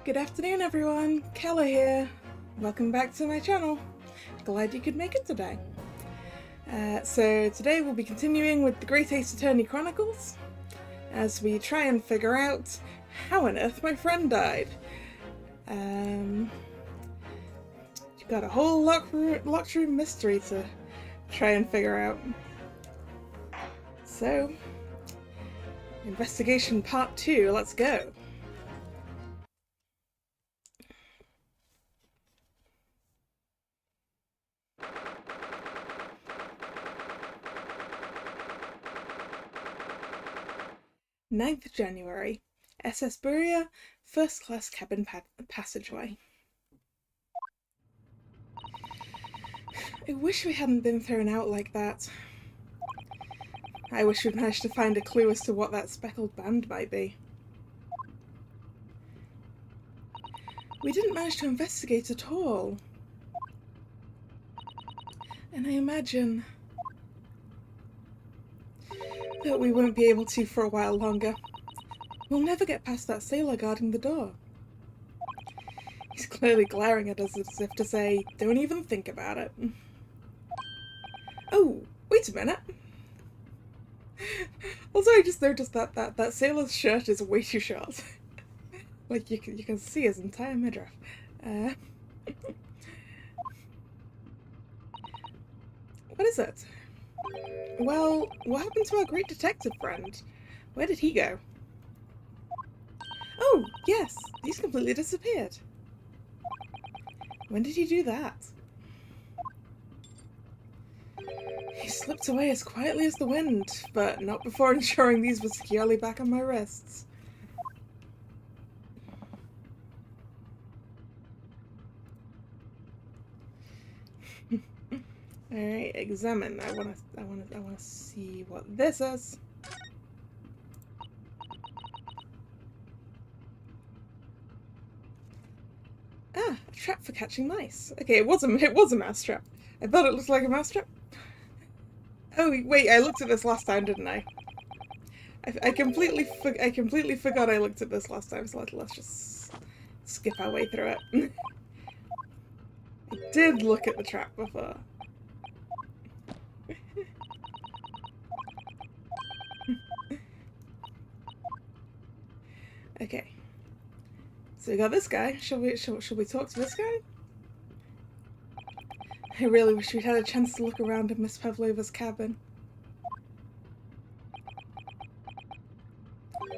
Good afternoon everyone, Kalla here. Welcome back to my channel. Glad you could make it today. So today we'll be continuing with the Great Ace Attorney Chronicles as we try and figure out how on earth my friend died. You've got a whole locked room mystery to try and figure out. So, investigation part 2, let's go. January 9th, SS Buria, first class cabin passageway. I wish we hadn't been thrown out like that. I wish we'd managed to find a clue as to what that speckled band might be. We didn't manage to investigate at all. And I imagine that we won't be able to for a while longer. We'll never get past that sailor guarding the door. He's clearly glaring at us as if to say, don't even think about it. Oh, wait a minute. Also, I just noticed that sailor's shirt is way too short. Like, you can see his entire midriff. What is it? Well, what happened to our great detective friend? Where did he go? Oh, yes, he's completely disappeared. When did he do that? He slipped away as quietly as the wind, but not before ensuring these were securely back on my wrists. Alright, examine. I wanna see what this is. Ah, a trap for catching mice. Okay, it was a mouse trap. I thought it looked like a mouse trap. Oh wait, I looked at this last time, didn't I? I completely forgot I looked at this last time, so let's just skip our way through it. I did look at the trap before. Okay. So we got this guy. Shall we talk to this guy? I really wish we'd had a chance to look around in Miss Pavlova's cabin.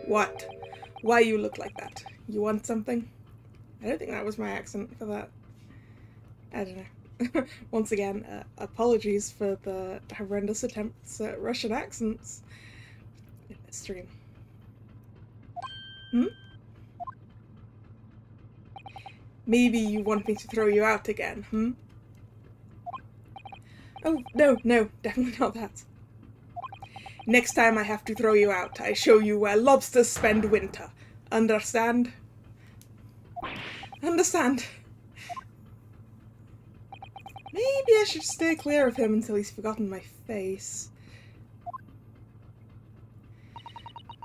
What? Why you look like that? You want something? I don't think that was my accent for that. I don't know. Once again, apologies for the horrendous attempts at Russian accents in this stream. Maybe you want me to throw you out again, Oh, no, definitely not that. Next time I have to throw you out, I show you where lobsters spend winter. Understand? Understand. Maybe I should stay clear of him until he's forgotten my face.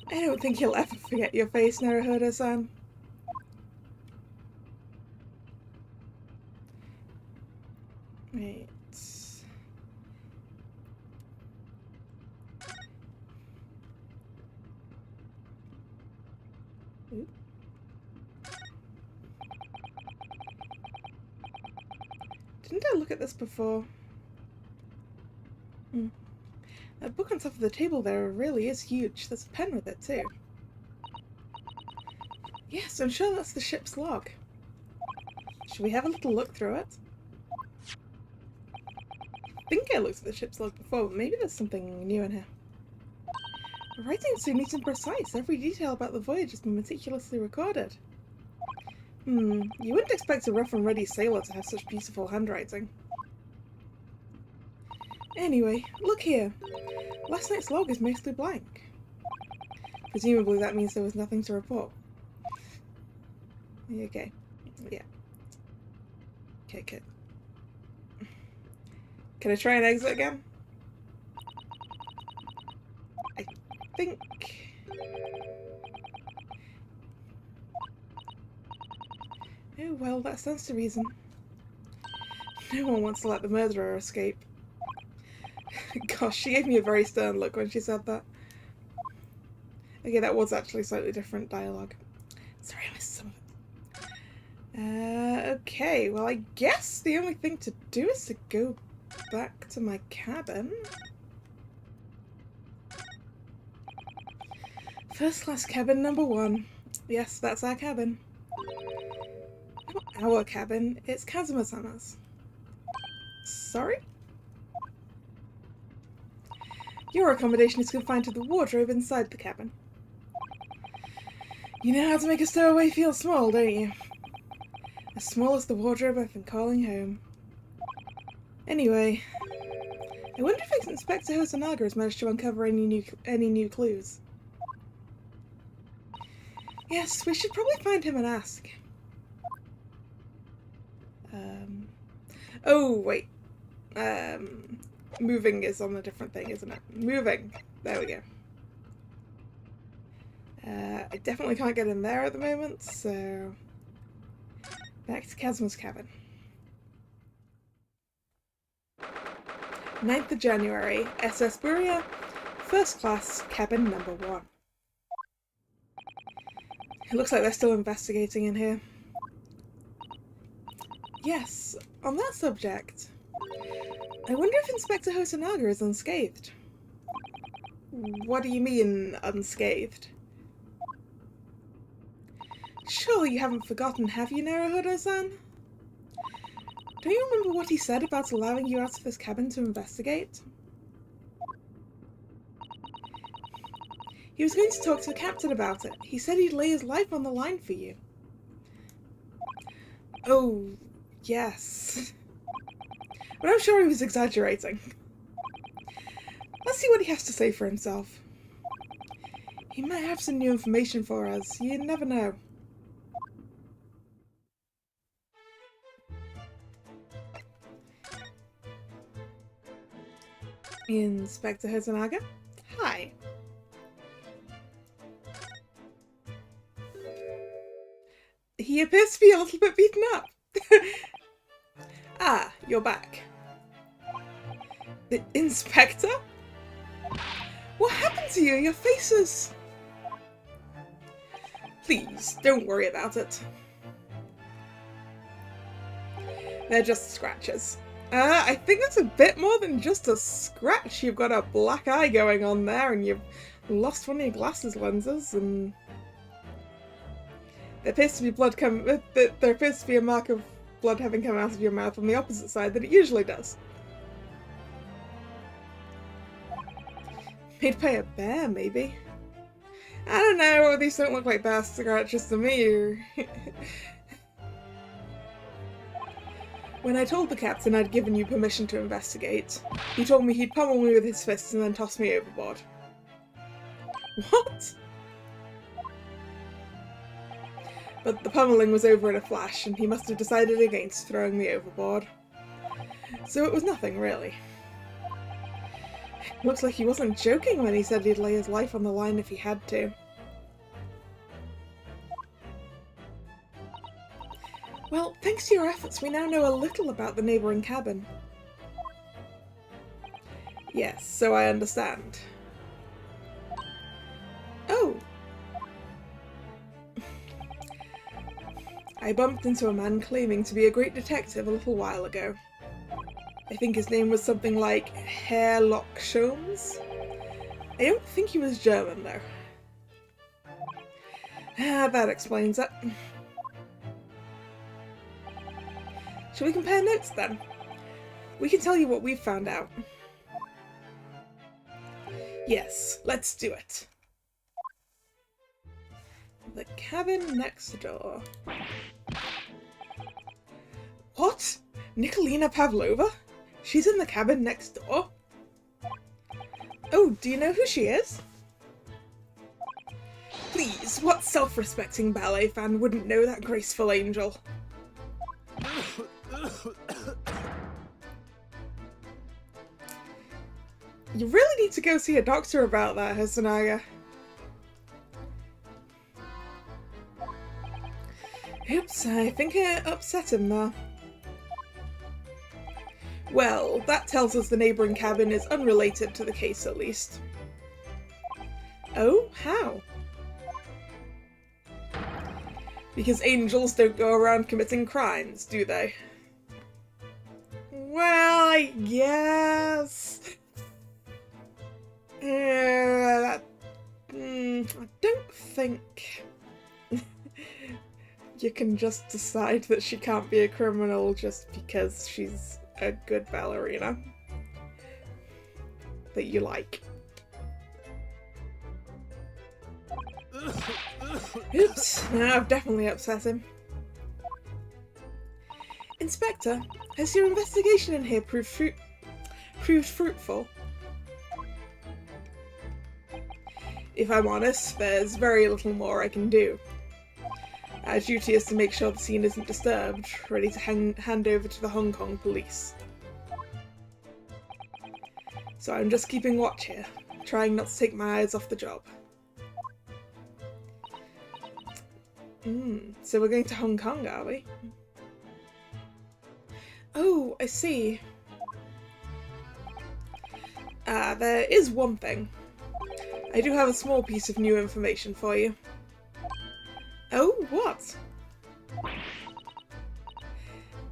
I don't think he'll ever forget your face, Naruhodo-san. Wait. Oop. Didn't I look at this before? That book on top of the table there really is huge. There's a pen with it too. Yes, I'm sure that's the ship's log. Should we have a little look through it? I think I looked at the ship's log before, but maybe there's something new in here. The writing's so neat and precise. Every detail about the voyage has been meticulously recorded. You wouldn't expect a rough and ready sailor to have such beautiful handwriting. Anyway, look here. Last night's log is mostly blank. Presumably that means there was nothing to report. Okay. Yeah. Okay, good. Can I try and exit again? I think... Oh well, that stands to reason. No one wants to let the murderer escape. Gosh, she gave me a very stern look when she said that. Okay, that was actually slightly different dialogue. Sorry, I missed some of it. Okay, well I guess the only thing to do is to go back to my cabin. First class cabin number 1. Yes, that's our cabin. Not our cabin, it's Kazumas-sama's. Sorry? Your accommodation is confined to the wardrobe inside the cabin. You know how to make a stowaway feel small, don't you? As small as the wardrobe I've been calling home. Anyway, I wonder if Inspector Herzenager has managed to uncover any new clues. Yes, we should probably find him and ask. Oh, wait. Moving is on a different thing, isn't it? Moving. There we go. I definitely can't get in there at the moment, so... Back to Kazuma's cabin. 9th of January, SS Buria, first class, cabin number 1. It looks like they're still investigating in here. Yes, on that subject, I wonder if Inspector Herzenager is unscathed. What do you mean, unscathed? Surely you haven't forgotten, have you, Naruhodo-san? Don't you remember what he said about allowing you out of his cabin to investigate? He was going to talk to the captain about it. He said he'd lay his life on the line for you. Oh, yes. But I'm sure he was exaggerating. Let's see what he has to say for himself. He might have some new information for us. You never know. Inspector Herzenager? Hi. He appears to be a little bit beaten up. Ah, you're back. The Inspector? What happened to you? Your face is... Please, don't worry about it. They're just scratches. I think that's a bit more than just a scratch. You've got a black eye going on there, and you've lost one of your glasses lenses, and there appears to be blood there appears to be a mark of blood having come out of your mouth on the opposite side that it usually does. Made by a bear, maybe? I don't know, these don't look like bear scratches to me. When I told the captain I'd given you permission to investigate, he told me he'd pummel me with his fists and then toss me overboard. What? But the pummeling was over in a flash, and he must have decided against throwing me overboard. So it was nothing, really. Looks like he wasn't joking when he said he'd lay his life on the line if he had to. Well, thanks to your efforts, we now know a little about the neighbouring cabin. Yes, so I understand. Oh! I bumped into a man claiming to be a great detective a little while ago. I think his name was something like Shelms. I don't think he was German, though. Ah, that explains it. Shall we compare notes, then? We can tell you what we've found out. Yes, let's do it. The cabin next door. What? Nikolina Pavlova? She's in the cabin next door? Oh, do you know who she is? Please, what self-respecting ballet fan wouldn't know that graceful angel? You really need to go see a doctor about that, Herzenager. Oops, I think I upset him there. Well, that tells us the neighbouring cabin is unrelated to the case at least. Oh, how? Because angels don't go around committing crimes, do they? Well, I guess. I don't think you can just decide that she can't be a criminal just because she's a good ballerina that you like. Oops, I've definitely upset him. Inspector, has your investigation in here proved fruitful? If I'm honest, there's very little more I can do. Our duty is to make sure the scene isn't disturbed, ready to hand over to the Hong Kong police. So I'm just keeping watch here, trying not to take my eyes off the job. So we're going to Hong Kong, are we? Oh, I see. There is one thing. I do have a small piece of new information for you. Oh, what?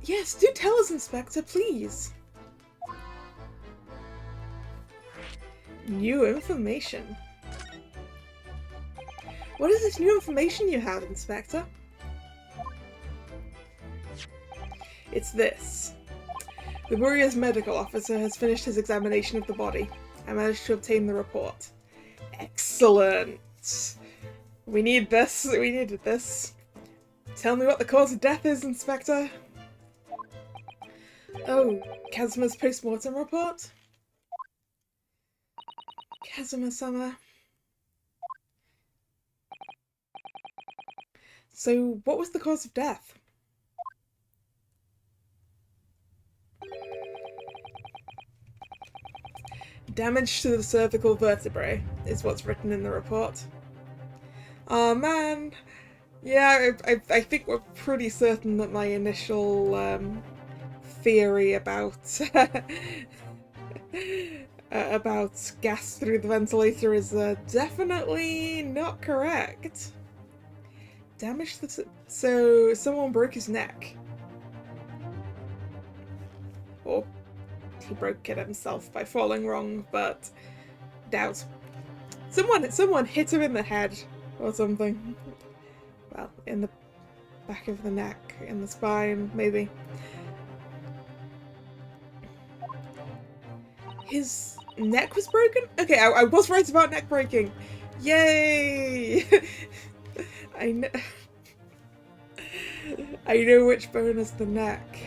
Yes, do tell us, Inspector, please. New information? What is this new information you have, Inspector? It's this. The Warrior's medical officer has finished his examination of the body. I managed to obtain the report. Excellent! We need this. We needed this. Tell me what the cause of death is, Inspector. Oh, Kazuma's post-mortem report? Kazuma-sama. So, what was the cause of death? Damage to the cervical vertebrae is what's written in the report. Oh man! Yeah, I think we're pretty certain that my initial theory about about gas through the ventilator is definitely not correct. Damage the... So someone broke his neck. Or he broke it himself by falling wrong, but doubt. Someone hit him in the head or something. Well, in the back of the neck, in the spine, maybe. His neck was broken? Okay, I was right about neck breaking. Yay! I know which bone is the neck.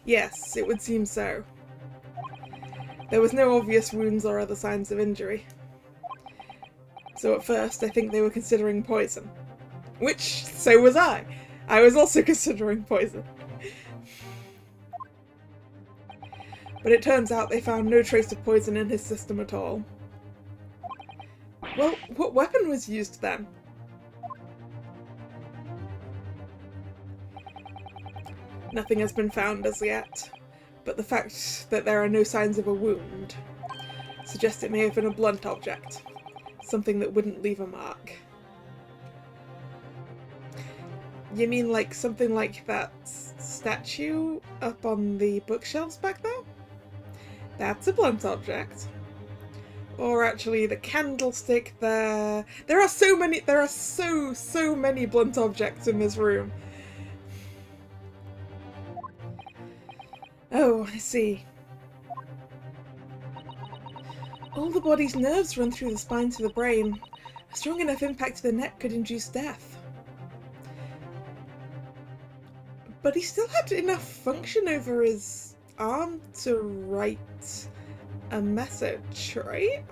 Yes, it would seem so. There was no obvious wounds or other signs of injury. So at first I think they were considering poison. Which, so was I. I was also considering poison. But it turns out they found no trace of poison in his system at all. Well, what weapon was used then? Nothing has been found as yet, but the fact that there are no signs of a wound suggests it may have been a blunt object, something that wouldn't leave a mark. You mean like something like that statue up on the bookshelves back there? That's a blunt object. Or actually the candlestick there. There are so many blunt objects in this room. Oh, I see. All the body's nerves run through the spine to the brain. A strong enough impact to the neck could induce death. But he still had enough function over his arm to write a message, right?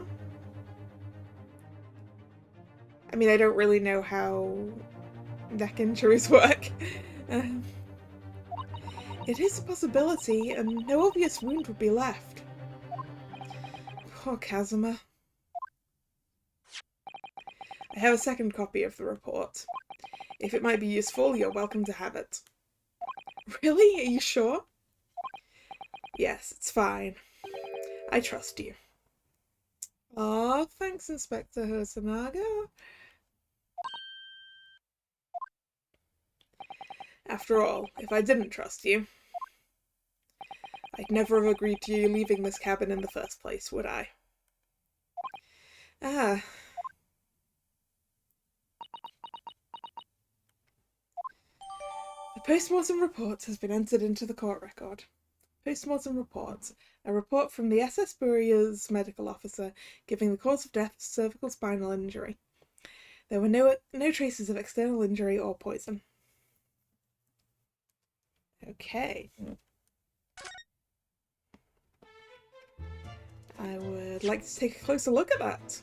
I mean, I don't really know how neck injuries work. It is a possibility, and no obvious wound would be left. Poor Kazuma. I have a second copy of the report. If it might be useful, you're welcome to have it. Really? Are you sure? Yes, it's fine. I trust you. Aw, thanks, Inspector Herzenager. After all, if I didn't trust you, I'd never have agreed to you leaving this cabin in the first place, would I? Ah. The post-mortem report has been entered into the court record. Post-mortem report. A report from the SS Buria's medical officer giving the cause of death cervical spinal injury. There were no traces of external injury or poison. Okay. I would like to take a closer look at that.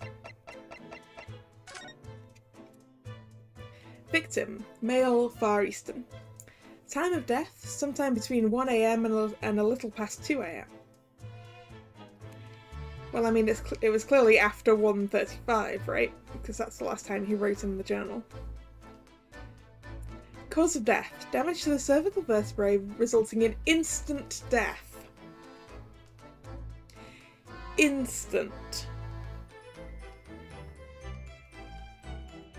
Victim, male, Far Eastern. Time of death, sometime between 1 AM and a little past 2 AM. Well, I mean, it was clearly after 1:35, right? Because that's the last time he wrote in the journal. Cause of death, damage to the cervical vertebrae resulting in instant death. Instant.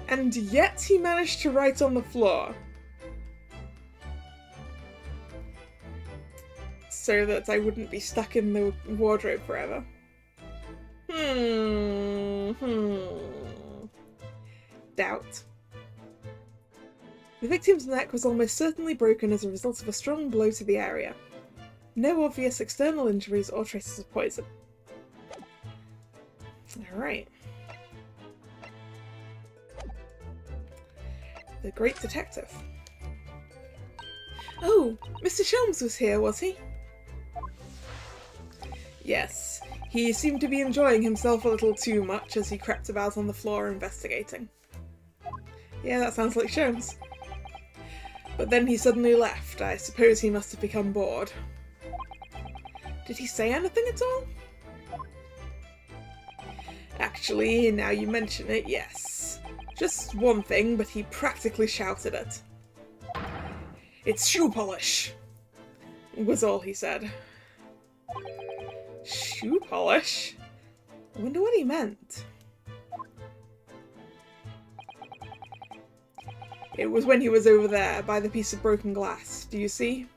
And yet he managed to write on the floor. So that I wouldn't be stuck in the wardrobe forever. Doubt. The victim's neck was almost certainly broken as a result of a strong blow to the area. No obvious external injuries or traces of poison. Alright. The Great Detective. Oh, Mr. Shelms was here, was he? Yes, he seemed to be enjoying himself a little too much as he crept about on the floor investigating. Yeah, that sounds like Shelms. But then he suddenly left. I suppose he must have become bored. Did he say anything at all? Actually, now you mention it, yes. Just one thing, but he practically shouted it. "It's shoe polish!" was all he said. Shoe polish? I wonder what he meant. It was when he was over there, by the piece of broken glass. Do you see?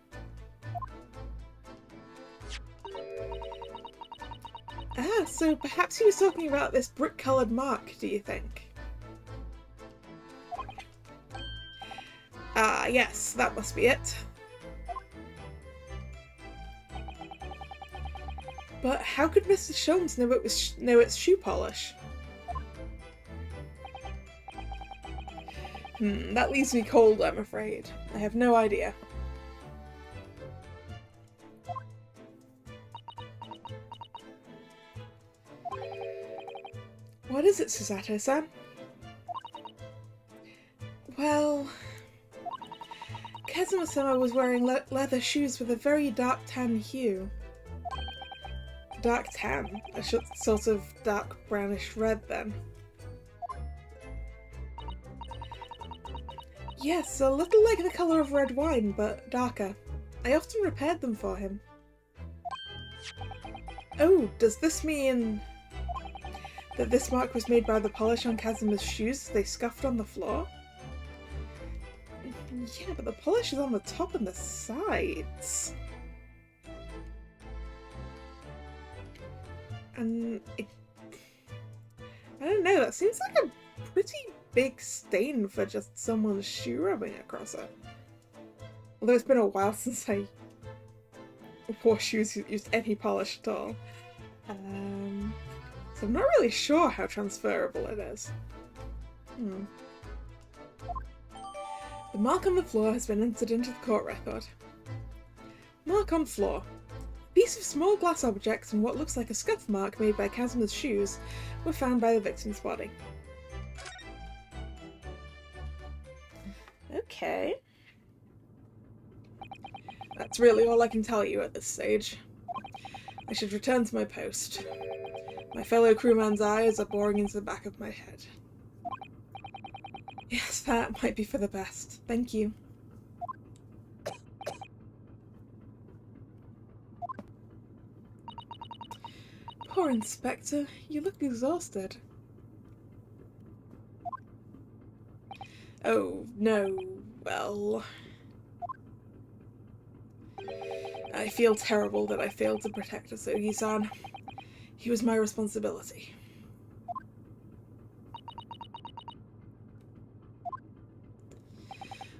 Ah, so perhaps he was talking about this brick-coloured mark, do you think? Ah, yes, that must be it. But how could Mr. Shelms know it's shoe polish? That leaves me cold, I'm afraid. I have no idea. What is it, Susato-san? Well, Kazuma-sama was wearing leather shoes with a very dark tan hue. Dark tan? A sort of dark brownish red, then. Yes, a little like the colour of red wine, but darker. I often repaired them for him. Oh, does this mean that this mark was made by the polish on Kazuma's shoes as they scuffed on the floor? Yeah, but the polish is on the top and the sides. And I don't know, that seems like a pretty big stain for just someone's shoe rubbing across it. Although it's been a while since I wore shoes that used any polish at all. So I'm not really sure how transferable it is. The mark on the floor has been entered into the court record. Mark on floor. A piece of small glass object and what looks like a scuff mark made by Kazuma's shoes were found by the victim's body. Okay. That's really all I can tell you at this stage. I should return to my post. My fellow crewman's eyes are boring into the back of my head. Yes, that might be for the best. Thank you. Poor Inspector, you look exhausted. Oh, no. Well... I feel terrible that I failed to protect Asogi-san. He was my responsibility.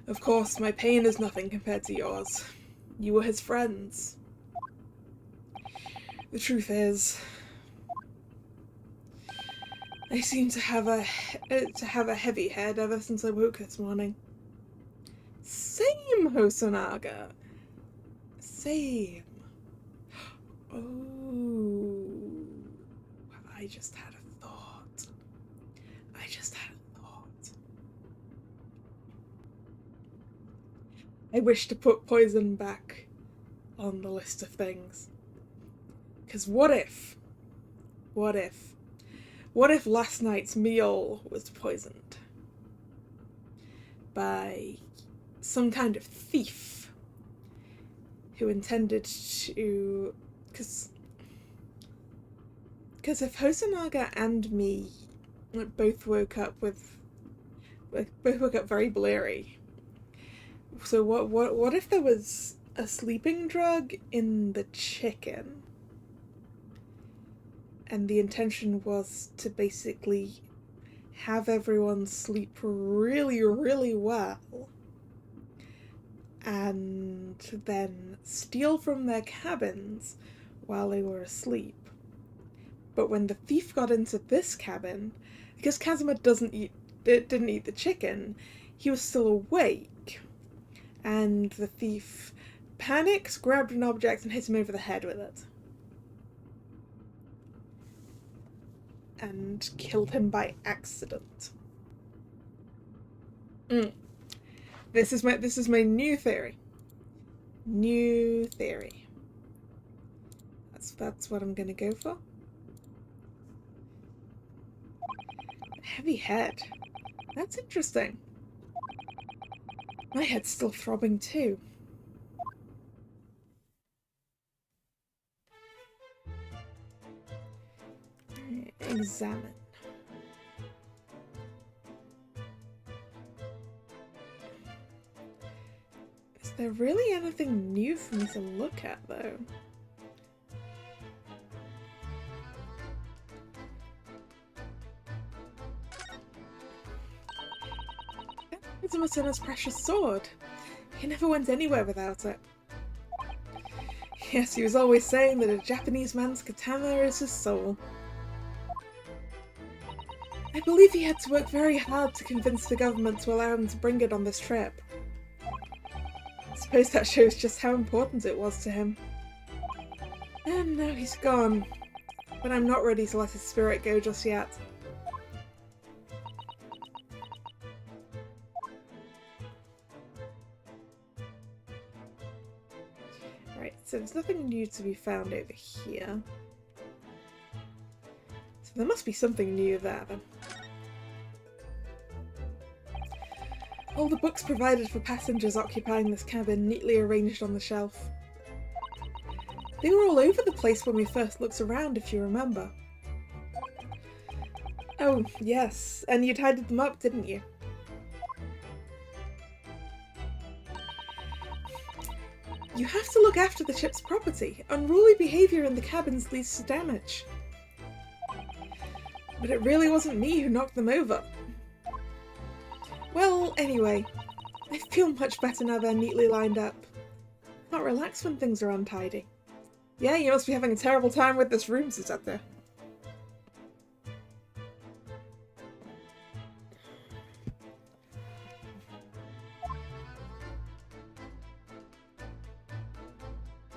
Of course, my pain is nothing compared to yours. You were his friends. The truth is, I seem to have a heavy head ever since I woke this morning. Same, Herzenager. Same. Oh, I just had a thought. I wish to put poison back on the list of things. Because what if last night's meal was poisoned by some kind of thief who intended to... Because if Herzenager and me both woke up very bleary. So what if there was a sleeping drug in the chicken? And the intention was to basically have everyone sleep really, really well, and then steal from their cabins while they were asleep. But when the thief got into this cabin, because Kazuma didn't eat the chicken, he was still awake, and the thief panicked, grabbed an object, and hit him over the head with it. And killed him by accident. This is my new theory. That's what I'm gonna go for. Heavy head. That's interesting. My head's still throbbing too. Examine. Is there really anything new for me to look at, though? Kazumas' precious sword. He never went anywhere without it. Yes, he was always saying that a Japanese man's katana is his soul. I believe he had to work very hard to convince the government to allow him to bring it on this trip. I suppose that shows just how important it was to him. And now he's gone. But I'm not ready to let his spirit go just yet. Right, so there's nothing new to be found over here. So there must be something new there then. All the books provided for passengers occupying this cabin neatly arranged on the shelf. They were all over the place when we first looked around, if you remember. Oh, yes, and you tidied them up, didn't you? You have to look after the ship's property. Unruly behaviour in the cabins leads to damage. But it really wasn't me who knocked them over. Well, anyway, I feel much better now they're neatly lined up. Can't relax when things are untidy. Yeah, you must be having a terrible time with this room, Suzuka.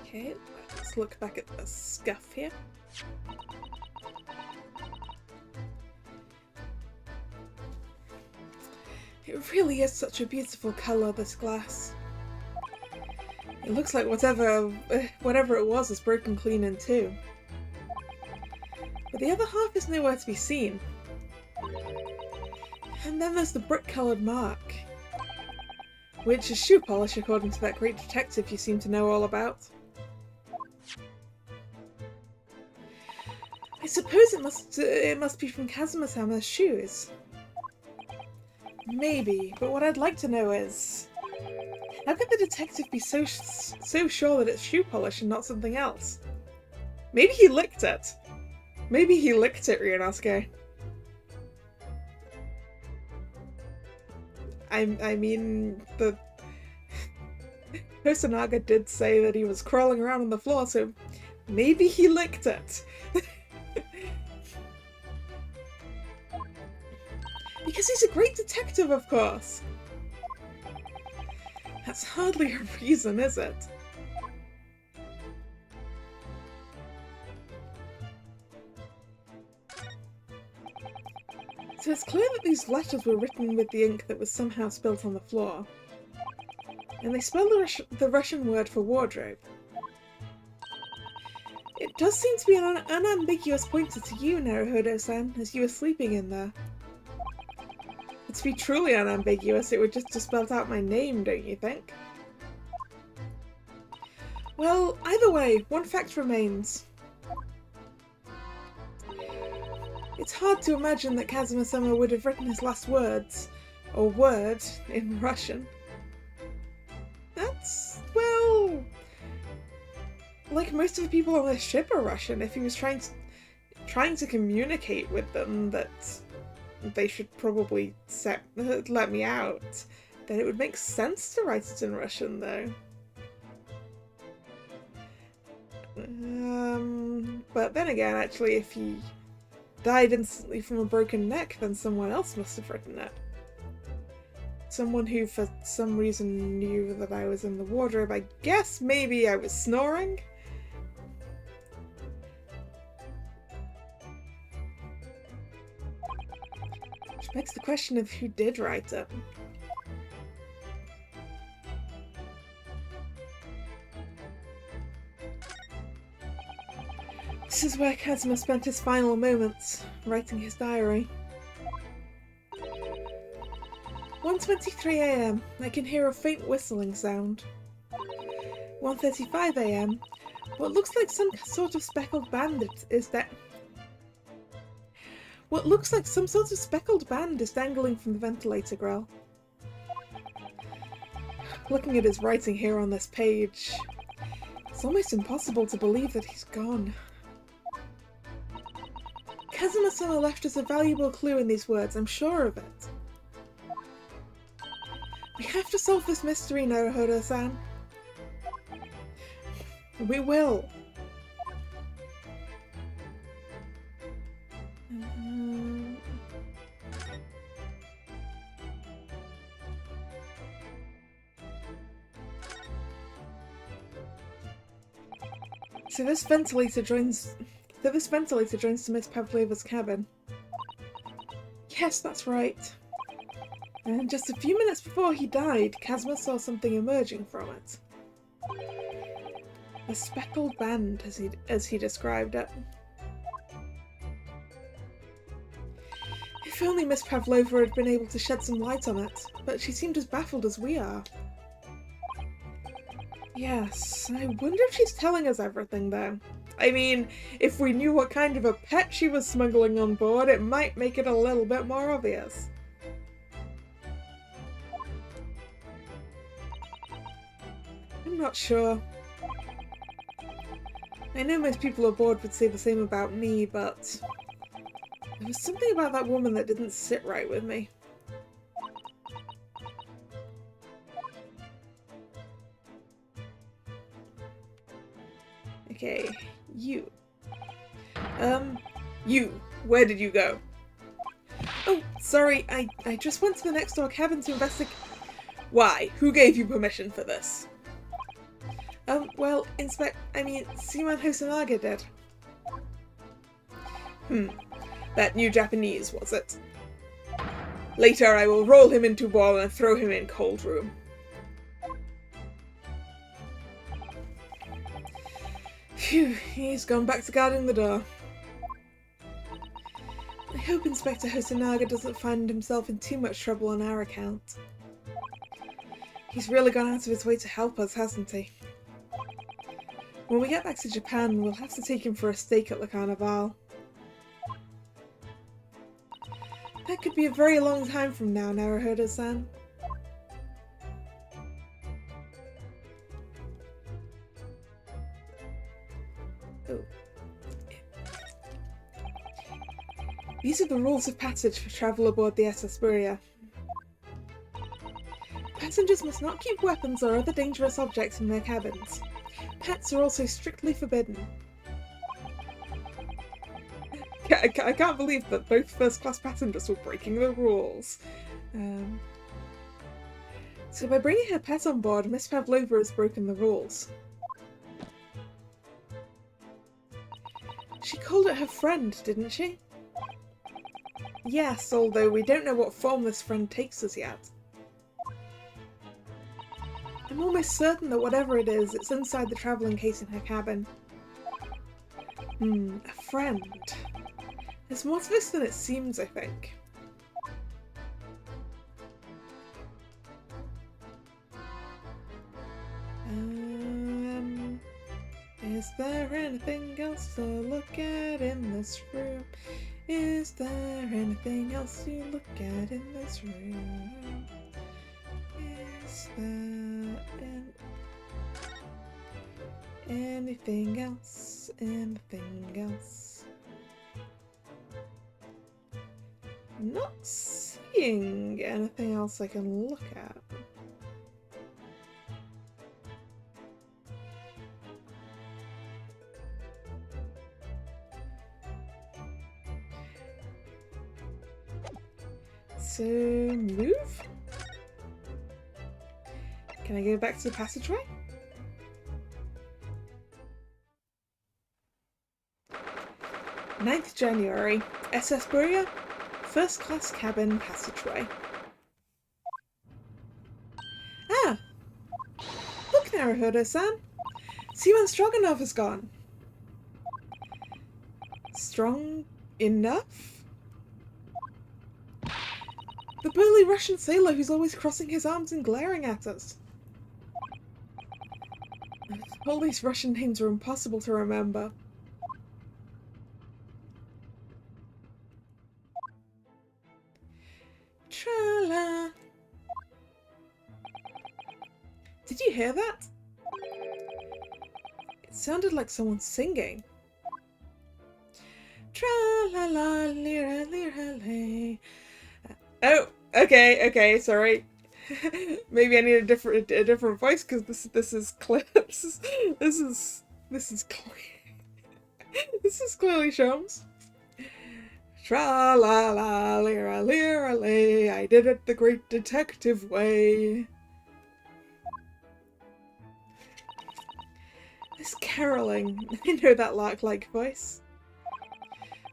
Okay, let's look back at the scuff here. It really is such a beautiful colour, this glass. It looks like whatever it was is broken clean in two. But the other half is nowhere to be seen. And then there's the brick-coloured mark, which is shoe polish according to that great detective you seem to know all about. I suppose it must be from Kazuma-sama's shoes. Maybe, but what I'd like to know is, how could the detective be so sure that it's shoe polish and not something else? Maybe he licked it. Maybe he licked it, Ryunosuke. I mean, the Herzenager did say that he was crawling around on the floor, so maybe he licked it. Because he's a great detective, of course. That's hardly a reason, is it? So it's clear that these letters were written with the ink that was somehow spilt on the floor. And they spell the Russian word for wardrobe. It does seem to be an unambiguous pointer to you, Naruhodo-san, as you were sleeping in there. But to be truly unambiguous, it would just have spelled out my name, don't you think? Well, either way, one fact remains. It's hard to imagine that Kazuma-sama would have written his last words, or word, in Russian. That's, well, like most of the people on this ship are Russian. If he was trying to communicate with them that they should probably let me out, then it would make sense to write it in Russian, though. But then again, actually, if he died instantly from a broken neck, then someone else must have written it. Someone who, for some reason, knew that I was in the wardrobe. I guess maybe I was snoring? Which begs the question of who did write it. This is where Kazuma spent his final moments, writing his diary. 1:23 AM. I can hear a faint whistling sound. 1:35 AM. What looks like some sort of speckled band is that. What looks like some sort of speckled band is dangling from the ventilator grill. Looking at his writing here on this page, it's almost impossible to believe that he's gone. Kazuma-sama left us a valuable clue in these words, I'm sure of it. We have to solve this mystery, Naruhodo-san. We will. So this ventilator joins to Miss Pavlova's cabin. Yes, that's right. And just a few minutes before he died, Kazuma saw something emerging from it. A speckled band, as he described it. If only Miss Pavlova had been able to shed some light on it, but she seemed as baffled as we are. Yes, I wonder if she's telling us everything, though. I mean, if we knew what kind of a pet she was smuggling on board, it might make it a little bit more obvious. I'm not sure. I know most people aboard would say the same about me, but there was something about that woman that didn't sit right with me. Okay, you. You. Where did you go? Oh, sorry, I just went to the next door cabin to investigate. Why? Who gave you permission for this? Well, Seaman Herzenager did. That new Japanese, was it? Later I will roll him into ball and throw him in cold room. Phew, he's gone back to guarding the door. hope Inspector Herzenager doesn't find himself in too much trouble on our account. He's really gone out of his way to help us, hasn't he? When we get back to Japan, we'll have to take him for a steak at the Carnival. That could be a very long time from now, Naruhodo-san. Oh. These are the rules of passage for travel aboard the SS Buria. Passengers must not keep weapons or other dangerous objects in their cabins. Pets are also strictly forbidden. I can't believe that both first-class passengers were breaking the rules. So by bringing her pet on board, Miss Pavlova has broken the rules. She called it her friend, didn't she? Yes, although we don't know what form this friend takes as yet. I'm almost certain that whatever it is, it's inside the travelling case in her cabin. A friend. There's more to this than it seems, I think. Is there anything else to look at in this room? Is there anything else to look at in this room? Is there anything else? Anything else? I'm not seeing anything else I can look at. So, move? Can I go back to the passageway? January 9th, SS Buria, first class cabin passageway. Ah! Look, Naruhodo-san! Seaman Stroganov has gone. Strong enough? The burly Russian sailor who's always crossing his arms and glaring at us. All these Russian names are impossible to remember. Tra-la. Did you hear that? It sounded like someone singing. Tra-la-la, lira-lira-lay. Oh, okay, sorry. Maybe I need a different voice because this is clear. This is clearly Shelms. Tra la la lira lira lay, I did it the great detective way. This caroling, I know that lark-like voice.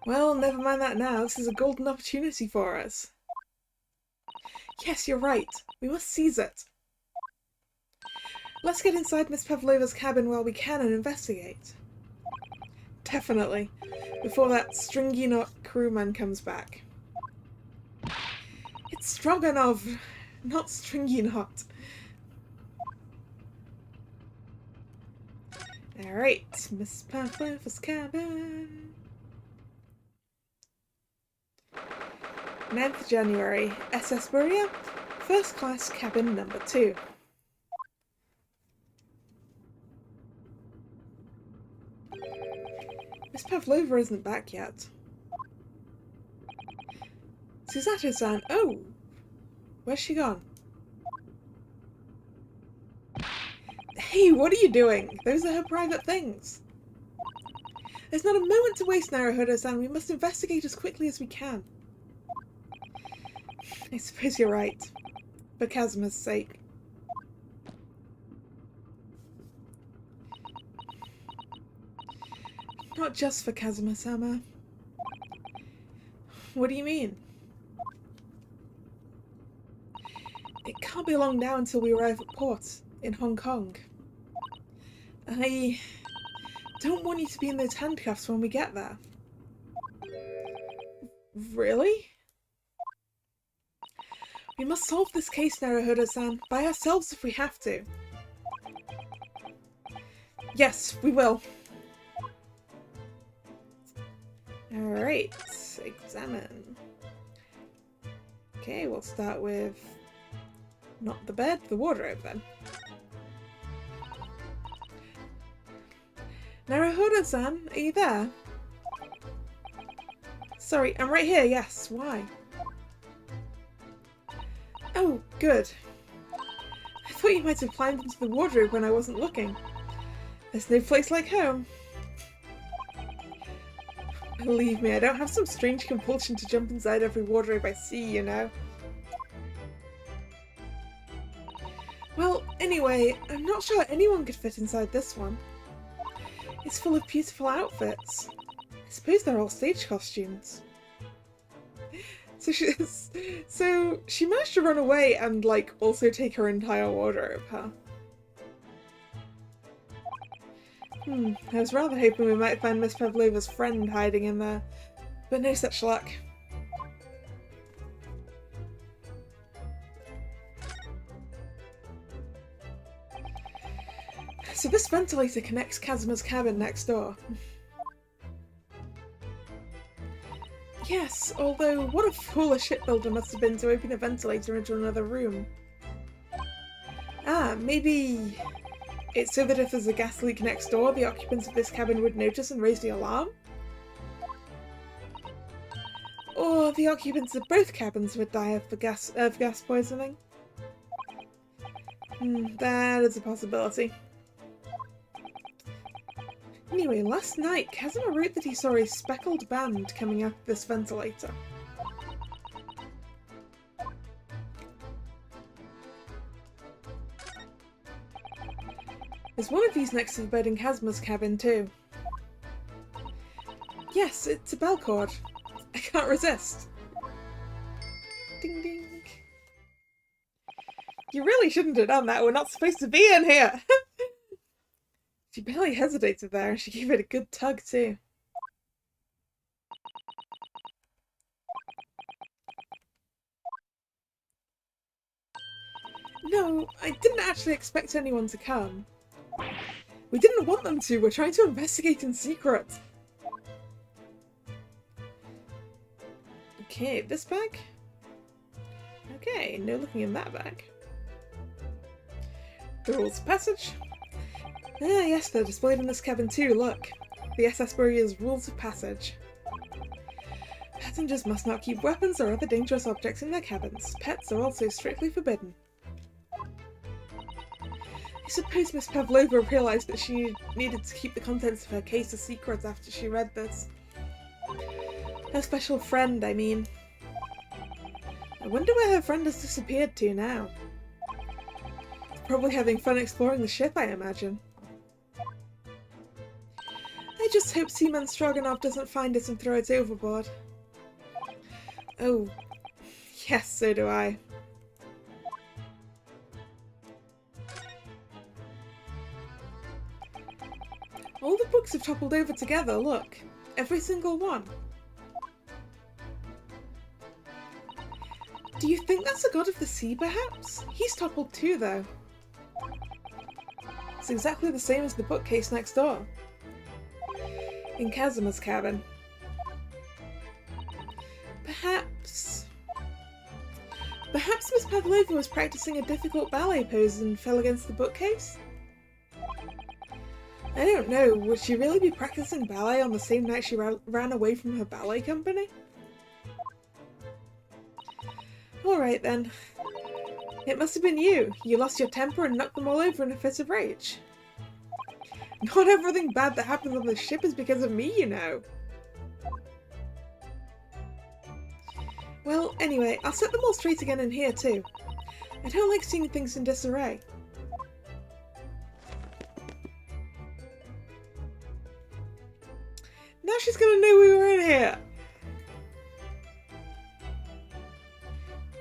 Well, never mind that now. This is a golden opportunity for us. Yes, you're right. We must seize it. Let's get inside Miss Pavlova's cabin while we can and investigate. Definitely. Before that stringy knot crewman comes back. It's Stroganov, not stringy knot. Alright, Miss Pavlova's cabin. 9th January, SS Buria, first class cabin number 2. Miss Pavlova isn't back yet. Susato-san, oh! Where's she gone? Hey, what are you doing? Those are her private things. There's not a moment to waste, Naruhodo-san. We must investigate as quickly as we can. I suppose you're right. For Kazuma's sake. Not just for Kazuma-sama. What do you mean? It can't be long now until we arrive at port in Hong Kong. I don't want you to be in those handcuffs when we get there. Really? We must solve this case, Naruhodo-san, by ourselves if we have to. Yes, we will. Alright, examine. Okay, we'll start with not the bed, the wardrobe then. Naruhodo-san, are you there? Sorry, I'm right here, yes. Why? Oh, good. I thought you might have climbed into the wardrobe when I wasn't looking. There's no place like home. Believe me, I don't have some strange compulsion to jump inside every wardrobe I see, you know. Well, anyway, I'm not sure anyone could fit inside this one. It's full of beautiful outfits. I suppose they're all stage costumes. So she managed to run away and, like, also take her entire wardrobe, huh? I was rather hoping we might find Miss Pavlova's friend hiding in there, but no such luck. So this ventilator connects Kazuma's cabin next door. Yes, although what a fool a shipbuilder must have been to open a ventilator into another room. Ah, maybe it's so that if there's a gas leak next door, the occupants of this cabin would notice and raise the alarm? Or the occupants of both cabins would die of gas poisoning? That is a possibility. Anyway, last night, Kazuma wrote that he saw a speckled band coming out of this ventilator. There's one of these next to the bed in Kazuma's cabin too. Yes, it's a bell cord. I can't resist. Ding ding. You really shouldn't have done that. We're not supposed to be in here. She barely hesitated there, and she gave it a good tug too. No, I didn't actually expect anyone to come. We didn't want them to. We're trying to investigate in secret. Okay, this bag? Okay, no looking in that bag. The rules of passage. Ah, yes, they're displayed in this cabin too, look. The SS Barriers Rules of Passage. Passengers must not keep weapons or other dangerous objects in their cabins. Pets are also strictly forbidden. I suppose Miss Pavlova realised that she needed to keep the contents of her case a secret after she read this. Her special friend, I mean. I wonder where her friend has disappeared to now. Probably having fun exploring the ship, I imagine. I just hope Seaman Stroganoff doesn't find it and throw it overboard. Oh, yes, so do I. All the books have toppled over together, look. Every single one. Do you think that's a god of the sea, perhaps? He's toppled too, though. It's exactly the same as the bookcase next door. In Kazuma's cabin. Perhaps Miss Pavlova was practicing a difficult ballet pose and fell against the bookcase? I don't know, would she really be practicing ballet on the same night she ran away from her ballet company? Alright then. It must have been you. You lost your temper and knocked them all over in a fit of rage. Not everything bad that happens on the ship is because of me, you know. Well, anyway, I'll set them all straight again in here too. I don't like seeing things in disarray. Now she's gonna know we were in here!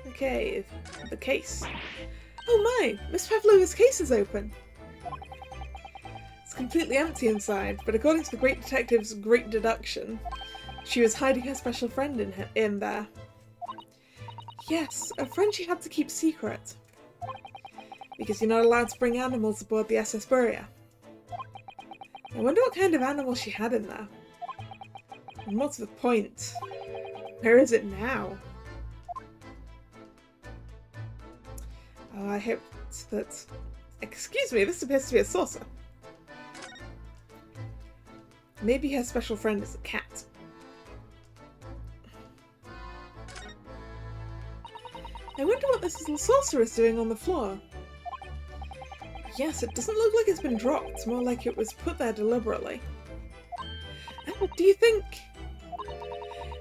Okay, the case. Oh my! Miss Pavlova's case is open! It's completely empty inside, but according to the Great Detective's great deduction, she was hiding her special friend in there. Yes, a friend she had to keep secret. Because you're not allowed to bring animals aboard the SS Burya. I wonder what kind of animal she had in there. And what's the point? Where is it now? Oh, I hope that... Excuse me, this appears to be a saucer. Maybe her special friend is a cat. I wonder what this little saucer is doing on the floor. Yes, it doesn't look like it's been dropped, more like it was put there deliberately. Oh, do you think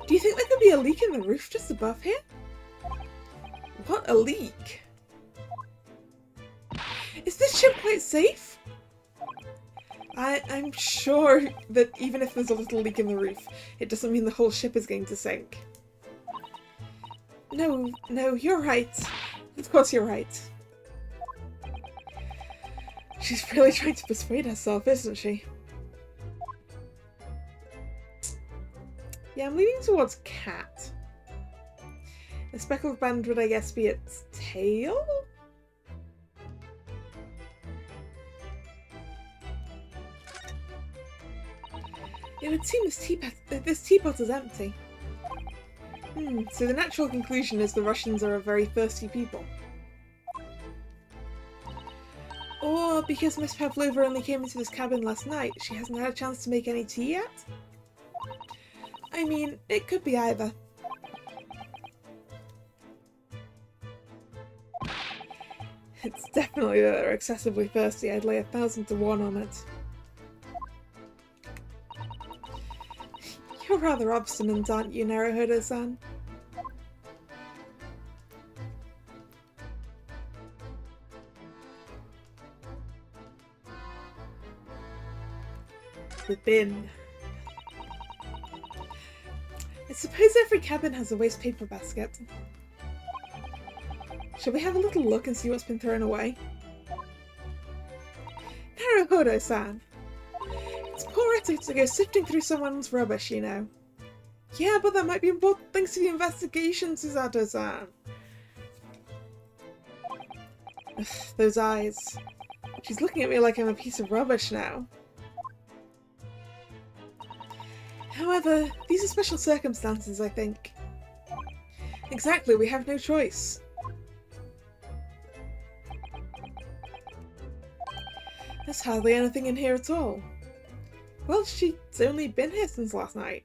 there could be a leak in the roof just above here? What, a leak? Is this ship quite safe? I'm sure that even if there's a little leak in the roof, it doesn't mean the whole ship is going to sink. No, you're right. Of course you're right. She's really trying to persuade herself, isn't she? Yeah, I'm leaning towards cat. The speckled band would, I guess, be its tail? It would seem this teapot is empty. So the natural conclusion is the Russians are a very thirsty people. Or because Miss Pavlova only came into this cabin last night, she hasn't had a chance to make any tea yet? I mean, it could be either. It's definitely that they're excessively thirsty. I'd lay 1,000 to 1 on it. You're rather obstinate, aren't you, Naruhodo-san? The bin. I suppose every cabin has a waste paper basket. Shall we have a little look and see what's been thrown away? Naruhodo-san! It's poetic to go sifting through someone's rubbish, you know. Yeah, but that might be important thanks to the investigation, Susato-san. Those eyes. She's looking at me like I'm a piece of rubbish now. However, these are special circumstances, I think. Exactly, we have no choice. There's hardly anything in here at all. Well, she's only been here since last night.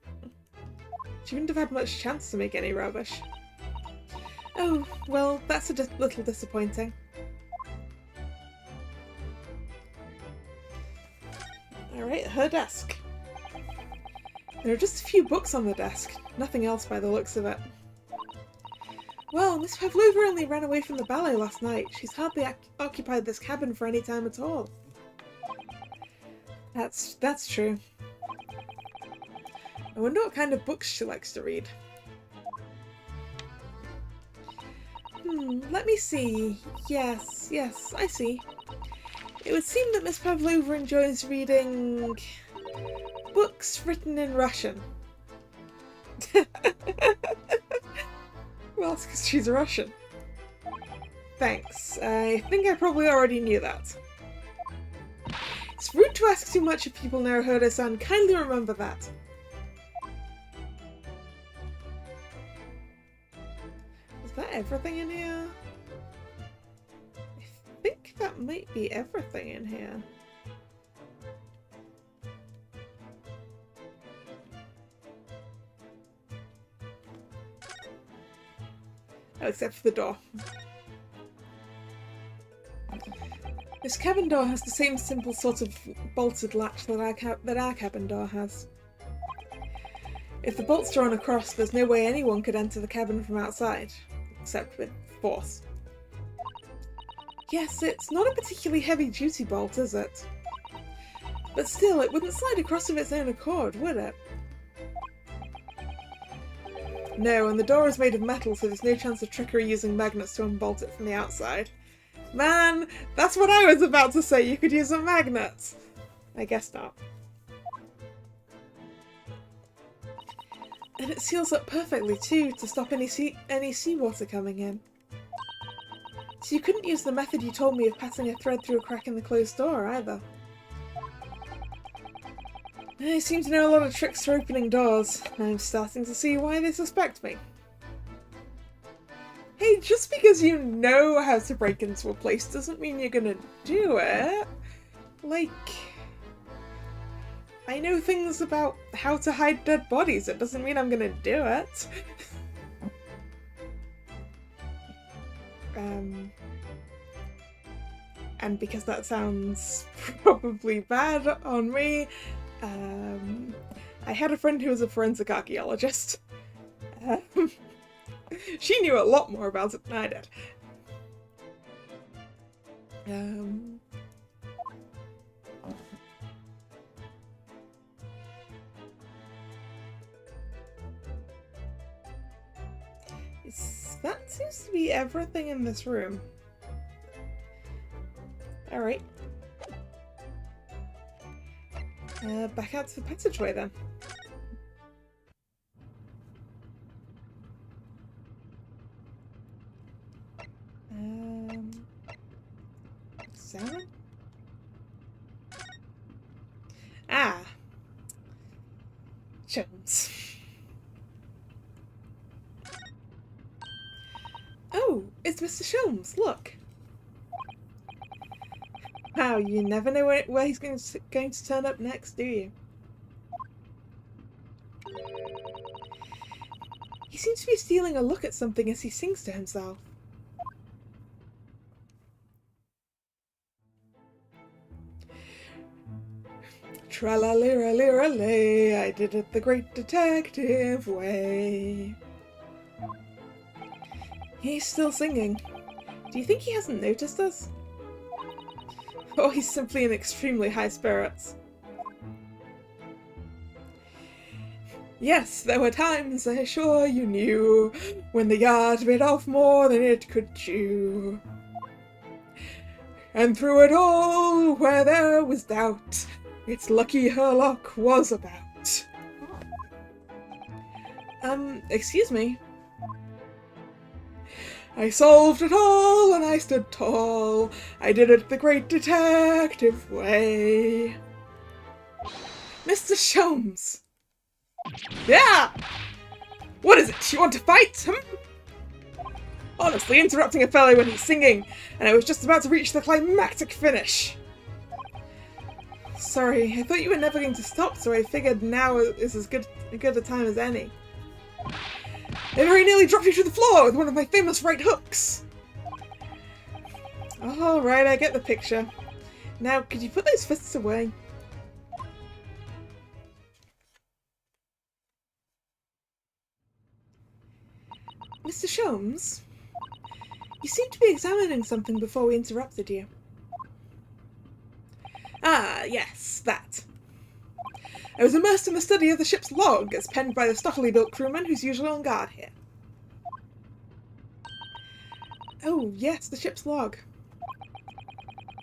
She wouldn't have had much chance to make any rubbish. Oh, well, that's a little disappointing. Alright, her desk. There are just a few books on the desk, nothing else by the looks of it. Well, Miss Pavlova only ran away from the ballet last night. She's hardly occupied this cabin for any time at all. That's true. I wonder what kind of books she likes to read. Let me see. Yes, I see. It would seem that Miss Pavlova enjoys reading books written in Russian. Well, it's because she's Russian. Thanks. I think I probably already knew that. It's rude to ask too much of people, Naruhodo-san. Kindly remember that. Is that everything in here? I think that might be everything in here. Oh, except for the door. This cabin door has the same simple sort of bolted latch that our cabin door has. If the bolt's drawn across, there's no way anyone could enter the cabin from outside, except with force. Yes, it's not a particularly heavy-duty bolt, is it? But still, it wouldn't slide across of its own accord, would it? No, and the door is made of metal, so there's no chance of trickery using magnets to unbolt it from the outside. Man, that's what I was about to say, you could use a magnet! I guess not. And it seals up perfectly too, to stop any seawater coming in. So you couldn't use the method you told me of passing a thread through a crack in the closed door either. I seem to know a lot of tricks for opening doors. I'm starting to see why they suspect me. Hey, just because you know how to break into a place doesn't mean you're gonna do it. Like, I know things about how to hide dead bodies. It doesn't mean I'm gonna do it. And because that sounds probably bad on me, I had a friend who was a forensic archaeologist. She knew a lot more about it than I did. That seems to be everything in this room. Alright. Back out to the passageway then. Examine? Ah! Shelms. Oh, it's Mr. Shelms, look! Wow, you never know where he's going to turn up next, do you? He seems to be stealing a look at something as he sings to himself. Tra-la-lira-lira-lay, I did it the great detective way. He's still singing. Do you think he hasn't noticed us? Or he's simply in extremely high spirits. Yes, there were times, I assure you knew, when the yard bit off more than it could chew. And through it all, where there was doubt, it's lucky her luck was about. Excuse me? I solved it all and I stood tall. I did it the great detective way. Mr. Shelms! Yeah! What is it? You want to fight? Honestly, interrupting a fellow when he's singing, and I was just about to reach the climactic finish. Sorry, I thought you were never going to stop, so I figured now is as good a time as any. I very nearly dropped you to the floor with one of my famous right hooks. Alright, I get the picture. Now, could you put those fists away? Mr. Shelms? You seem to be examining something before we interrupted you. Ah, yes, that. I was immersed in the study of the ship's log, as penned by the stockily built crewman who's usually on guard here. Oh, yes, the ship's log.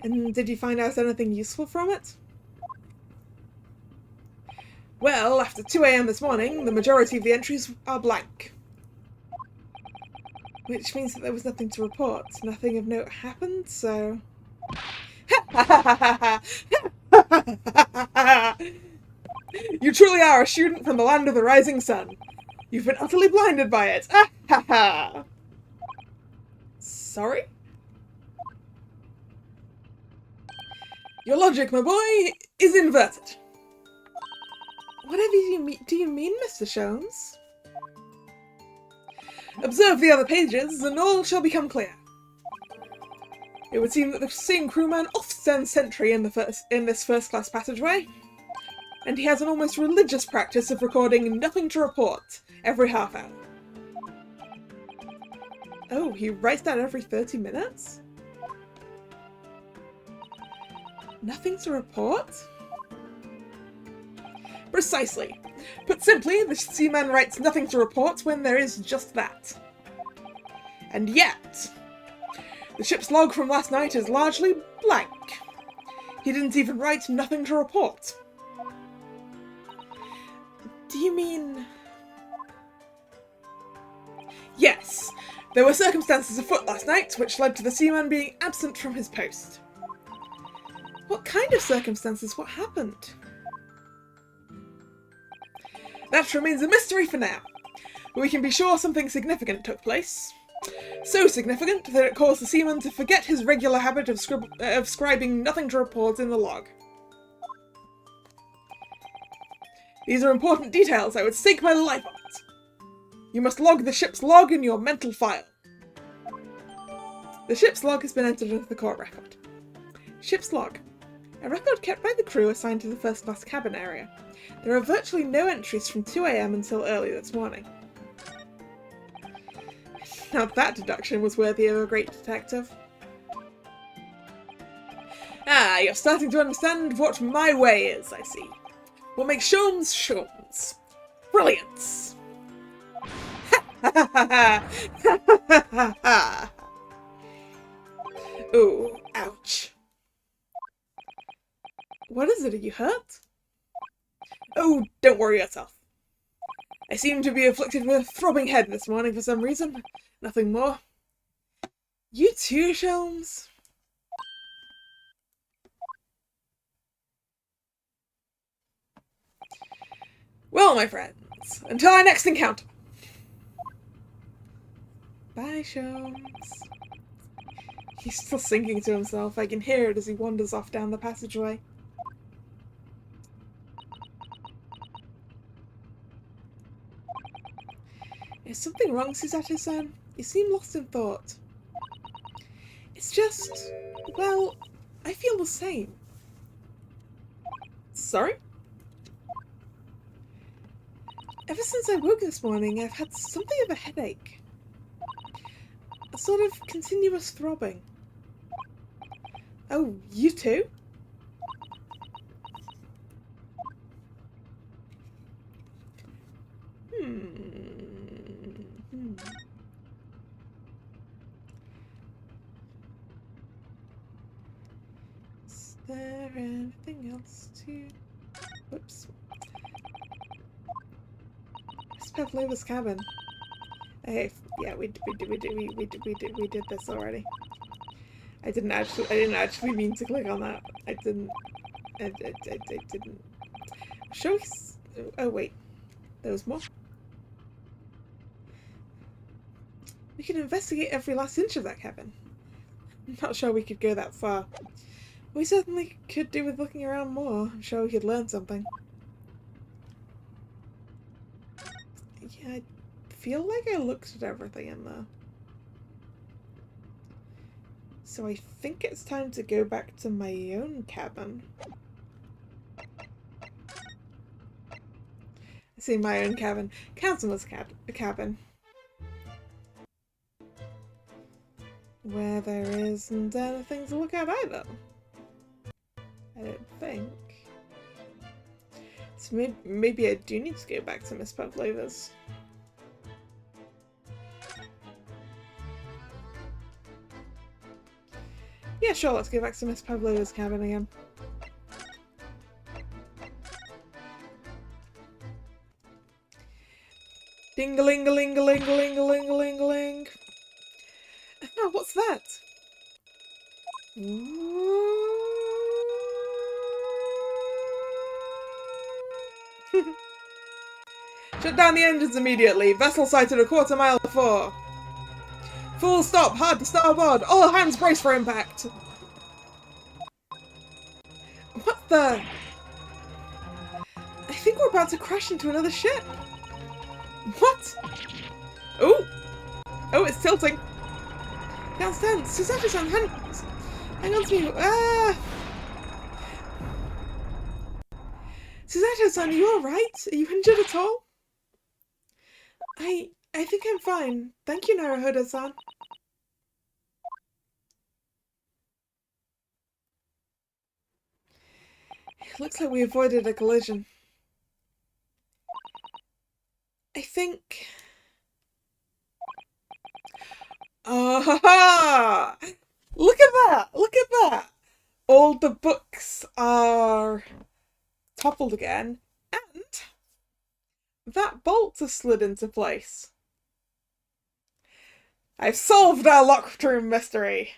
And did you find out anything useful from it? Well, after 2 AM this morning, the majority of the entries are blank. Which means that there was nothing to report. Nothing of note happened, so... You truly are a student from the land of the rising sun. You've been utterly blinded by it. Sorry? Your logic, my boy, is inverted. Whatever do you mean, Mr. Shelms? Observe the other pages, and all shall become clear. It would seem that the same crewman often stands sentry in this first-class passageway, and he has an almost religious practice of recording nothing to report every half hour. Oh, he writes down every 30 minutes? Nothing to report? Precisely. Put simply, the seaman writes nothing to report when there is just that. And yet, the ship's log from last night is largely blank. He didn't even write nothing to report. Do you mean... Yes, there were circumstances afoot last night which led to the seaman being absent from his post. What kind of circumstances? What happened? That remains a mystery for now, but we can be sure something significant took place. So significant that it caused the seaman to forget his regular habit of scribing nothing to report in the log. These are important details I would stake my life on it. You must log the ship's log in your mental file. The ship's log has been entered into the court record. Ship's log. A record kept by the crew assigned to the first-class cabin area. There are virtually no entries from 2 AM until early this morning. Now that deduction was worthy of a great detective. Ah, you're starting to understand what my way is, I see. What makes Shelms Shelms. Brilliance! Ooh, ouch. What is it? Are you hurt? Oh, don't worry yourself. I seem to be afflicted with a throbbing head this morning for some reason. Nothing more. You too, Shelms? Well, my friends, until our next encounter. Bye, Shelms. He's still singing to himself. I can hear it as he wanders off down the passageway. Is something wrong, Susato-san? You seem lost in thought. It's just... well, I feel the same. Sorry? Ever since I woke this morning, I've had something of a headache. A sort of continuous throbbing. Oh, you too? Is there anything else to... Whoops. Shearwaters Cabin. Hey, yeah, we did this already. I didn't actually mean to click on that. I didn't. Show us. Oh wait, there was more. We could investigate every last inch of that cabin. I'm not sure we could go that far. We certainly could do with looking around more. I'm sure we could learn something. Yeah, I feel like I looked at everything in there. So I think it's time to go back to my own cabin. I say my own cabin. Kazumas cabin. Where there isn't anything to look at either. I don't think. So maybe I do need to go back to Miss Pavlova's. Yeah, sure, let's go back to Miss Pavlova's cabin again. Ding-a-ling-a-ling-a-ling-a-ling-a-ling-a-ling-a-ling. Oh, what's that? Shut down the engines immediately. Vessel sighted a quarter mile before. Full stop, hard to starboard. All hands brace for impact. What the? I think we're about to crash into another ship. What? Oh! Oh, it's tilting. Can't stand. Susato-san, hang on to me. Ah! Susato-san, are you alright? Are you injured at all? I think I'm fine. Thank you, Naruhodo-san. It looks like we avoided a collision. I think... Ah! Look at that! Look at that! All the books are toppled again, and that bolt has slid into place. I've solved our locked room mystery.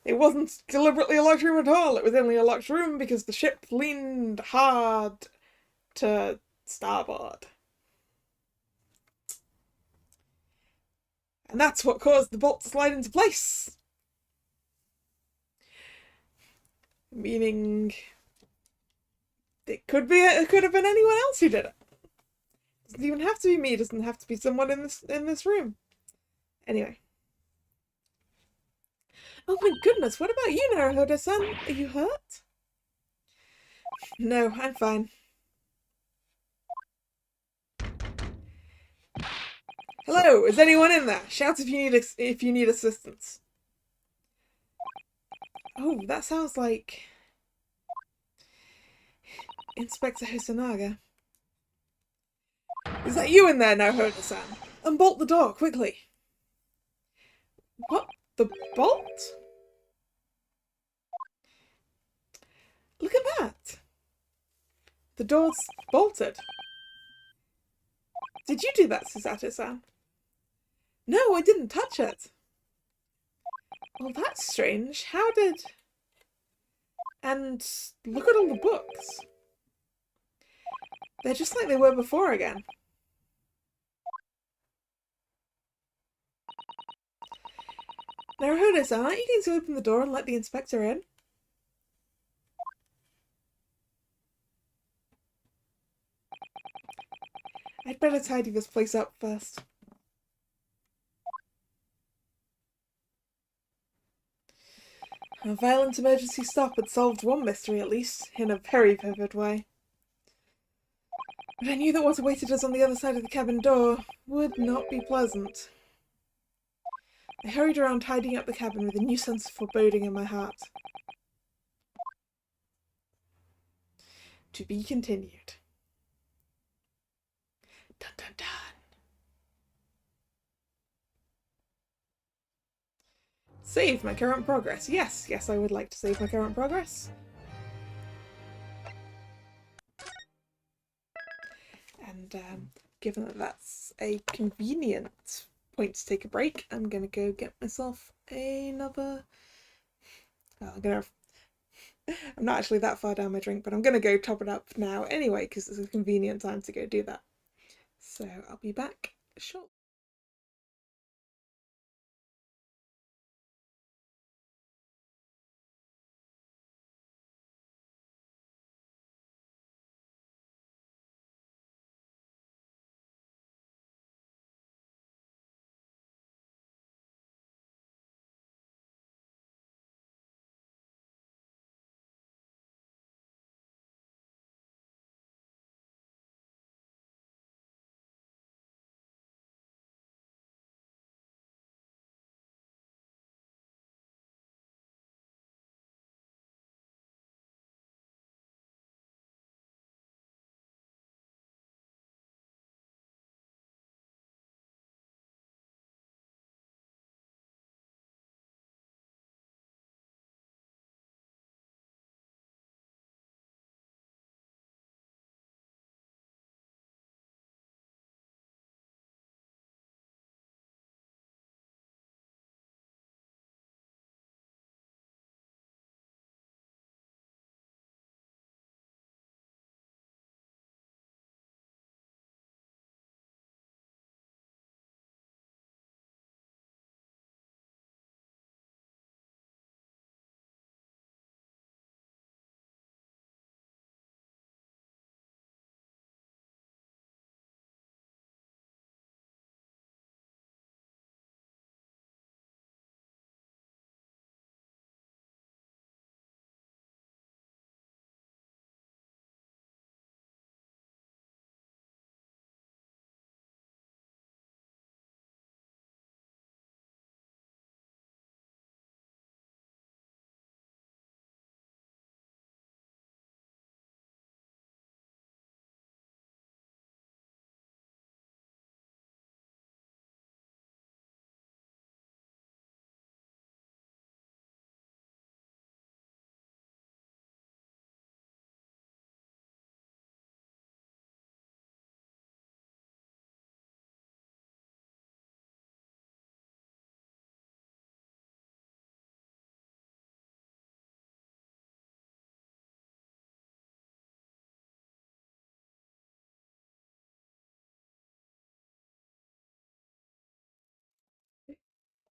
It wasn't deliberately a locked room at all. It was only a locked room because the ship leaned hard to starboard. And that's what caused the bolt to slide into place. Meaning it could have been anyone else who did it. Doesn't even have to be me, doesn't have to be someone in this room. Anyway. Oh my goodness, what about you, Naruhodo-san? Are you hurt? No, I'm fine. Hello, is anyone in there? Shout if you need assistance. Oh, that sounds like Inspector Herzenager. Is that you in there, Naruhodo-san? Unbolt the door, quickly. What? The bolt? Look at that! The door's bolted. Did you do that, Susato-san? No, I didn't touch it. Well, that's strange. How did... And look at all the books. They're just like they were before again. Naruhodo-san, aren't you going to open the door and let the inspector in? I'd better tidy this place up first. A violent emergency stop had solved one mystery at least, in a very vivid way. But I knew that what awaited us on the other side of the cabin door would not be pleasant. I hurried around tidying up the cabin with a new sense of foreboding in my heart. To be continued. Dun dun dun. Save my current progress. Yes, I would like to save my current progress. And given that that's a convenient point to take a break, I'm gonna go get myself another... Oh, I'm not actually that far down my drink, but I'm gonna go top it up now anyway, because it's a convenient time to go do that. So I'll be back shortly.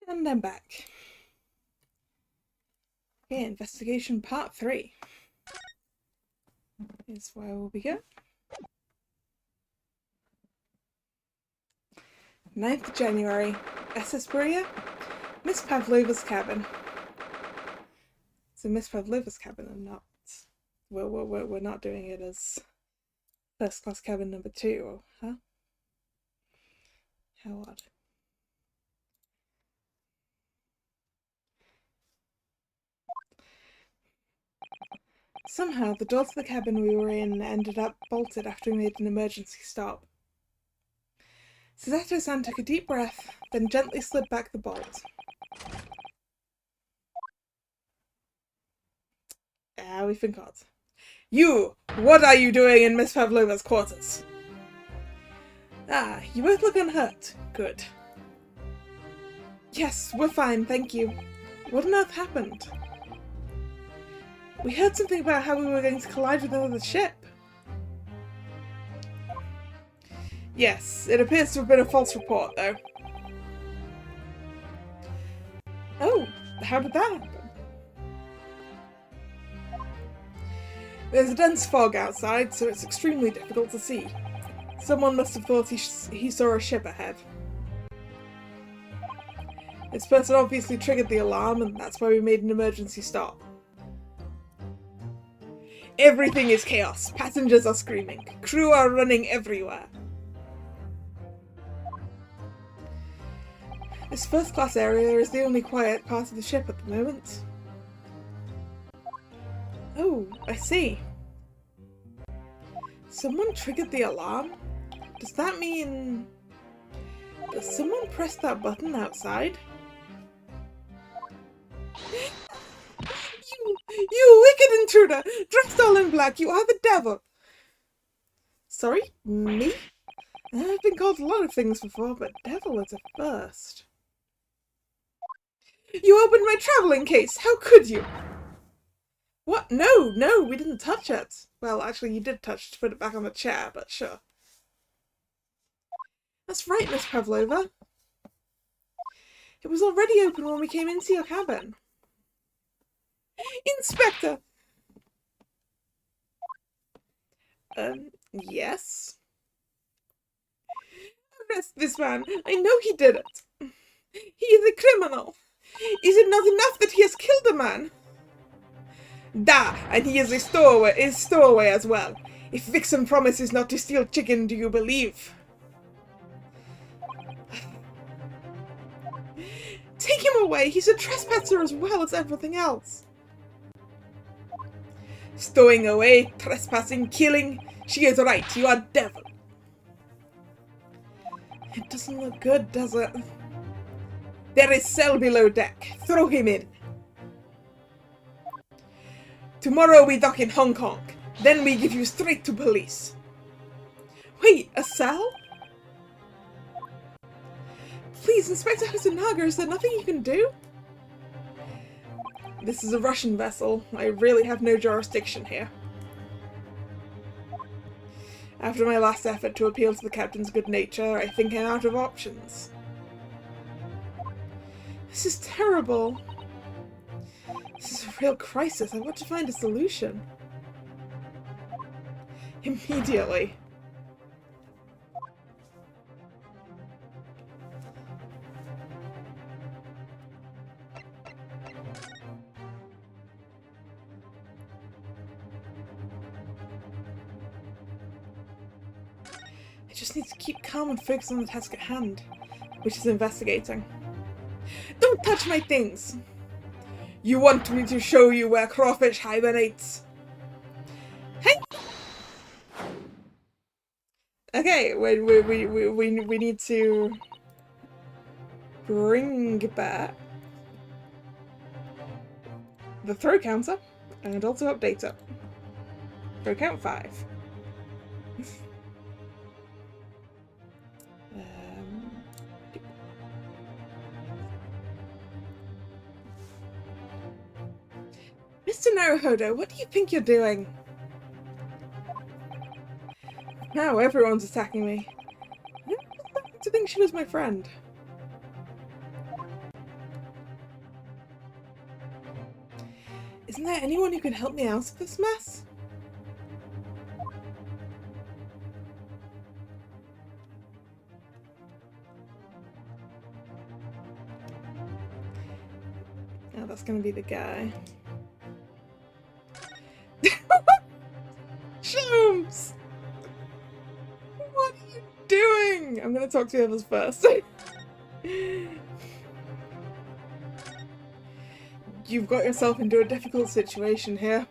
And I'm back. Okay, investigation part 3 is where we'll begin. 9th January, SS Berea, Miss Pavlova's cabin. So Miss Pavlova's cabin and not... We're not doing it as first class cabin number 2, huh? How odd. Somehow, the door to the cabin we were in ended up bolted after we made an emergency stop. Susato-san took a deep breath, then gently slid back the bolt. We forgot. You! What are you doing in Miss Pavlova's quarters? You both look unhurt. Good. Yes, we're fine, thank you. What on earth happened? We heard something about how we were going to collide with another ship. Yes, it appears to have been a false report, though. Oh, how did that happen? There's a dense fog outside, so it's extremely difficult to see. Someone must have thought he saw a ship ahead. This person obviously triggered the alarm, and that's why we made an emergency stop. Everything is chaos. Passengers are screaming. Crew are running everywhere. This first-class area is the only quiet part of the ship at the moment. Oh, I see. Someone triggered the alarm? Does that mean... Does someone press that button outside? You wicked intruder! Dressed all in black, you are the devil! Sorry? Me? I've been called a lot of things before, but devil is a first. You opened my travelling case! How could you? What? No, we didn't touch it. Well, actually, you did touch it to put it back on the chair, but sure. That's right, Miss Pavlova. It was already open when we came into your cabin. Inspector! Yes? Arrest this man. I know he did it. He is a criminal. Is it not enough that he has killed a man? Da, and he is a stowaway as well. If Vixen promises not to steal chicken, do you believe? Take him away. He's a trespasser as well as everything else. Stowing away, trespassing, killing. She is right. You are devil. It doesn't look good, does it? There is cell below deck. Throw him in. Tomorrow we dock in Hong Kong. Then we give you straight to police. Wait, a cell? Please, Inspector Herzenager, is there nothing you can do? This is a Russian vessel. I really have no jurisdiction here. After my last effort to appeal to the captain's good nature, I think I'm out of options. This is terrible. This is a real crisis. I want to find a solution. Immediately. I just need to keep calm and focus on the task at hand, which is investigating. Don't touch my things! You want me to show you where crawfish hibernates? Hey! Okay, we need to bring back the throw counter and also update it. Throw count 5. Mr. Naruhodo, what do you think you're doing? Now everyone's attacking me. I didn't to think she was my friend. Isn't there anyone who can help me out of this mess? Oh, that's gonna be the guy. Shelms! What are you doing? I'm gonna talk to the others first. You've got yourself into a difficult situation here.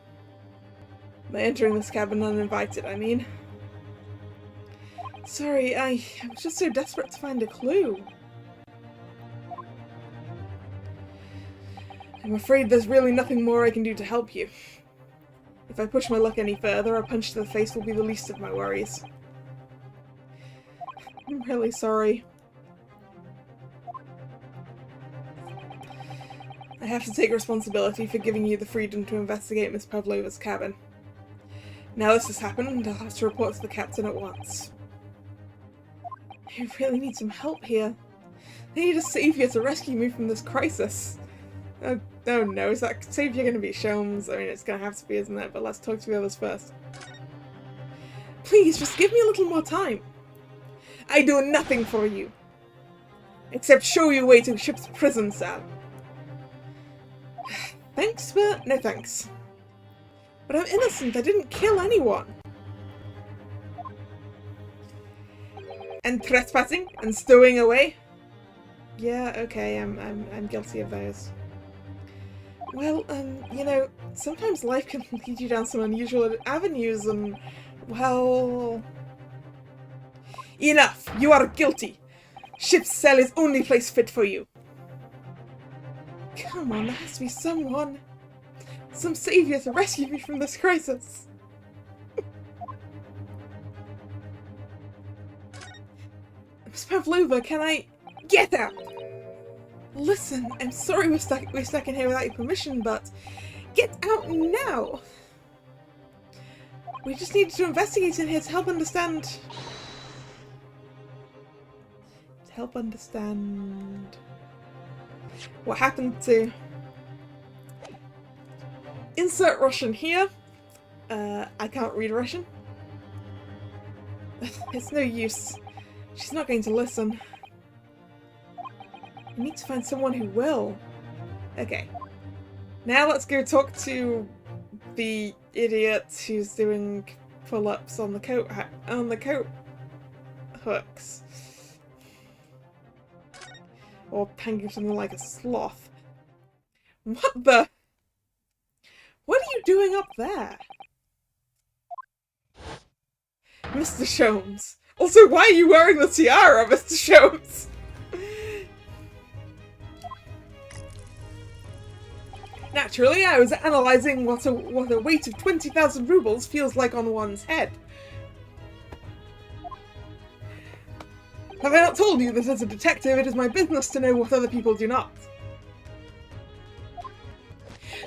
By entering this cabin uninvited, I mean. Sorry, I was just so desperate to find a clue. I'm afraid there's really nothing more I can do to help you. If I push my luck any further, a punch to the face will be the least of my worries. I'm really sorry. I have to take responsibility for giving you the freedom to investigate Miss Pavlova's cabin. Now this has happened, I'll have to report to the captain at once. I really need some help here. I need a savior to rescue me from this crisis. Oh no, is that savior going to be Shelms? I mean, it's going to have to be, isn't it? But let's talk to the others first. Please, just give me a little more time. I do nothing for you. Except show you a way to the ship's prison cell. Thanks, but no thanks. But I'm innocent, I didn't kill anyone. And trespassing and stowing away? Yeah, okay, I'm guilty of those. Well, you know, sometimes life can lead you down some unusual avenues and, well... Enough! You are guilty! Ship's cell is only place fit for you. Come on, there has to be someone. Some savior to rescue me from this crisis. Miss Pavlova, can I... Get out! Listen, I'm sorry we're stuck in here without your permission, but... Get out now! We just need to investigate in here to help understand... what happened to... Insert Russian here. I can't read Russian. It's no use. She's not going to listen. I need to find someone who will. Okay. Now let's go talk to the idiot who's doing pull-ups on the coat hooks. Or hanging something like a sloth. What the? What are you doing up there? Mr. Shelms. Also, why are you wearing the tiara, Mr. Shelms? Naturally, I was analysing what a weight of 20,000 rubles feels like on one's head. Have I not told you that as a detective it is my business to know what other people do not?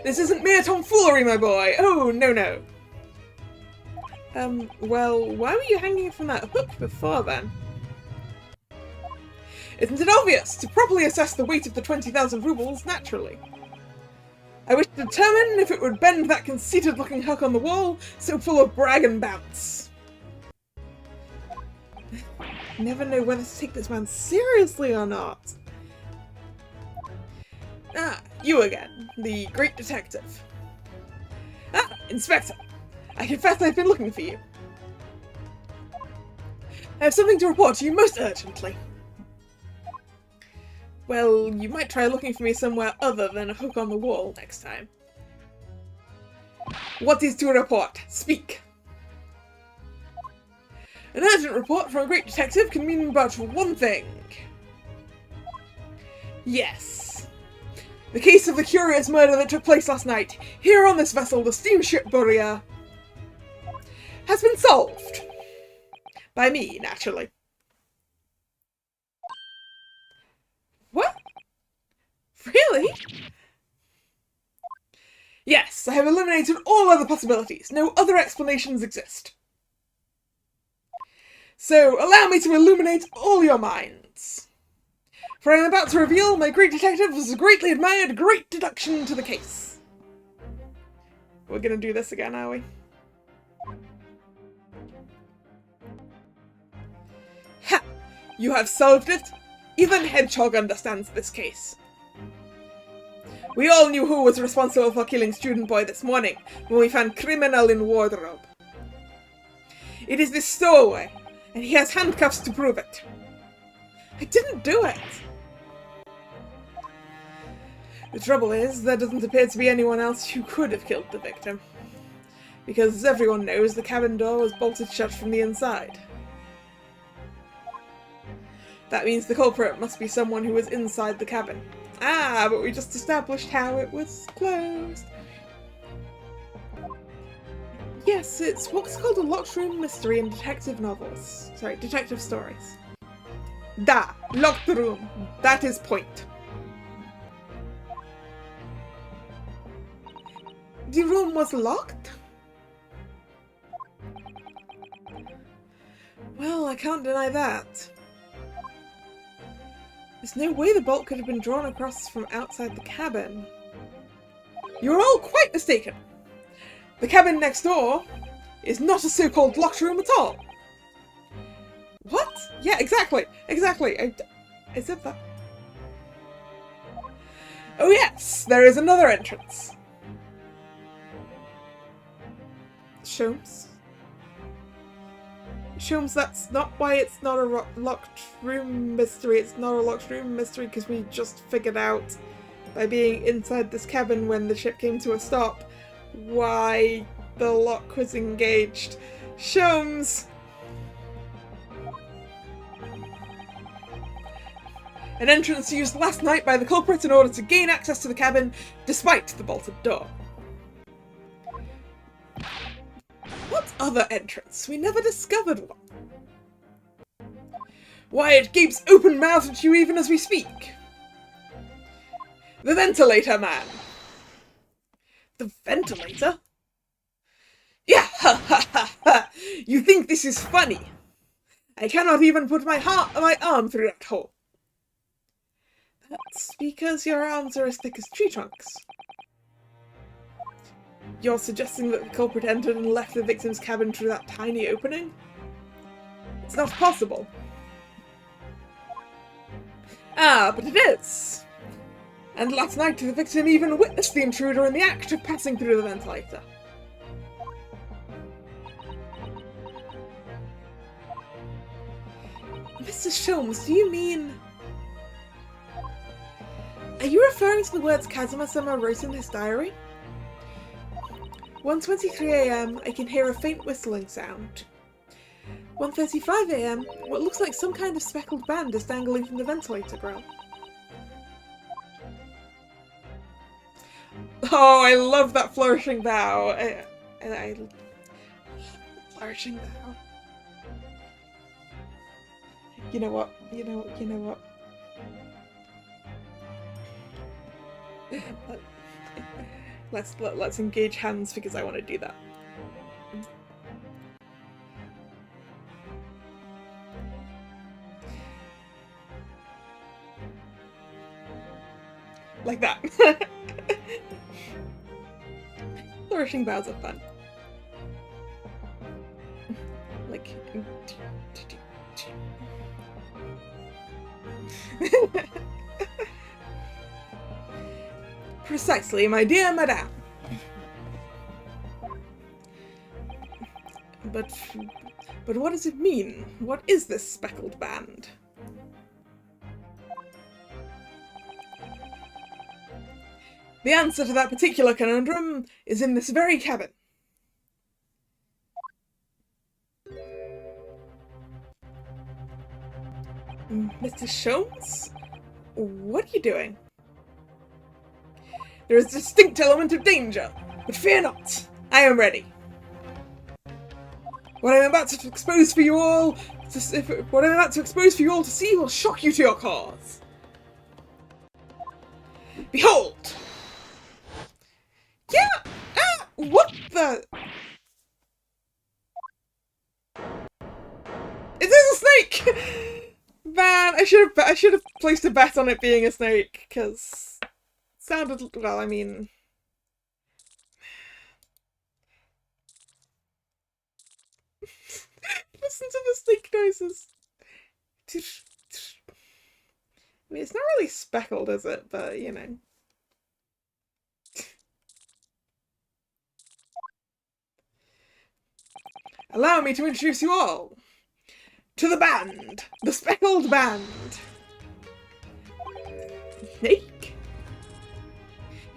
This isn't mere tomfoolery, my boy! Oh, no. Well, why were you hanging from that hook before then? Isn't it obvious? To properly assess the weight of the 20,000 rubles, naturally. I wish to determine if it would bend that conceited-looking hook on the wall, so full of brag and bounce. Never know whether to take this man seriously or not. Ah, you again, the great detective. Ah, Inspector. I confess I've been looking for you. I have something to report to you most urgently. Well, you might try looking for me somewhere other than a hook on the wall next time. What is to report? Speak! An urgent report from a great detective can mean but one thing. Yes. The case of the curious murder that took place last night, here on this vessel, the steamship Buria, has been solved. By me, naturally. What? Really? Yes, I have eliminated all other possibilities. No other explanations exist. So, allow me to illuminate all your minds. For I am about to reveal my great detective was a greatly admired great deduction to the case. We're gonna do this again, are we? Ha! You have solved it! Even Hedgehog understands this case. We all knew who was responsible for killing Student Boy this morning when we found criminal in wardrobe. It is this stowaway, and he has handcuffs to prove it. I didn't do it! The trouble is, there doesn't appear to be anyone else who could have killed the victim. Because as everyone knows, the cabin door was bolted shut from the inside. That means the culprit must be someone who was inside the cabin. Ah, but we just established how it was closed. Yes, it's what's called a locked room mystery in detective novels. Sorry, detective stories. Da! Locked room. That is point. The room was locked? Well, I can't deny that. There's no way the bolt could have been drawn across from outside the cabin. You're all quite mistaken. The cabin next door is not a so-called locked room at all. What? Yeah, exactly. Exactly. I said that. Oh yes, there is another entrance. Shelms? Shelms, that's not why it's not a locked room mystery. It's not a locked room mystery because we just figured out by being inside this cabin when the ship came to a stop why the lock was engaged. Shelms! An entrance used last night by the culprit in order to gain access to the cabin despite the bolted door. What other entrance? We never discovered one. Why, it gapes open-mouthed at you even as we speak. The ventilator man. The ventilator? Yeah, ha ha ha ha! You think this is funny? I cannot even put my arm through that hole. That's because your arms are as thick as tree trunks. You're suggesting that the culprit entered and left the victim's cabin through that tiny opening? It's not possible. Ah, but it is! And last night the victim even witnessed the intruder in the act of passing through the ventilator. Mr. Shelms, do you mean... Are you referring to the words Kazumas wrote in his diary? 1:23 AM, I can hear a faint whistling sound. 1:35 AM, what looks like some kind of speckled band is dangling from the ventilator grill. Oh, I love that flourishing bow. I flourishing bow. You know what? You know what? Let's engage hands because I want to do that. Like that. Flourishing bows are fun. Like. Precisely, my dear madame. But what does it mean? What is this speckled band? The answer to that particular conundrum is in this very cabin. Mr. Shelms? What are you doing? There is a distinct element of danger, but fear not, I am ready. What I am about to expose for you all to see will shock you to your cause. Behold! Yeah! Ah! What the? Is this a snake? Man, I should have placed a bet on it being a snake, because sounded, well, I mean, Listen to the snake noises. I mean, it's not really speckled, is it? But, you know. Allow me to introduce you all to the band, the Speckled Band. Snake.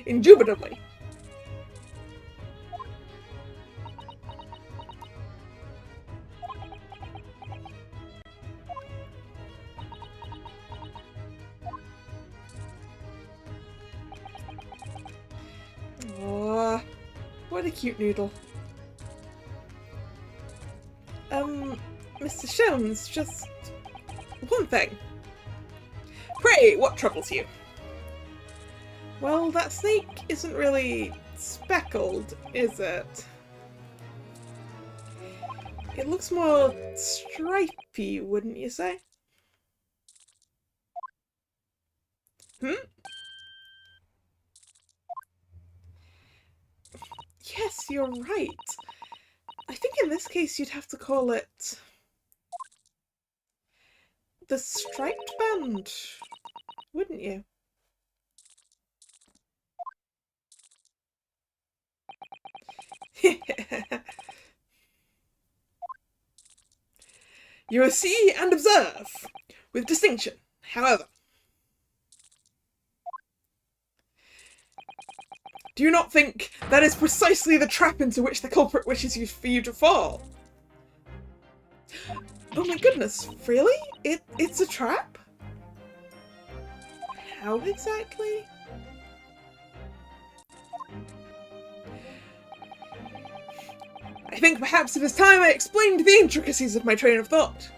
Indubitably. Oh, what a cute noodle. Mr. Shelms, just one thing. Pray, what troubles you? Well, that snake isn't really speckled, is it? It looks more stripy, wouldn't you say? Yes, you're right. I think in this case you'd have to call it the striped band, wouldn't you? You will see and observe with distinction, however. Do you not think that is precisely the trap into which the culprit wishes for you to fall? Oh my goodness, really? It's a trap? How exactly? I think perhaps it is time I explained the intricacies of my train of thought.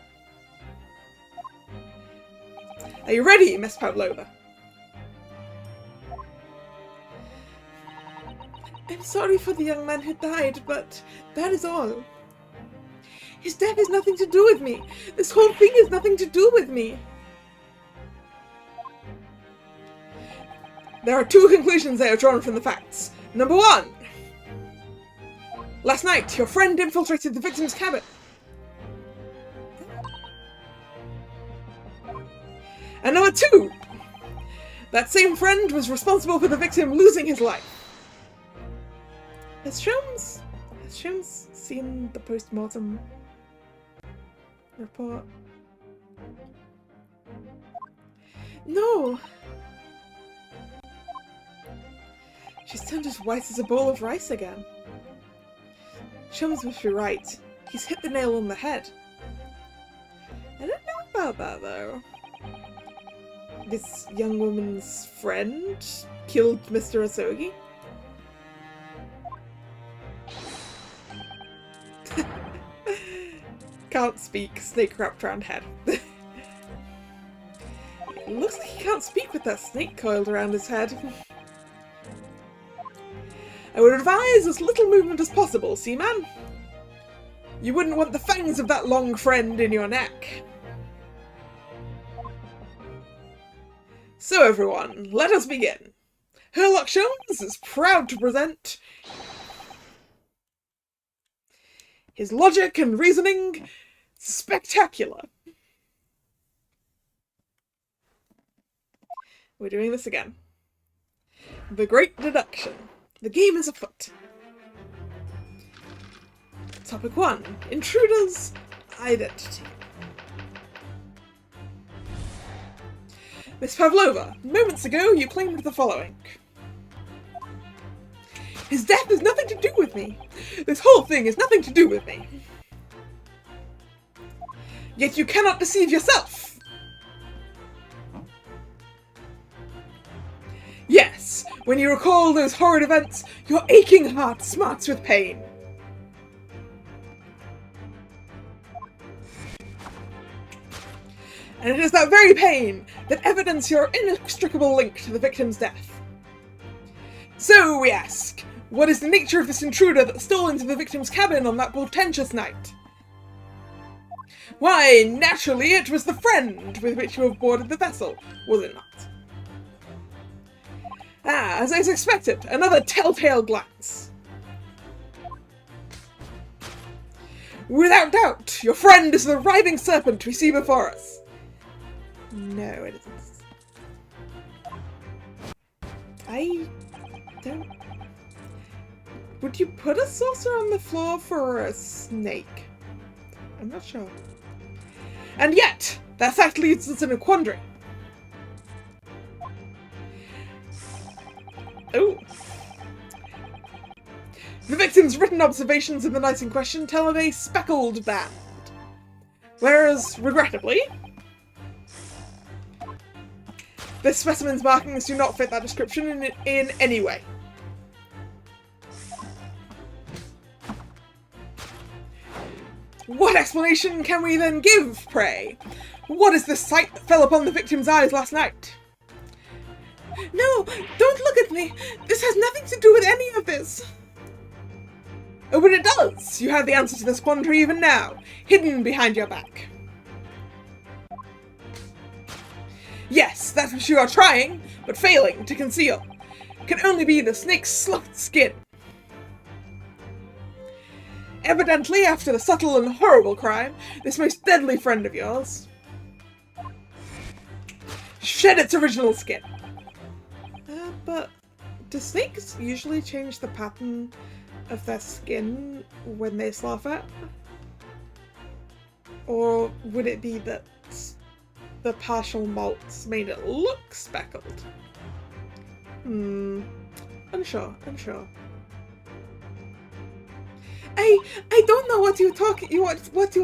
Are you ready, Miss Pavlova? I'm sorry for the young man who died, but that is all. His death has nothing to do with me. This whole thing has nothing to do with me. There are two conclusions I have drawn from the facts. Number one. Last night, your friend infiltrated the victim's cabin. And number two. That same friend was responsible for the victim losing his life. Has Shelms seen the post-mortem report? No! She's turned as white as a bowl of rice again. Shelms must be right. He's hit the nail on the head. I don't know about that, though. This young woman's friend killed Mr. Asogi? Can't speak, snake wrapped around head. It looks like he can't speak with that snake coiled around his head. I would advise as little movement as possible, Seaman. You wouldn't want the fangs of that long friend in your neck. So everyone, let us begin. Herlock Shelms is proud to present his logic and reasoning spectacular. We're doing this again. The Great Deduction. The game is afoot. Topic 1. Intruder's identity. Miss Pavlova, moments ago you claimed the following. His death has nothing to do with me. This whole thing has nothing to do with me. Yet you cannot deceive yourself. Yes, when you recall those horrid events, your aching heart smarts with pain. And it is that very pain that evidences your inextricable link to the victim's death. So we ask, what is the nature of this intruder that stole into the victim's cabin on that portentous night? Why, naturally, it was the friend with which you have boarded the vessel, was it not? Ah, as I expected, another telltale glance. Without doubt, your friend is the writhing serpent we see before us. No, it isn't. I don't... Would you put a saucer on the floor for a snake? I'm not sure. And yet, that fact leaves us in a quandary. Oh. The victim's written observations of the night in question tell of a speckled band. Whereas, regrettably, this specimen's markings do not fit that description in any way. What explanation can we then give, pray? What is the sight that fell upon the victim's eyes last night? No, don't look at me! This has nothing to do with any of this! Oh, but it does! You have the answer to this quandary even now, hidden behind your back. Yes, that which you are trying, but failing, to conceal, can only be the snake's sloughed skin. Evidently, after the subtle and horrible crime, this most deadly friend of yours shed its original skin. But do snakes usually change the pattern of their skin when they slough it? Or would it be that the partial molts made it look speckled? Unsure. I don't know what you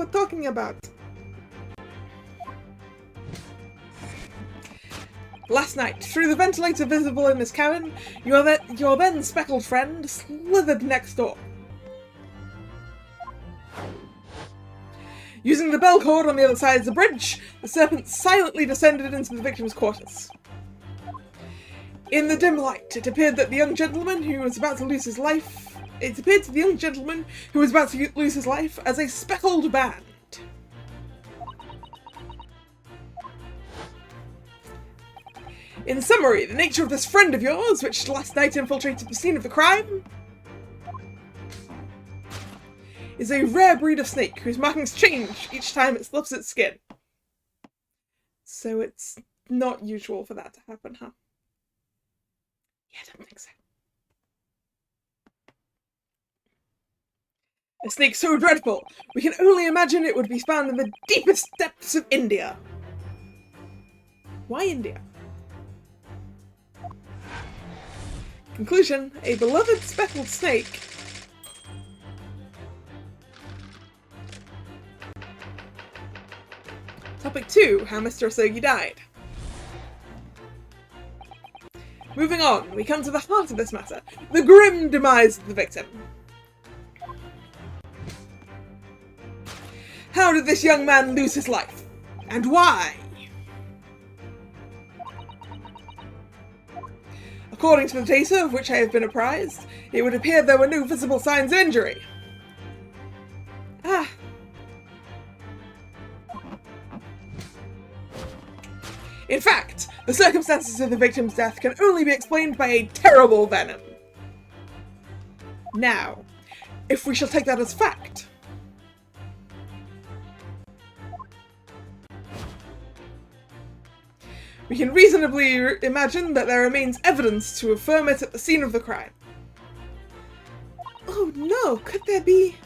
are talking about. Last night, through the ventilator visible in this cabin, your then speckled friend slithered next door. Using the bell cord on the other side of the bridge, the serpent silently descended into the victim's quarters. In the dim light, it appeared that the young gentleman who was about to lose his life as a speckled band. In summary, the nature of this friend of yours, which last night infiltrated the scene of the crime, is a rare breed of snake whose markings change each time it sloughs its skin. So it's not usual for that to happen, huh? Yeah, I don't think so. A snake so dreadful, we can only imagine it would be found in the deepest depths of India. Why India? Conclusion, a beloved speckled snake Topic 2, how Mr. Asogi died. Moving on, we come to the heart of this matter, the grim demise of the victim. How did this young man lose his life? And why? According to the data of which I have been apprised, it would appear there were no visible signs of injury. In fact, the circumstances of the victim's death can only be explained by a terrible venom. Now, if we shall take that as fact, we can reasonably imagine that there remains evidence to affirm it at the scene of the crime. Oh no, could there be...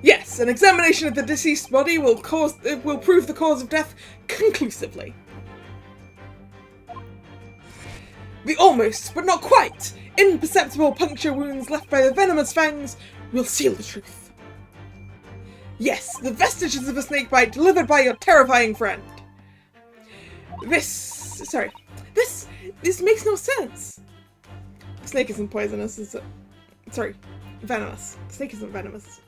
Yes, an examination of the deceased body will prove the cause of death conclusively. The almost, but not quite, imperceptible puncture wounds left by the venomous fangs will seal the truth. Yes, the vestiges of a snakebite delivered by your terrifying friend. This makes no sense. The snake isn't poisonous, is it? Sorry, venomous. The snake isn't venomous, is it?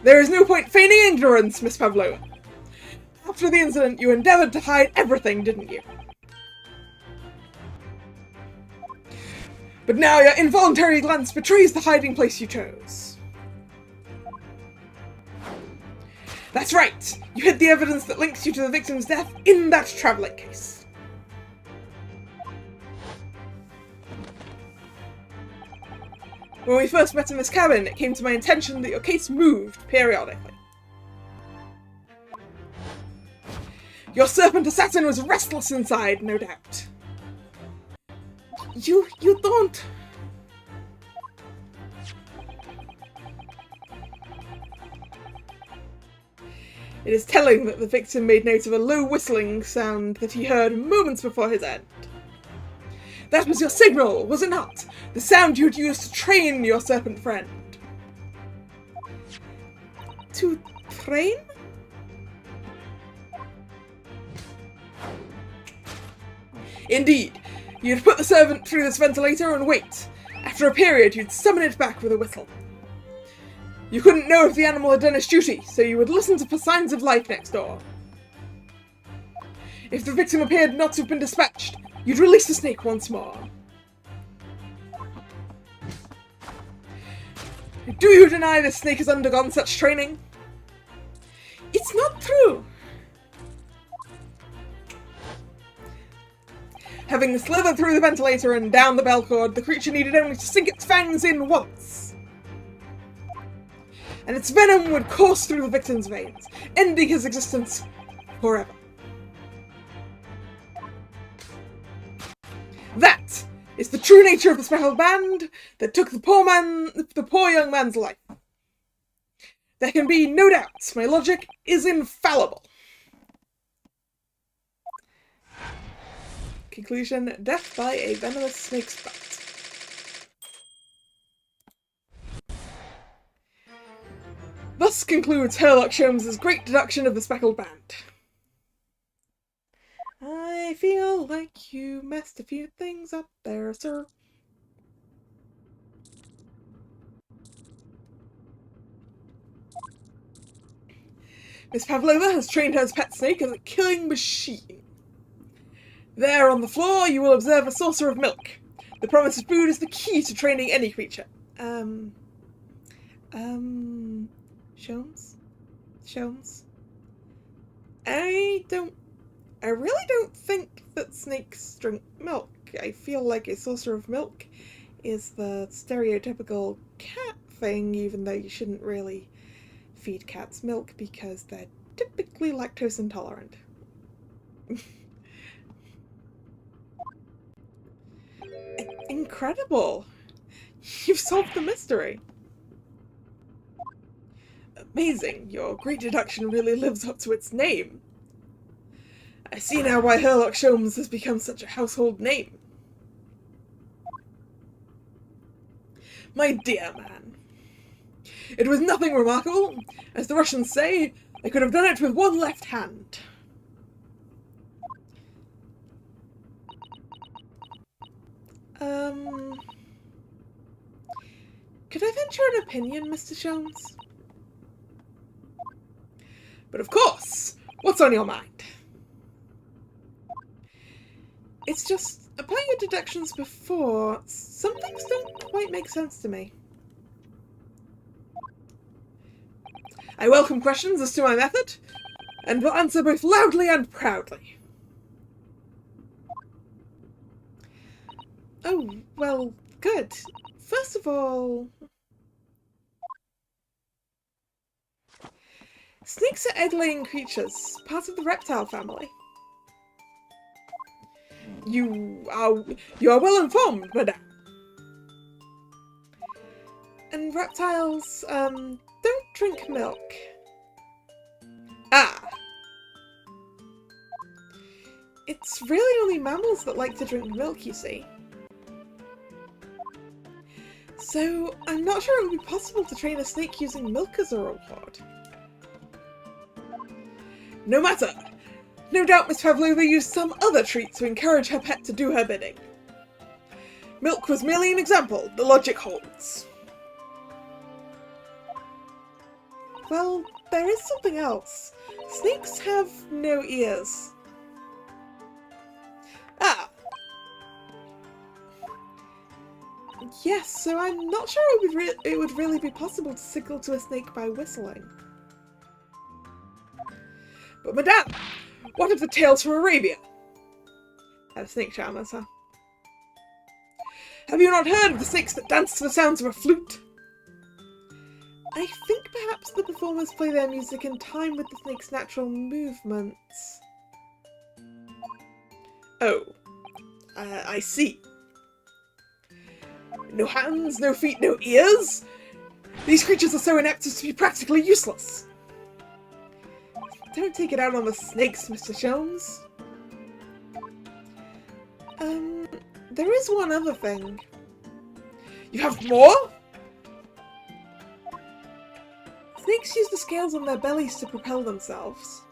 There is no point feigning ignorance, Miss Pavlova. After the incident, you endeavoured to hide everything, didn't you? But now your involuntary glance betrays the hiding place you chose. That's right! You hid the evidence that links you to the victim's death in that travelling case. When we first met in this cabin, it came to my attention that your case moved periodically. Your serpent assassin was restless inside, no doubt. You don't... It is telling that the victim made note of a low whistling sound that he heard moments before his end. That was your signal, was it not? The sound you had used to train your serpent friend. To train? Indeed. You'd put the servant through this ventilator and wait. After a period, you'd summon it back with a whistle. You couldn't know if the animal had done its duty, so you would listen for signs of life next door. If the victim appeared not to have been dispatched, you'd release the snake once more. Do you deny the snake has undergone such training? It's not true. Having slithered through the ventilator and down the bell cord, the creature needed only to sink its fangs in once. And its venom would course through the victim's veins, ending his existence forever. That is the true nature of the speckled band that took the poor young man's life. There can be no doubt my logic is infallible. Conclusion: death by a venomous snake's bite. Thus concludes Shelms' great deduction of the speckled band. I feel like you messed a few things up there, sir. Miss Pavlova has trained her pet snake as a killing machine. There on the floor, you will observe a saucer of milk. The promise of food is the key to training any creature. Shelms? I really don't think that snakes drink milk. I feel like a saucer of milk is the stereotypical cat thing, even though you shouldn't really feed cats milk because they're typically lactose intolerant. Incredible! You've solved the mystery. Amazing. Your great deduction really lives up to its name. I see now why Shelms has become such a household name. My dear man, it was nothing remarkable. As the Russians say, I could have done it with one left hand. Could I venture an opinion, Mr. Shelms? But of course! What's on your mind? It's just, applying your deductions before, some things don't quite make sense to me. I welcome questions as to my method, and will answer both loudly and proudly. Oh, well, good. First of all... snakes are egg-laying creatures, part of the reptile family. You are well informed, madame. And reptiles, don't drink milk. Ah. It's really only mammals that like to drink milk, you see. So, I'm not sure it would be possible to train a snake using milk as a reward. No matter. No doubt Miss Pavlova used some other treat to encourage her pet to do her bidding. Milk was merely an example, the logic holds. Well, there is something else. Snakes have no ears. Ah! Yes, so I'm not sure it would really be possible to signal to a snake by whistling. But madame, what of the tales from Arabia? Have snake charmers, huh? Have you not heard of the snakes that dance to the sounds of a flute? I think perhaps the performers play their music in time with the snake's natural movements. Oh, I see. No hands, no feet, no ears? These creatures are so inept as to be practically useless. Don't take it out on the snakes, Mr. Shelms. There is one other thing. You have more? Snakes use the scales on their bellies to propel themselves.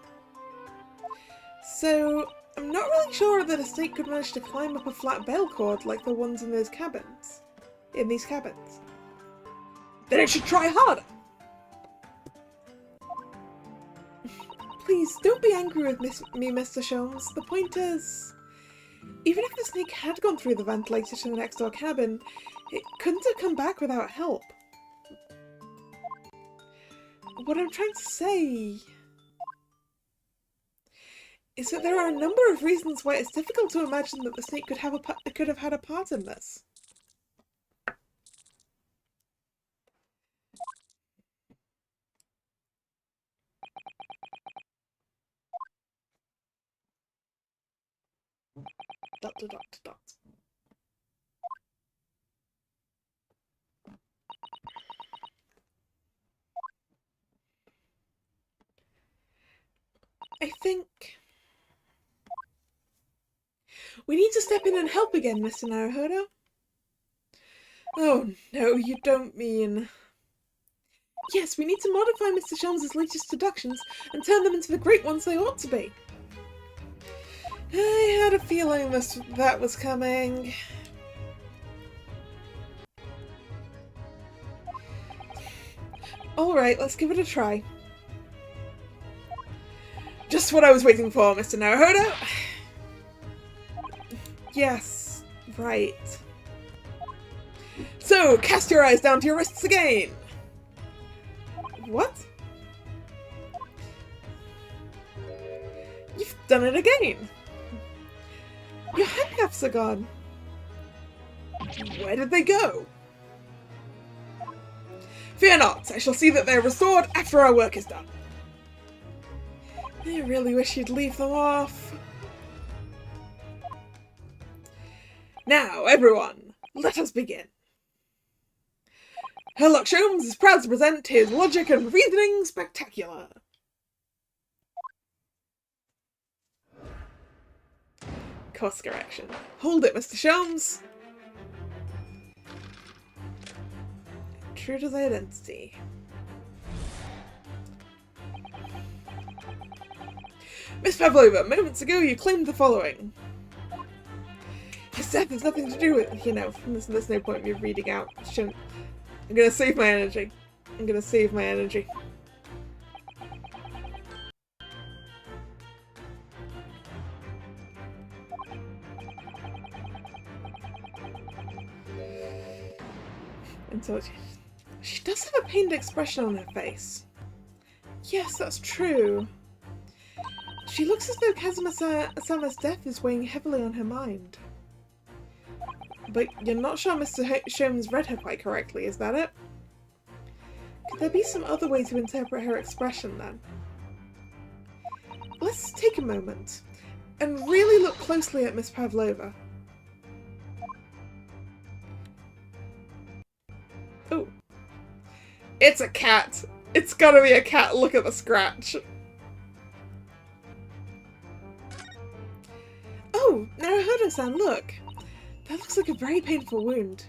So, I'm not really sure that a snake could manage to climb up a flat bale cord like the ones in those cabins. In these cabins. Then it should try harder! Please, don't be angry with me, Mr. Shelms. The point is, even if the snake had gone through the ventilator to the next door cabin, it couldn't have come back without help. What I'm trying to say is that there are a number of reasons why it's difficult to imagine that the snake could have had a part in this. Dot, dot, dot, dot. I think we need to step in and help again, Mr. Naruhodo. Oh no, you don't mean... Yes, we need to modify Mr. Shelms' latest deductions and turn them into the great ones they ought to be. I had a feeling that was coming. Alright, let's give it a try. Just what I was waiting for, Mr. Naruhodo. Yes, right. So, cast your eyes down to your wrists again. What? You've done it again. Your handcuffs are gone. Where did they go? Fear not, I shall see that they are restored after our work is done. I really wish you'd leave them off. Now, everyone, let us begin. Herlock Shelms is proud to present his Logic and Reasoning Spectacular. Course correction. Hold it, Mr. Shelms. Intruder's identity. Miss Pavlova, moments ago you claimed the following. His death has nothing to do with, you know, there's no point in me reading out. I'm gonna save my energy. I'm gonna save my energy. And so she does have a pained expression on her face. Yes, that's true. She looks as though Kazumas-sama's death is weighing heavily on her mind. But you're not sure Mr. Shelms read her quite correctly, is that it? Could there be some other way to interpret her expression then? Let's take a moment and really look closely at Miss Pavlova. Oh. It's a cat! It's gotta be a cat! Look at the scratch! Oh! Naruhodo-san, look! That looks like a very painful wound.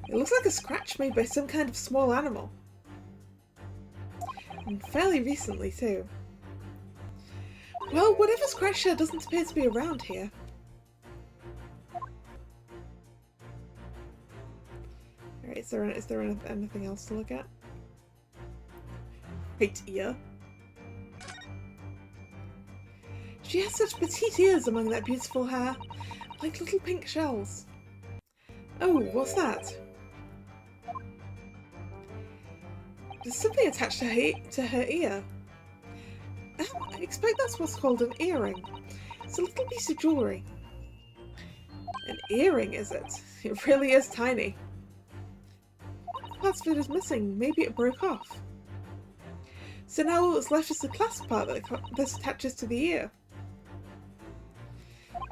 It looks like a scratch made by some kind of small animal. And fairly recently, too. Well, whatever scratched her doesn't appear to be around here. Alright, is there anything else to look at? Right ear. She has such petite ears among that beautiful hair, like little pink shells. Oh, what's that? There's something attached to her ear. I expect that's what's called an earring. It's a little piece of jewellery. An earring, is it? It really is tiny. Parts of it is missing. Maybe it broke off. So now all that's left is the clasp part that this attaches to the ear.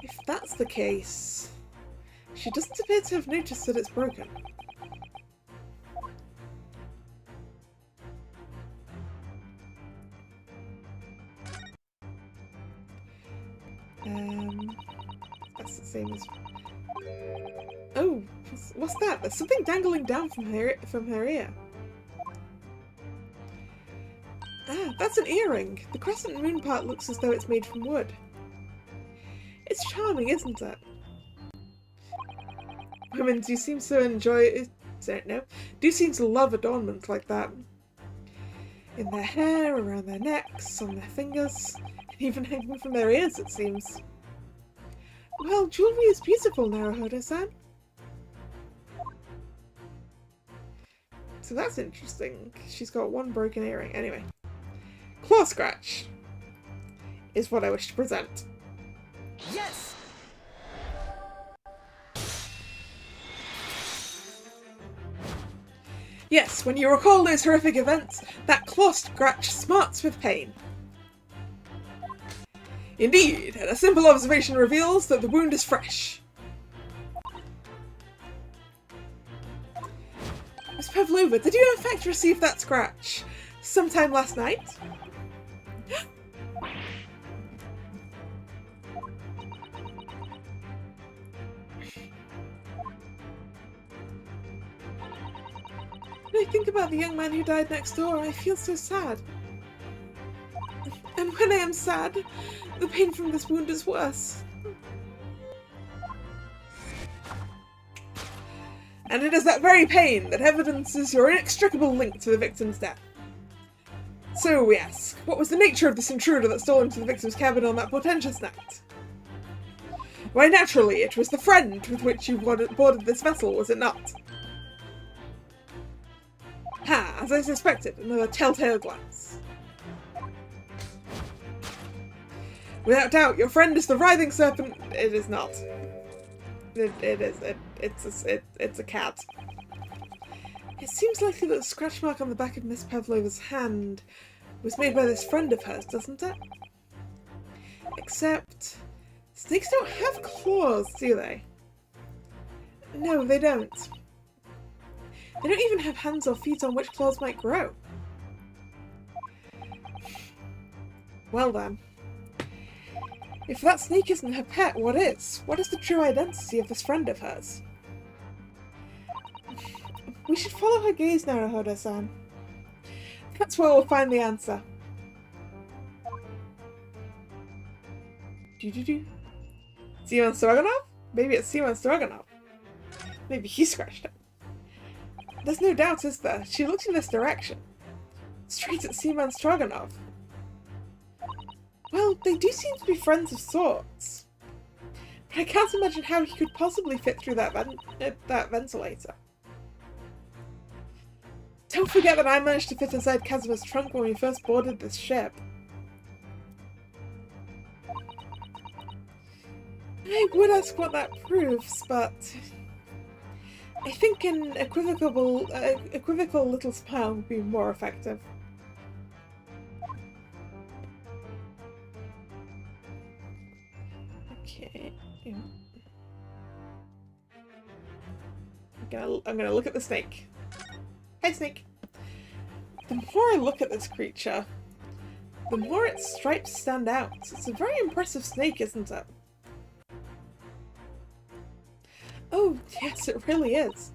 If that's the case, she doesn't appear to have noticed that it's broken. That's the same as... Oh, what's that? There's something dangling down from her ear. Ah, that's an earring. The crescent moon part looks as though it's made from wood. It's charming, isn't it? Women do seem do seem to love adornments like that. In their hair, around their necks, on their fingers, and even hanging from their ears, it seems. Well, jewelry is beautiful, Naruhodo-san. So that's interesting. She's got one broken earring. Anyway. Claw scratch is what I wish to present. Yes! Yes, when you recall those horrific events, that claw scratch smarts with pain. Indeed, and a simple observation reveals that the wound is fresh. Miss Pavlova, did you in fact receive that scratch sometime last night? When I think about the young man who died next door, I feel so sad. And when I am sad, the pain from this wound is worse. And it is that very pain that evidences your inextricable link to the victim's death. So we ask, what was the nature of this intruder that stole into the victim's cabin on that portentous night? Why, naturally, it was the friend with which you boarded this vessel, was it not? Ha, as I suspected, another telltale glance. Without doubt, your friend is the writhing serpent. It is not. It's a cat. It seems likely that the scratch mark on the back of Miss Pavlova's hand was made by this friend of hers, doesn't it? Except, snakes don't have claws, do they? No, they don't. They don't even have hands or feet on which claws might grow. Well then. If that snake isn't her pet, what is? What is the true identity of this friend of hers? We should follow her gaze, Naruhodo-san. That's where we'll find the answer. Seaman Stroganoff? Maybe it's Seaman Stroganoff. Maybe he scratched it. There's no doubt, is there? She looks in this direction. Straight at Seaman Stroganoff. Well, they do seem to be friends of sorts. But I can't imagine how he could possibly fit through that ventilator. Don't forget that I managed to fit inside Kazuma's trunk when we first boarded this ship. I would ask what that proves, but I think an equivocal little smile would be more effective. Okay. I'm gonna look at the snake. Hi, snake. The more I look at this creature, the more its stripes stand out. It's a very impressive snake, isn't it? Oh, yes, it really is.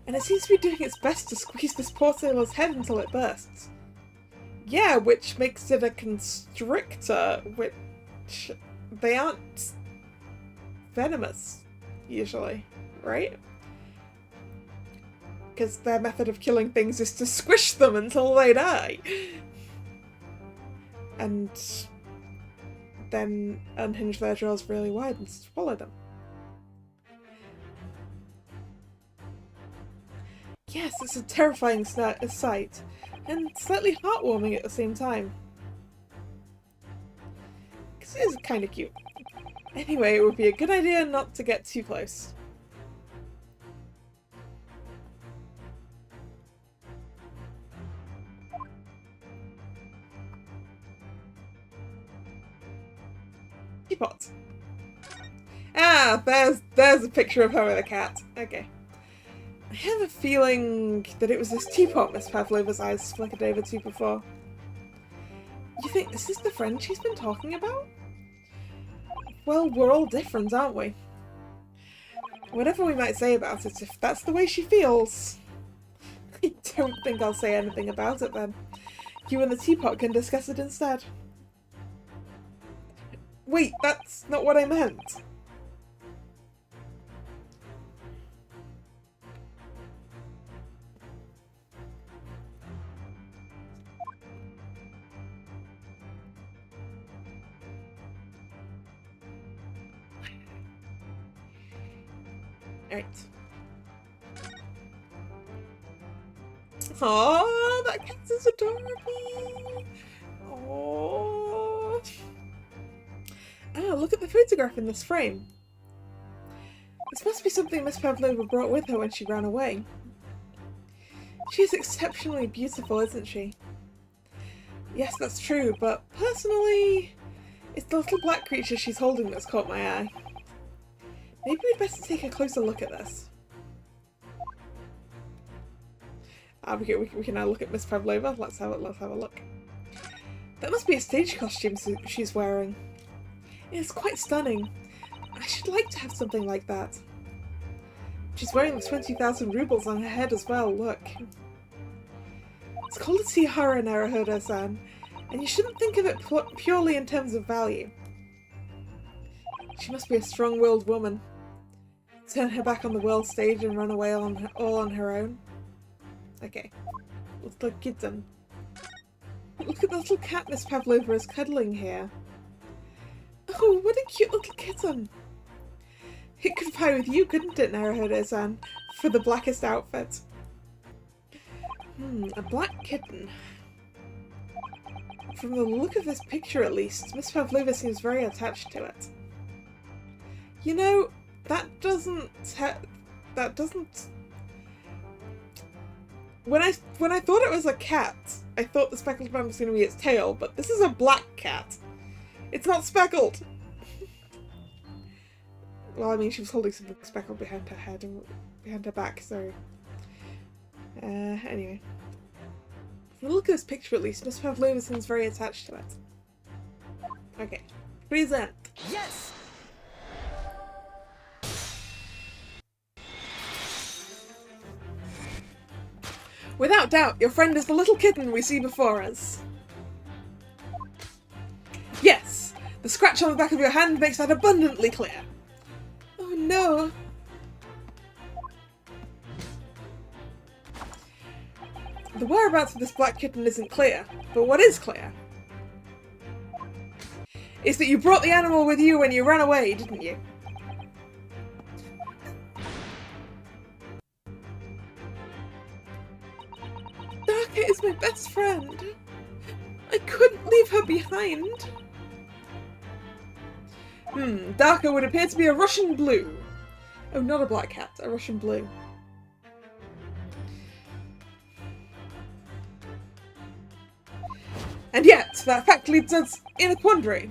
And it seems to be doing its best to squeeze this poor sailor's head until it bursts. Yeah, which makes it a constrictor, which they aren't venomous, usually, right? Because their method of killing things is to squish them until they die. And then unhinge their jaws really wide and swallow them. Yes, it's a terrifying sight, and slightly heartwarming at the same time. Because it is kind of cute. Anyway, it would be a good idea not to get too close. Teapot. Ah, there's a picture of her with a cat. Okay. I have a feeling that it was this teapot Miss Pavlova's eyes flickered over to before. You think this is the friend she's been talking about? Well, we're all different, aren't we? Whatever we might say about it, if that's the way she feels... I don't think I'll say anything about it then. You and the teapot can discuss it instead. Wait, that's not what I meant. Alright. Oh, that cat is adorable! Oh. Ah, look at the photograph in this frame. This must be something Miss Pavlova brought with her when she ran away. She is exceptionally beautiful, isn't she? Yes, that's true, but personally, it's the little black creature she's holding that's caught my eye. Maybe we'd better take a closer look at this. We can now look at Miss Pavlova. Let's have a look. That must be a stage costume she's wearing. It's quite stunning. I should like to have something like that. She's wearing the 20,000 rubles on her head as well, look. It's called a tiara, Herzenager, and you shouldn't think of it purely in terms of value. She must be a strong-willed woman. Turn her back on the world stage and run away all on her own. Okay. Little kitten. Look at the little cat Miss Pavlova is cuddling here. Oh, what a cute little kitten! It could vie with you, couldn't it, Herzenager, for the blackest outfit? A black kitten. From the look of this picture, at least, Miss Pavlova seems very attached to it. You know, that doesn't... When I thought it was a cat, I thought the speckled band was going to be its tail, but this is a black cat. It's not speckled! Well, I mean, she was holding something speckled behind her head and behind her back, so... anyway. From the look of this picture, at least, Miss Pavlova seems very attached to it. Okay. Present! Yes! Without doubt, your friend is the little kitten we see before us. Yes! The scratch on the back of your hand makes that abundantly clear. Oh no! The whereabouts of this black kitten isn't clear, but what is clear is that you brought the animal with you when you ran away, didn't you? Darka is my best friend. I couldn't leave her behind. Darka would appear to be a Russian blue. Oh, not a black cat, a Russian blue. And yet, that fact leaves us in a quandary.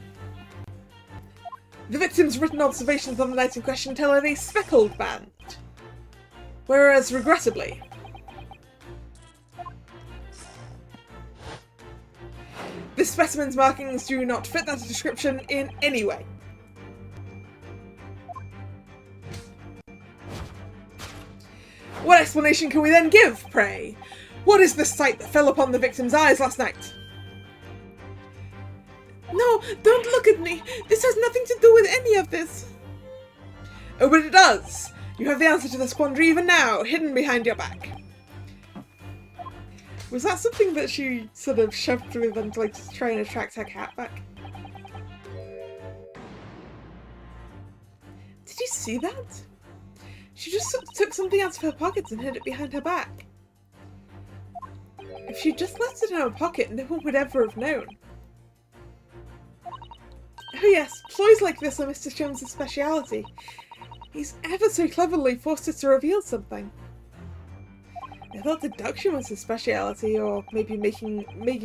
The victim's written observations on the night in question tell of a speckled band. Whereas, regrettably, this specimen's markings do not fit that description in any way. What explanation can we then give, pray? What is the sight that fell upon the victim's eyes last night? No, don't look at me! This has nothing to do with any of this! Oh, but it does! You have the answer to this quandary even now, hidden behind your back. Was that something that she sort of shoved through them to like try and attract her cat back? Did you see that? She just took something out of her pockets and hid it behind her back. If she just left it in her pocket, no one would ever have known. Oh yes, ploys like this are Mr. Shelms' speciality. He's ever so cleverly forced us to reveal something. I thought deduction was his speciality, or maybe making me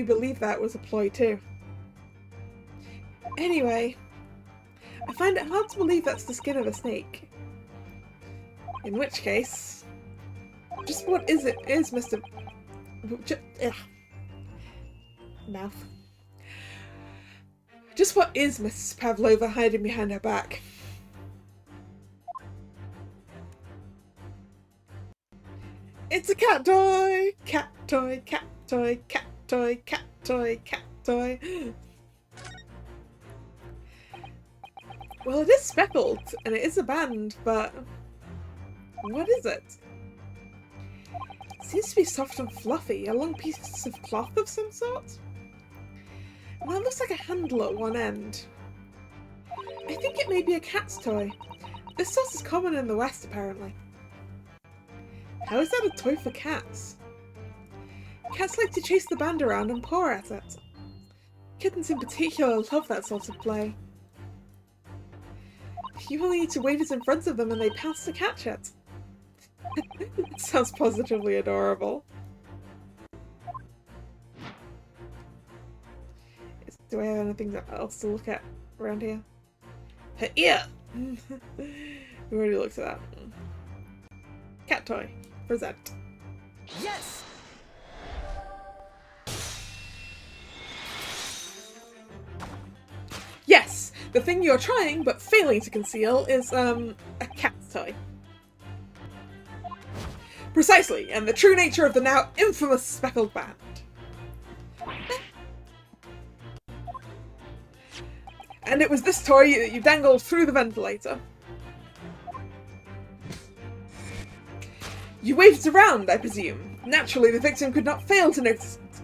believe that was a ploy too. Anyway, I find it hard to believe that's the skin of a snake. In which case, just what is Mr. Mouth. Just what is Mrs. Pavlova hiding behind her back? It's a cat toy! Cat toy, cat toy, cat toy, cat toy, cat toy. Well, it is speckled, and it is a band, but what is it? It seems to be soft and fluffy, a long piece of cloth of some sort? Well, it looks like a handle at one end. I think it may be a cat's toy. This sort is common in the West, apparently. How is that a toy for cats? Cats like to chase the band around and paw at it. Kittens in particular love that sort of play. You only need to wave it in front of them and they pounce to catch it. It sounds positively adorable. Do I have anything else to look at around here? Her ear! We already looked at that. Cat toy. Present. Yes! Yes! The thing you're trying but failing to conceal is, a cat's toy. Precisely, and the true nature of the now infamous speckled band. And it was this toy that you dangled through the ventilator. You waved it around, I presume. Naturally, the victim could not fail to notice it.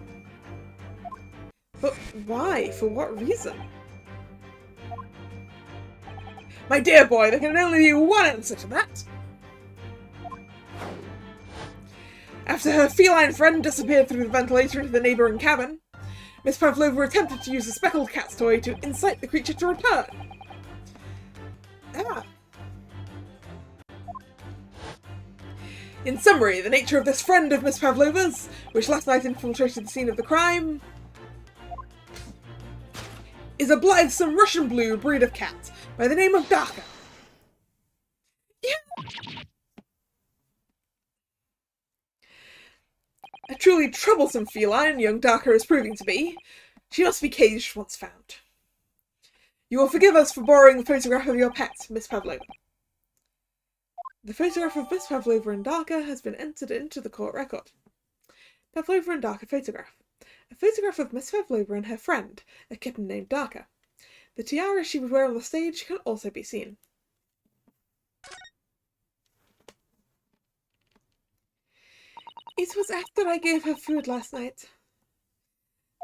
But why? For what reason? My dear boy, there can only be one answer to that. After her feline friend disappeared through the ventilator into the neighbouring cabin, Miss Pavlova attempted to use the speckled cat's toy to incite the creature to return. Ah. In summary, the nature of this friend of Miss Pavlova's, which last night infiltrated the scene of the crime, is a blithesome Russian blue breed of cat by the name of Darka. Yeah. A truly troublesome feline young Darka is proving to be. She must be caged once found. You will forgive us for borrowing the photograph of your pet, Miss Pavlova. The photograph of Miss Pavlova and Darka has been entered into the court record. Pavlova and Darka photograph. A photograph of Miss Pavlova and her friend, a kitten named Darka. The tiara she would wear on the stage can also be seen. It was after I gave her food last night.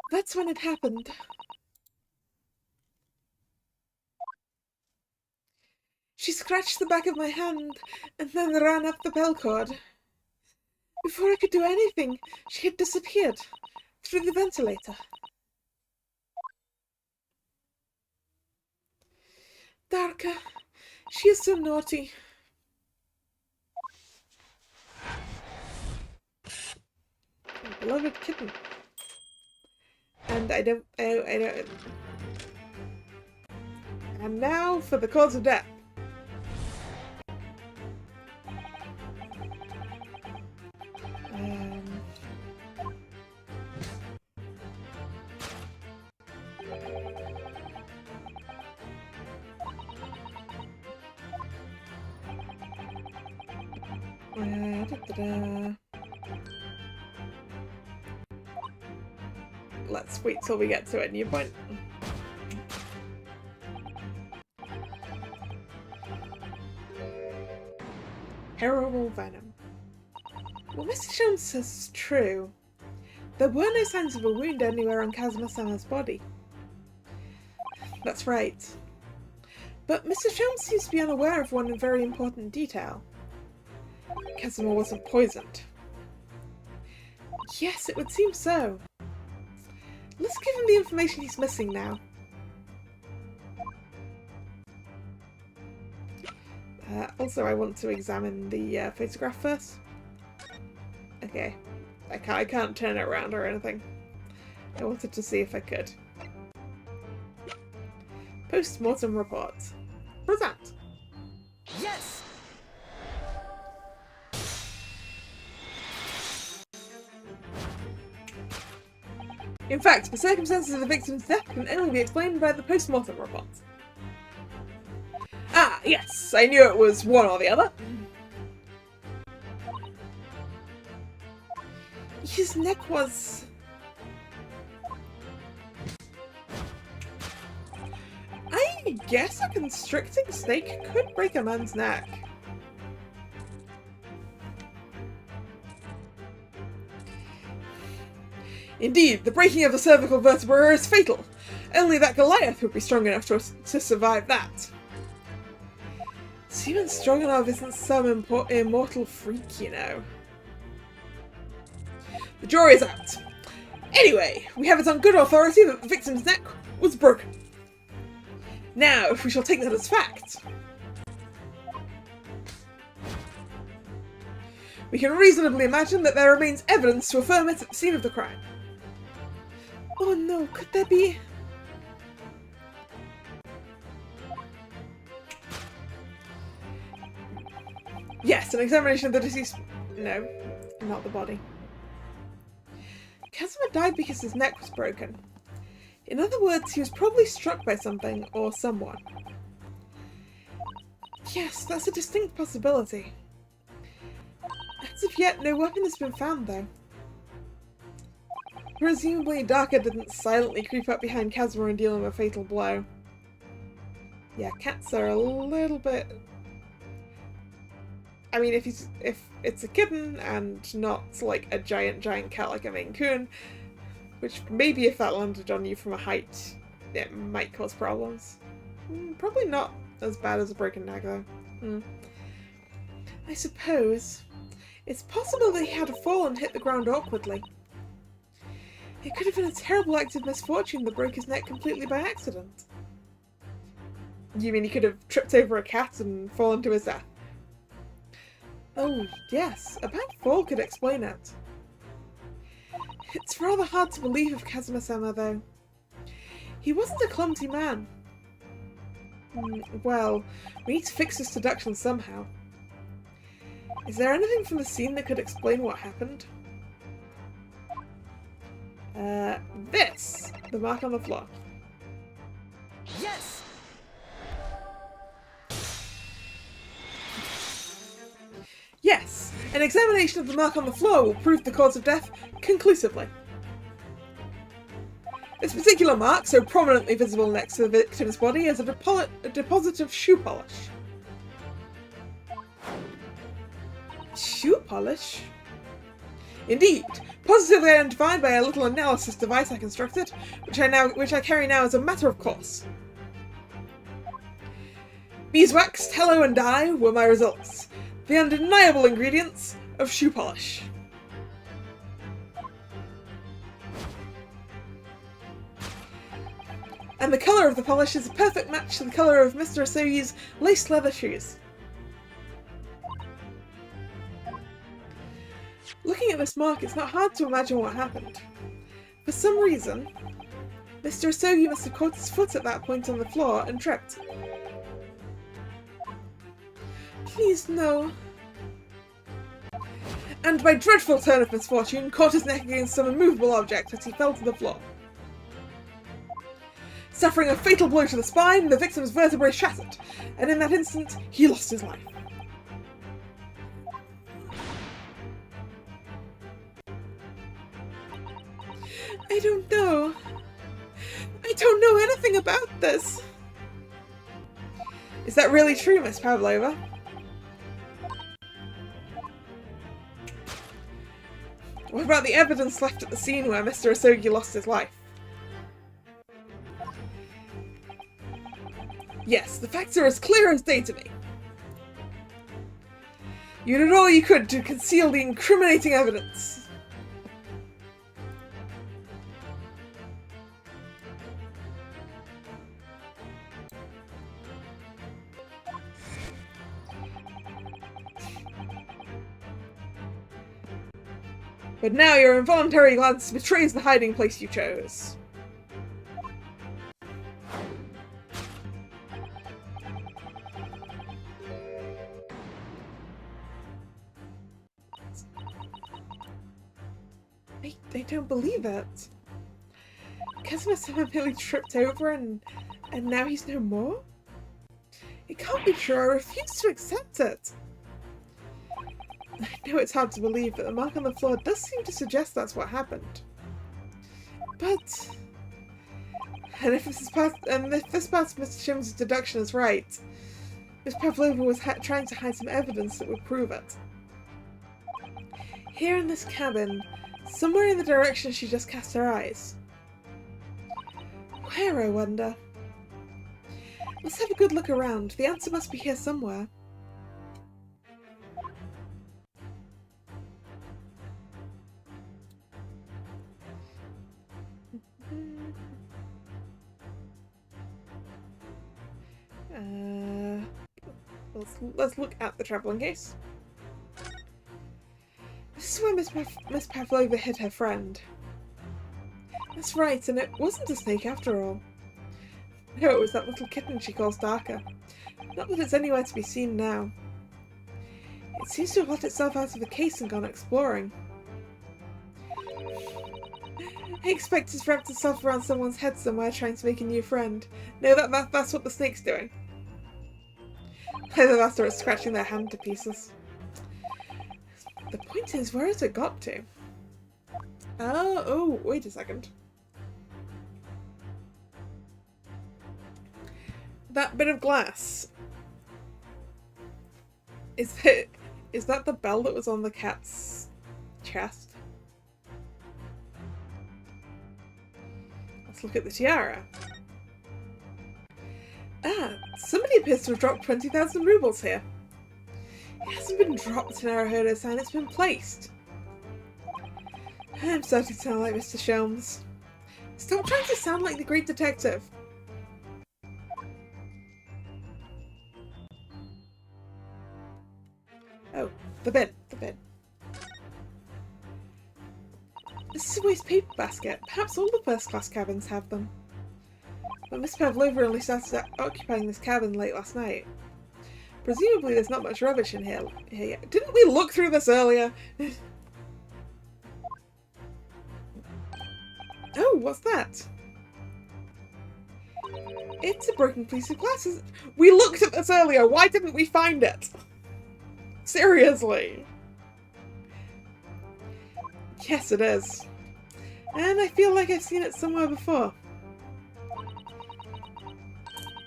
That's when it happened. She scratched the back of my hand and then ran up the bell cord. Before I could do anything, she had disappeared through the ventilator. Darka, she is so naughty. My beloved kitten. And I don't. And now for the cause of death. Let's wait till we get to a new point. Terrible venom. What Mr. Shelms says is true. There were no signs of a wound anywhere on Kazuma-sama's body. That's right. But Mr. Shelms seems to be unaware of one very important detail. Kazuma wasn't poisoned. Yes, it would seem so. Let's give him the information he's missing now. Also, I want to examine the photograph first. Okay. I can't turn it around or anything. I wanted to see if I could. Post-mortem report. Present. Yes! In fact, the circumstances of the victim's death can only be explained by the post-mortem report. Ah, yes, I knew it was one or the other. His neck was... I guess a constricting snake could break a man's neck. Indeed, the breaking of the cervical vertebra is fatal. Only that Goliath would be strong enough to survive that. Seeming strong enough isn't some immortal freak, you know. The jury's out. Anyway, we have it on good authority that the victim's neck was broken. Now, if we shall take that as fact, we can reasonably imagine that there remains evidence to affirm it at the scene of the crime. Oh no, could there be... Yes, an examination of the deceased... No, not the body. Kazuma died because his neck was broken. In other words, he was probably struck by something or someone. Yes, that's a distinct possibility. As of yet, no weapon has been found, though. Presumably, Daka didn't silently creep up behind Kazuma and deal him a fatal blow. Yeah, cats are a little bit... I mean, if it's a kitten and not like a giant cat like a Maine Coon, which maybe if that landed on you from a height, it might cause problems. Probably not as bad as a broken neck, though. I suppose it's possible that he had a fall and hit the ground awkwardly. It could have been a terrible act of misfortune that broke his neck completely by accident. You mean he could have tripped over a cat and fallen to his death? Oh, yes, a bad fall could explain it. It's rather hard to believe of Kazuma-sama, though. He wasn't a clumsy man. Well, we need to fix this deduction somehow. Is there anything from the scene that could explain what happened? This! The mark on the floor. Yes! Yes! An examination of the mark on the floor will prove the cause of death conclusively. This particular mark, so prominently visible next to the victim's body, is a deposit of shoe polish. Shoe polish? Indeed, positively identified by a little analysis device I constructed, which I carry now as a matter of course. Beeswax, tallow, and dye were my results. The undeniable ingredients of shoe polish. And the colour of the polish is a perfect match to the colour of Mr. Asogi's laced leather shoes. Looking at this mark, it's not hard to imagine what happened. For some reason, Mr. Asogi must have caught his foot at that point on the floor and tripped. Please, no. And by dreadful turn of misfortune, caught his neck against some immovable object as he fell to the floor. Suffering a fatal blow to the spine, the victim's vertebrae shattered, and in that instant, he lost his life. I don't know. I don't know anything about this. Is that really true, Miss Pavlova? What about the evidence left at the scene where Mr. Asogi lost his life? Yes, the facts are as clear as day to me. You did all you could to conceal the incriminating evidence. But now your involuntary glance betrays the hiding place you chose. They don't believe it. Kazumas merely tripped over and now he's no more? It can't be true, I refuse to accept it. I know it's hard to believe, but the mark on the floor does seem to suggest that's what happened. But... And if this part of Mr. Shelms' deduction is right, Miss Pavlova was trying to hide some evidence that would prove it. Here in this cabin, somewhere in the direction she just cast her eyes. Where, I wonder? Let's have a good look around. The answer must be here somewhere. Let's look at the travelling case. This is where Miss Pavlova hid her friend. That's right, and it wasn't a snake after all. No, it was that little kitten she calls Darker. Not that it's anywhere to be seen now. It seems to have let itself out of the case and gone exploring. I expect it's wrapped itself around someone's head somewhere trying to make a new friend. No, that's what the snake's doing. Either that or it's scratching their hand to pieces. The point is, where has it got to? Oh, wait a second. That bit of glass. Is that the bell that was on the cat's chest? Let's look at the tiara. Ah, somebody appears to have dropped 20,000 rubles here. It hasn't been dropped in our Herzenager sign, it's been placed. I'm starting to sound like Mr. Shelms. Stop trying to sound like the great detective. Oh, the bin. This is a waste paper basket. Perhaps all the first-class cabins have them. But Miss Pavlova only started occupying this cabin late last night. Presumably there's not much rubbish in here yet. Didn't we look through this earlier? Oh, what's that? It's a broken piece of glass. We looked at this earlier. Why didn't we find it? Seriously. Yes, it is. And I feel like I've seen it somewhere before.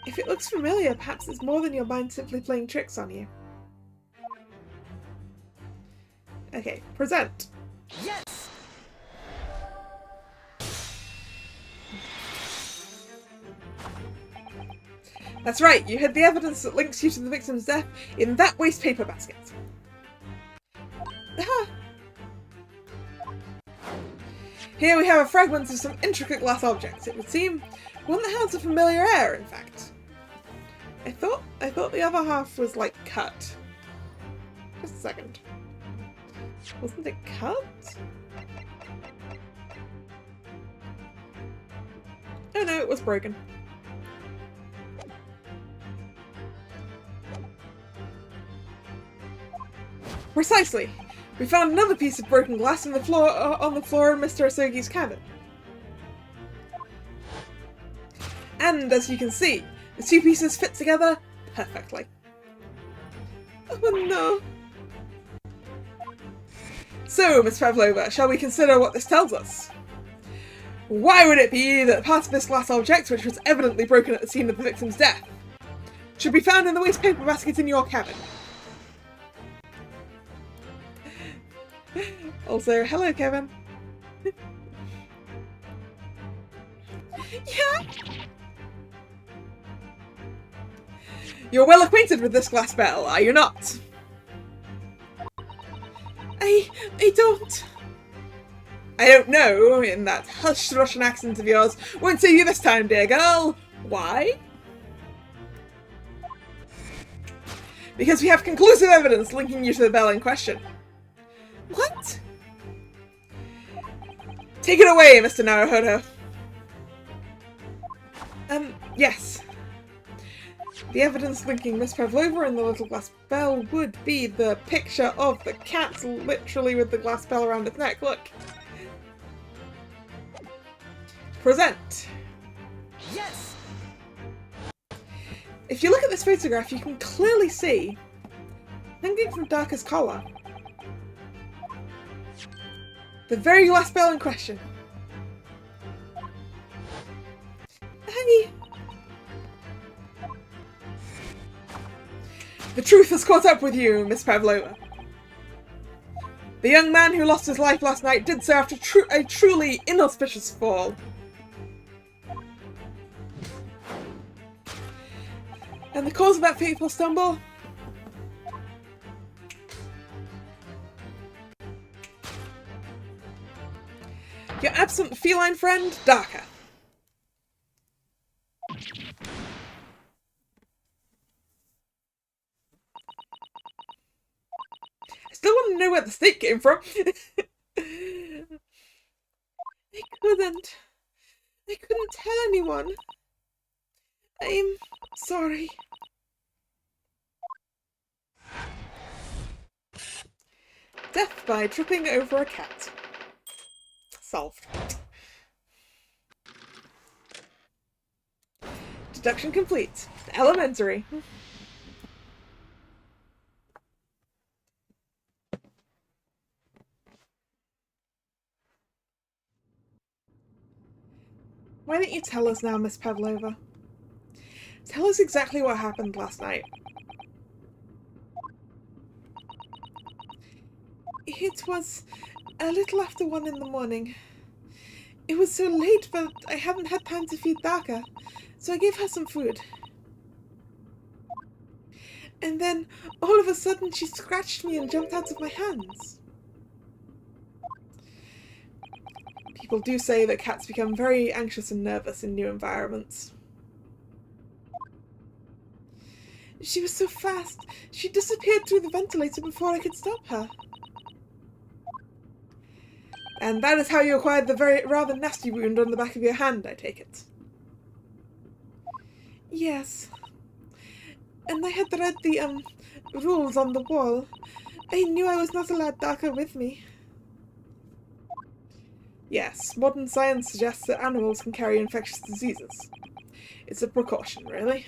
If it looks familiar, perhaps it's more than your mind simply playing tricks on you. Okay, present. Yes! That's right, you hid the evidence that links you to the victim's death in that waste paper basket. Aha! Here we have a fragment of some intricate glass objects, it would seem. One that has a familiar air, in fact. I thought the other half was, like, cut. Just a second. Wasn't it cut? Oh no, it was broken. Precisely! We found another piece of broken glass on the floor in Mr. Herzenager's cabin. And as you can see, the two pieces fit together perfectly. Oh no! So, Miss Pavlova, shall we consider what this tells us? Why would it be that part of this glass object, which was evidently broken at the scene of the victim's death, should be found in the waste paper basket in your cabin? Also, hello, Kevin. Yeah? You're well acquainted with this glass bell, are you not? I don't... I don't know, in that hushed Russian accent of yours. Won't say you this time, dear girl. Why? Because we have conclusive evidence linking you to the bell in question. What? Take it away, Mr. Naruhodo. Yes. The evidence linking Miss Pavlova and the little glass bell would be the picture of the cat, literally with the glass bell around its neck. Look. Present. Yes. If you look at this photograph, you can clearly see, hanging from Darka's collar, the very glass bell in question. Hey! The truth has caught up with you, Miss Pavlova. The young man who lost his life last night did so after a truly inauspicious fall. And the cause of that fateful stumble? Your absent feline friend, Darka. I still want to know where the snake came from. I couldn't tell anyone. I'm sorry. Death by tripping over a cat. Solved. Deduction complete. Elementary. Why don't you tell us now, Miss Pavlova? Tell us exactly what happened last night. It was a little after 1 in the morning. It was so late that I hadn't had time to feed Darka, so I gave her some food. And then, all of a sudden, she scratched me and jumped out of my hands. People do say that cats become very anxious and nervous in new environments. She was so fast, she disappeared through the ventilator before I could stop her. And that is how you acquired the rather nasty wound on the back of your hand, I take it. Yes. And I had read the, rules on the wall. I knew I was not allowed Darka with me. Yes, modern science suggests that animals can carry infectious diseases. It's a precaution, really.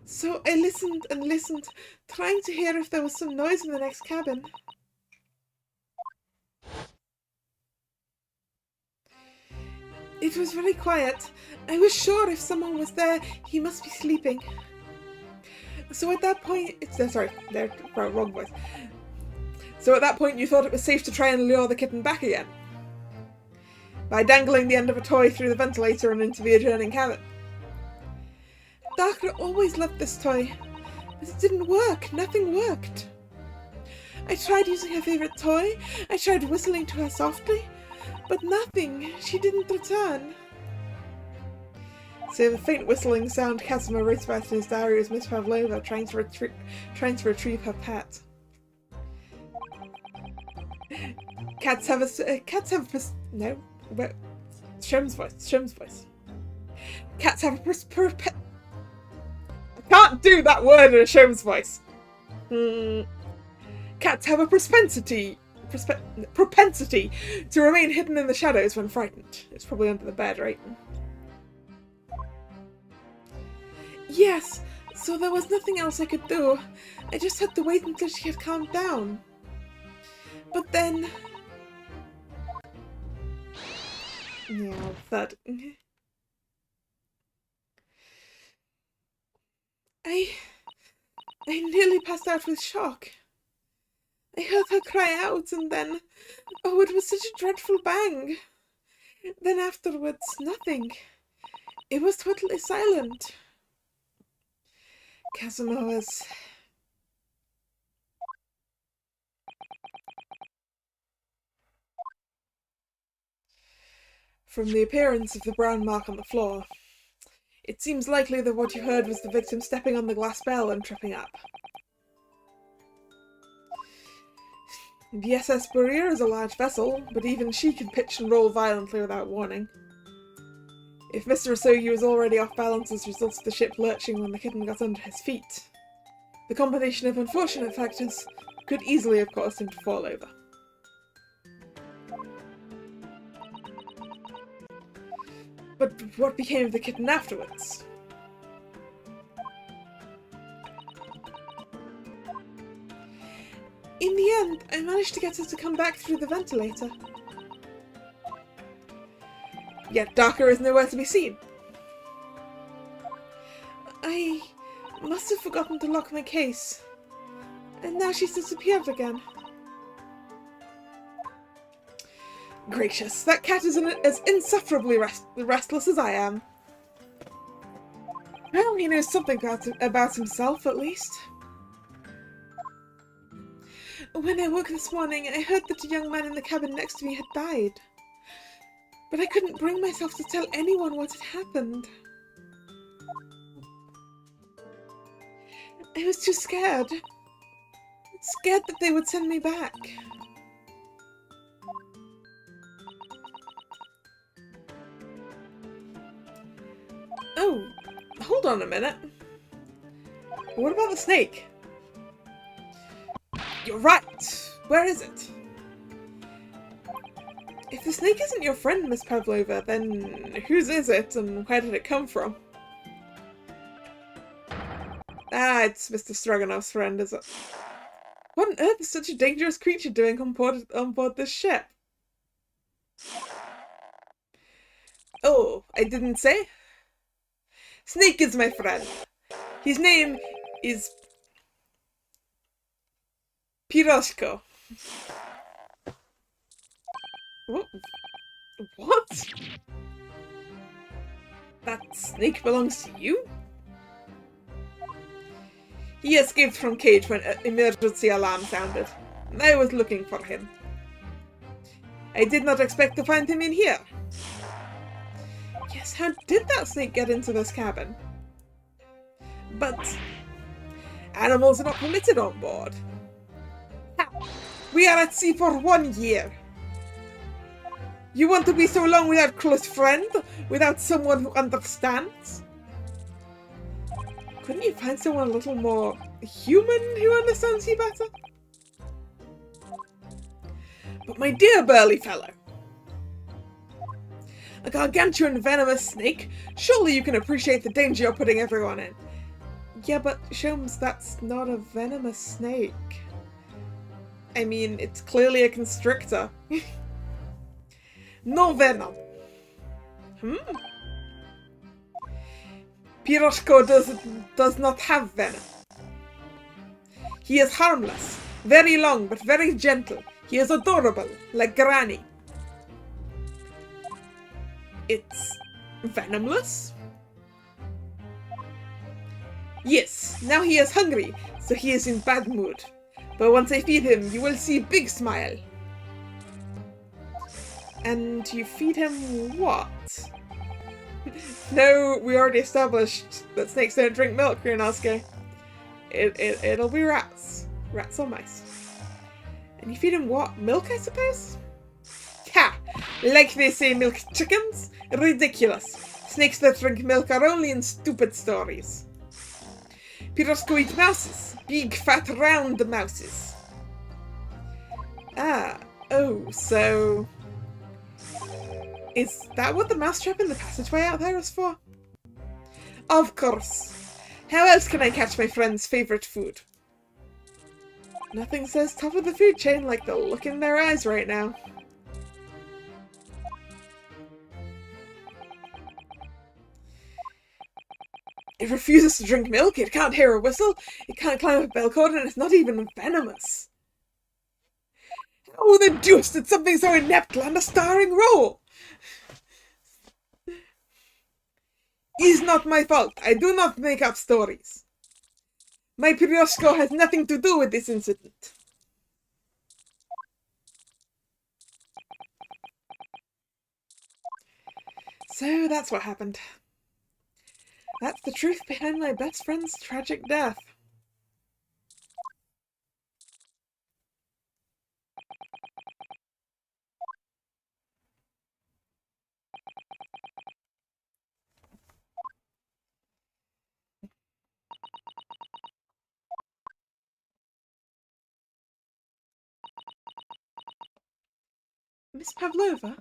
So I listened and listened, trying to hear if there was some noise in the next cabin. It was very quiet. I was sure if someone was there, he must be sleeping. So at that point, wrong voice. So at that point you thought it was safe to try and lure the kitten back again. By dangling the end of a toy through the ventilator and into the adjoining cabin. Darka always loved this toy, but it didn't work. Nothing worked. I tried using her favourite toy. I tried whistling to her softly. But nothing. She didn't return. So the faint whistling sound Kazuma wrote about in his diary was Miss Pavlova trying to retrieve her pet. Cats have no, but Shelms voice. Cats have a I can't do that word in a Shelms voice. Cats have a propensity to remain hidden in the shadows when frightened. It's probably under the bed, right? Yes, so there was nothing else I could do. I just had to wait until she had calmed down. But then... yeah, thud. I nearly passed out with shock. I heard her cry out, and then... oh, it was such a dreadful bang. Then afterwards, nothing. It was totally silent. Kazuma was... From the appearance of the brown mark on the floor, it seems likely that what you heard was the victim stepping on the glass bell and tripping up. The SS Barrier is a large vessel, but even she could pitch and roll violently without warning. If Mr. Asogi was already off balance as a result of the ship lurching when the kitten got under his feet, the combination of unfortunate factors could easily have caused him to fall over. But what became of the kitten afterwards? In the end, I managed to get her to come back through the ventilator. Yet Darker is nowhere to be seen. I must have forgotten to lock my case, and now she's disappeared again. Gracious, that cat is as insufferably restless as I am. Well, he knows something about himself, at least. When I woke this morning, I heard that a young man in the cabin next to me had died. But I couldn't bring myself to tell anyone what had happened. I was too scared. Scared that they would send me back. Oh, hold on a minute. What about the snake? You're right! Where is it? If the snake isn't your friend, Miss Pavlova, then whose is it and where did it come from? Ah, it's Mr. Stroganov's friend, is it? What on earth is such a dangerous creature doing on board this ship? Oh, I didn't say? Snake is my friend. His name is Piroshko. What? That snake belongs to you? He escaped from cage when an emergency alarm sounded. I was looking for him. I did not expect to find him in here. Yes, how did that snake get into this cabin? But animals are not permitted on board. We are at sea for 1 year. You want to be so long without a close friend? Without someone who understands? Couldn't you find someone a little more human who understands you better? But my dear burly fellow, a gargantuan venomous snake, surely you can appreciate the danger you're putting everyone in. Yeah, but Shelms, that's not a venomous snake. I mean, it's clearly a constrictor. No venom. Piroshko does not have venom. He is harmless, very long but very gentle. He is adorable, like Granny. It's venomless? Yes, now he is hungry, so he is in bad mood. But once I feed him, you will see a big smile. And you feed him what? No, we already established that snakes don't drink milk, Ryunosuke. It'll be rats. Rats or mice. And you feed him what? Milk, I suppose? Ha! Like they say milk chickens? Ridiculous. Snakes that drink milk are only in stupid stories. Piroshko eat mouses. Big, fat, round mouses. Ah, oh, so... is that what the mousetrap in the passageway out there is for? Of course. How else can I catch my friend's favourite food? Nothing says top of the food chain like the look in their eyes right now. It refuses to drink milk, it can't hear a whistle, it can't climb a bell cord, and it's not even venomous. How the deuce did something so inept land a starring role? It's not my fault. I do not make up stories. My Piroshko has nothing to do with this incident. So that's what happened. That's the truth behind my best friend's tragic death. Miss Pavlova?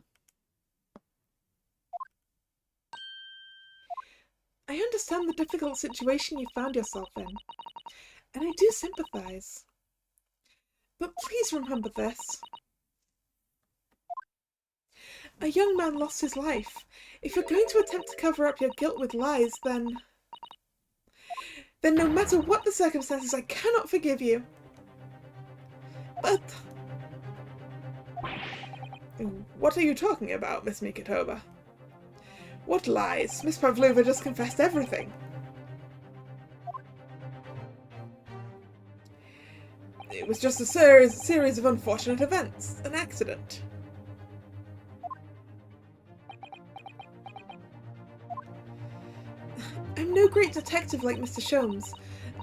I understand the difficult situation you found yourself in, and I do sympathise. But please remember this. A young man lost his life. If you're going to attempt to cover up your guilt with lies, then no matter what the circumstances, I cannot forgive you. But... What are you talking about, Miss Mikitova? What lies? Miss Pavlova just confessed everything. It was just a series of unfortunate events. An accident. I'm no great detective like Mr. Shelms.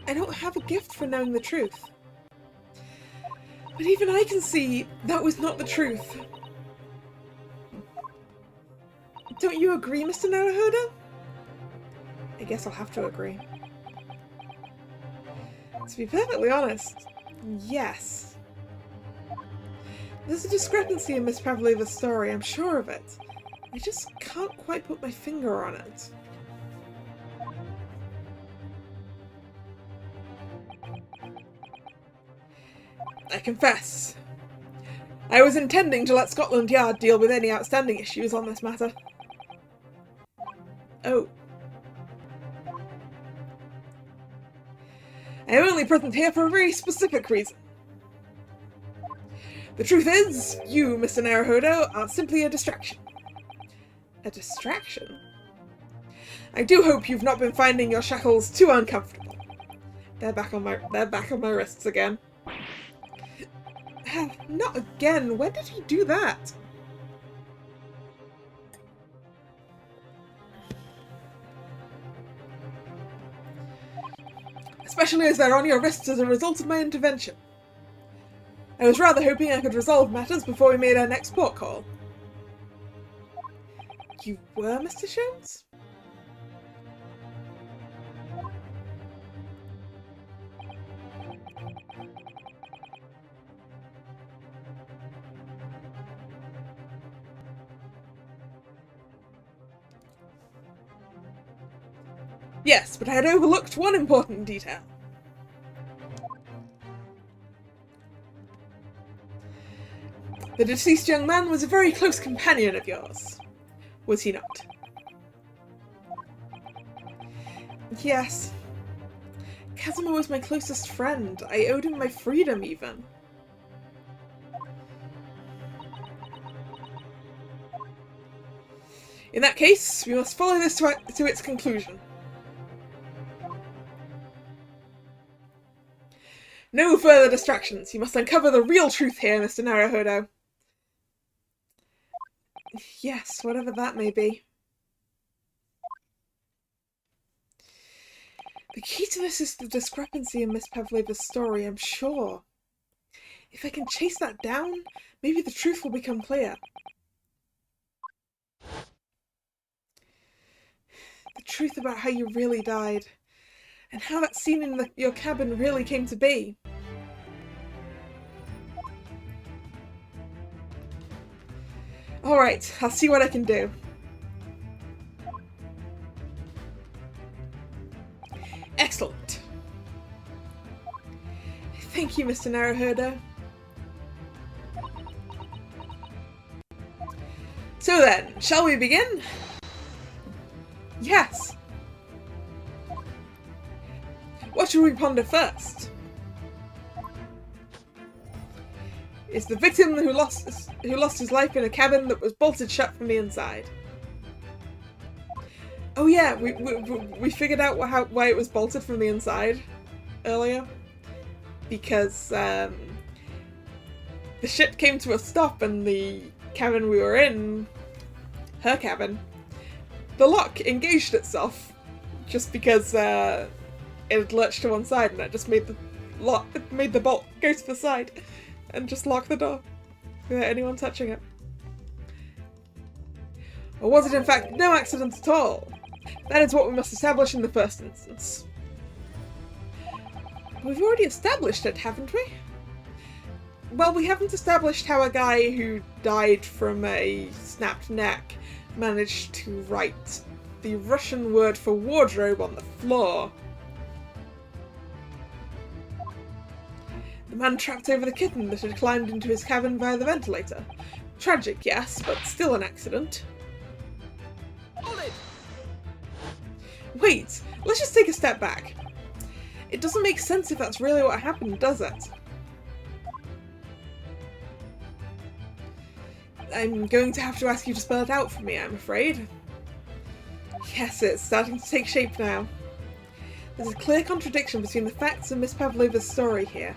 I don't have a gift for knowing the truth. But even I can see that was not the truth. Don't you agree, Mr. Naruhodo? I guess I'll have to agree. To be perfectly honest, yes. There's a discrepancy in Miss Pavlova's story, I'm sure of it. I just can't quite put my finger on it. I confess, I was intending to let Scotland Yard deal with any outstanding issues on this matter. Oh. I am only present here for a very specific reason. The truth is, you, Mr. Naruhodo, are simply a distraction. A distraction? I do hope you've not been finding your shackles too uncomfortable. They're back on my wrists again. Not again. When did he do that? Especially as they're on your wrists as a result of my intervention. I was rather hoping I could resolve matters before we made our next port call. You were, Mr. Shelms? Yes, but I had overlooked one important detail. The deceased young man was a very close companion of yours, was he not? Yes. Kazuma was my closest friend. I owed him my freedom, even. In that case, we must follow this to its conclusion. No further distractions. You must uncover the real truth here, Mr. Naruhodo. Yes, whatever that may be. The key to this is the discrepancy in Miss Pavlova's story, I'm sure. If I can chase that down, maybe the truth will become clear. The truth about how you really died, and how that scene in your cabin really came to be. Alright, I'll see what I can do. Excellent. Thank you, Mr. Naruhodo. So then, shall we begin? Yes. What should we ponder first? Is the victim who lost his life in a cabin that was bolted shut from the inside. Oh yeah, we figured out why it was bolted from the inside earlier. Because the ship came to a stop and the cabin we were in, her cabin, the lock engaged itself just because it had lurched to one side and it just made the bolt go to the side and just lock the door without anyone touching it. Or was it in fact no accident at all? That is what we must establish in the first instance. We've already established it, haven't we? Well, we haven't established how a guy who died from a snapped neck managed to write the Russian word for wardrobe on the floor. The man trapped over the kitten that had climbed into his cabin via the ventilator. Tragic, yes, but still an accident. Wait, let's just take a step back. It doesn't make sense if that's really what happened, does it? I'm going to have to ask you to spell it out for me, I'm afraid. Yes, it's starting to take shape now. There's a clear contradiction between the facts and Miss Pavlova's story here.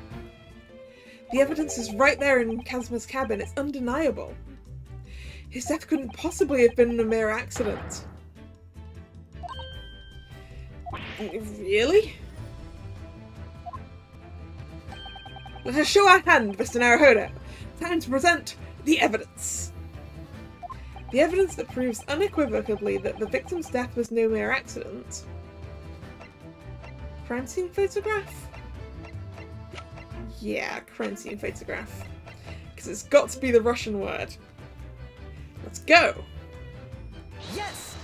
The evidence is right there in Kazumas' cabin, it's undeniable. His death couldn't possibly have been a mere accident. Really? Let us show our hand, Mr. Naruhodo. Time to present the evidence. The evidence that proves unequivocally that the victim's death was no mere accident. Crime scene photograph? Yeah, crime scene photograph. Because it's got to be the Russian word. Let's go! Yes!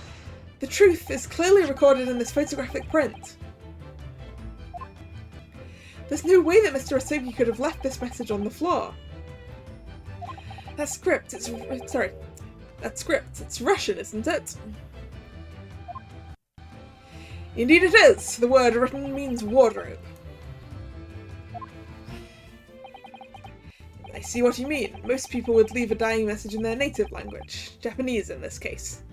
The truth is clearly recorded in this photographic print. There's no way that Mr. Asogi could have left this message on the floor. That script, it's Russian, isn't it? Indeed it is! The word written means wardrobe. I see what you mean. Most people would leave a dying message in their native language. Japanese in this case.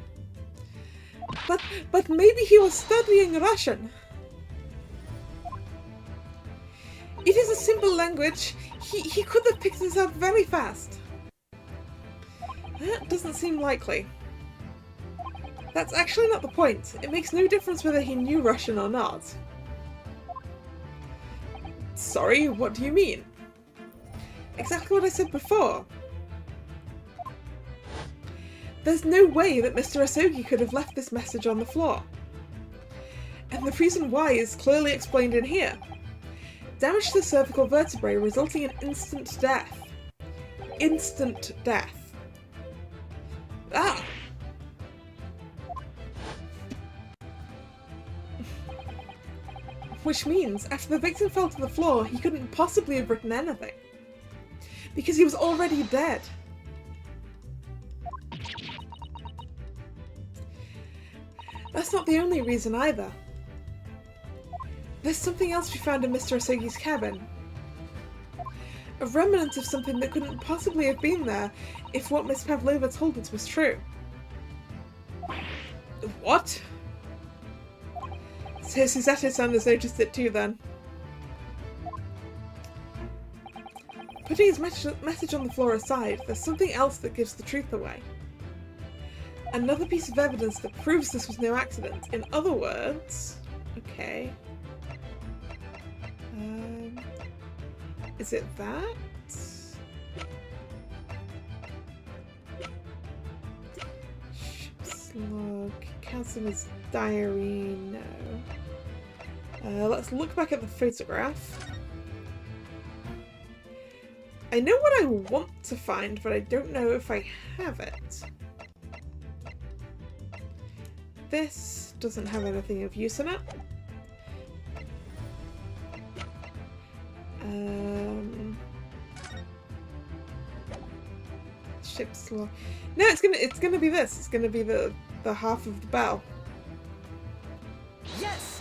But maybe he was studying Russian. It is a simple language. He could have picked this up very fast. That doesn't seem likely. That's actually not the point. It makes no difference whether he knew Russian or not. Sorry, what do you mean? Exactly what I said before. There's no way that Mr. Asogi could have left this message on the floor. And the reason why is clearly explained in here. Damage to the cervical vertebrae resulting in instant death. Instant death. Ah! Which means, after the victim fell to the floor, he couldn't possibly have written anything. Because he was already dead. That's not the only reason either. There's something else we found in Mr. Asogi's cabin. A remnant of something that couldn't possibly have been there if what Miss Pavlova told us was true. What? So Susato-san has noticed it too then. Putting his message on the floor aside, there's something else that gives the truth away. Another piece of evidence that proves this was no accident. In other words... Okay. Is it that? Ship's log, Kazumas Diary, no. Let's look back at the photograph. I know what I want to find, but I don't know if I have it. This doesn't have anything of use in it. Ship's log. No, it's gonna be this. It's gonna be the half of the bell. Yes.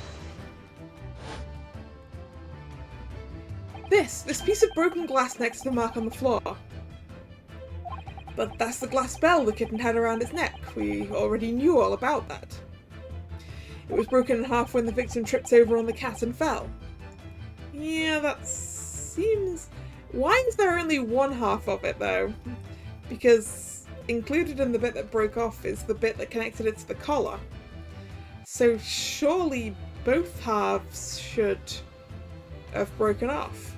This piece of broken glass next to the mark on the floor. But that's the glass bell the kitten had around its neck. We already knew all about that. It was broken in half when the victim tripped over on the cat and fell. Yeah, that seems... Why is there only one half of it, though? Because included in the bit that broke off is the bit that connected it to the collar. So surely both halves should have broken off.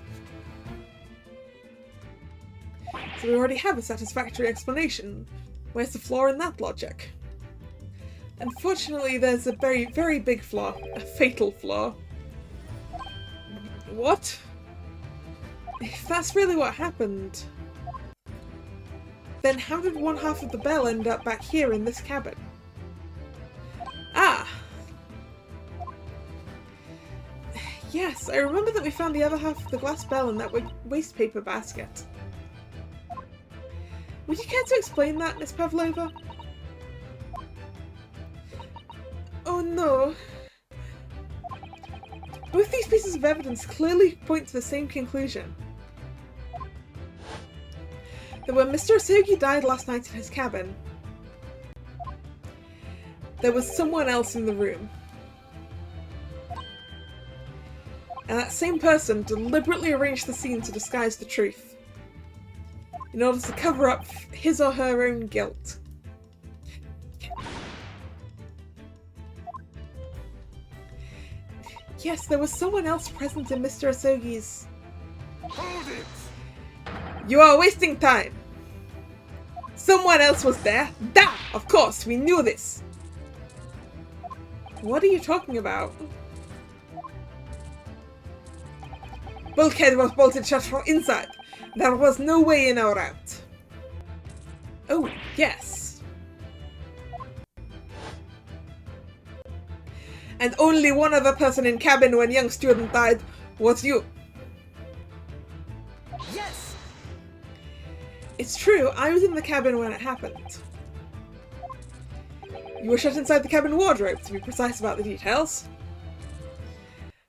So we already have a satisfactory explanation. Where's the flaw in that logic? Unfortunately, there's a very, very big flaw. A fatal flaw. What? If that's really what happened, then how did one half of the bell end up back here in this cabin? Ah! Yes, I remember that we found the other half of the glass bell in that waste paper basket. Would you care to explain that, Miss Pavlova? Oh no. Both these pieces of evidence clearly point to the same conclusion. That when Mr. Asogi died last night in his cabin, there was someone else in the room. And that same person deliberately arranged the scene to disguise the truth, in order to cover up his or her own guilt. Yes, there was someone else present in Mr. Asogi's... Hold it! You are wasting time! Someone else was there! Da! Of course, we knew this! What are you talking about? Bulkhead was bolted shut from inside. There was no way in or out. Oh, yes. And only one other person in cabin when young student died was you. Yes! It's true, I was in the cabin when it happened. You were shut inside the cabin wardrobe, to be precise about the details.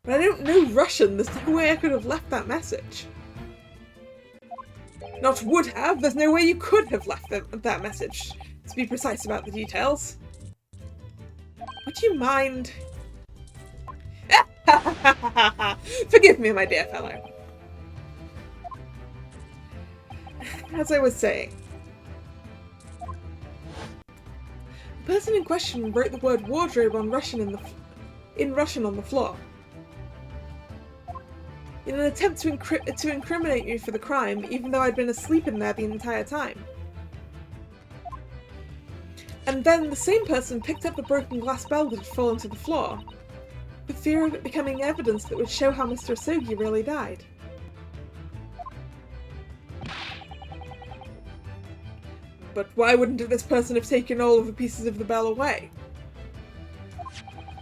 But I don't know Russian, there's no way I could have left that message. Not would have, there's no way you could have left that message, to be precise about the details. Would you mind? Forgive me, my dear fellow. As I was saying, the person in question wrote the word wardrobe in Russian on the floor. In an attempt to incriminate me for the crime, even though I'd been asleep in there the entire time. And then the same person picked up the broken glass bell that had fallen to the floor, with fear of it becoming evidence that would show how Mr. Asogi really died. But why wouldn't this person have taken all of the pieces of the bell away?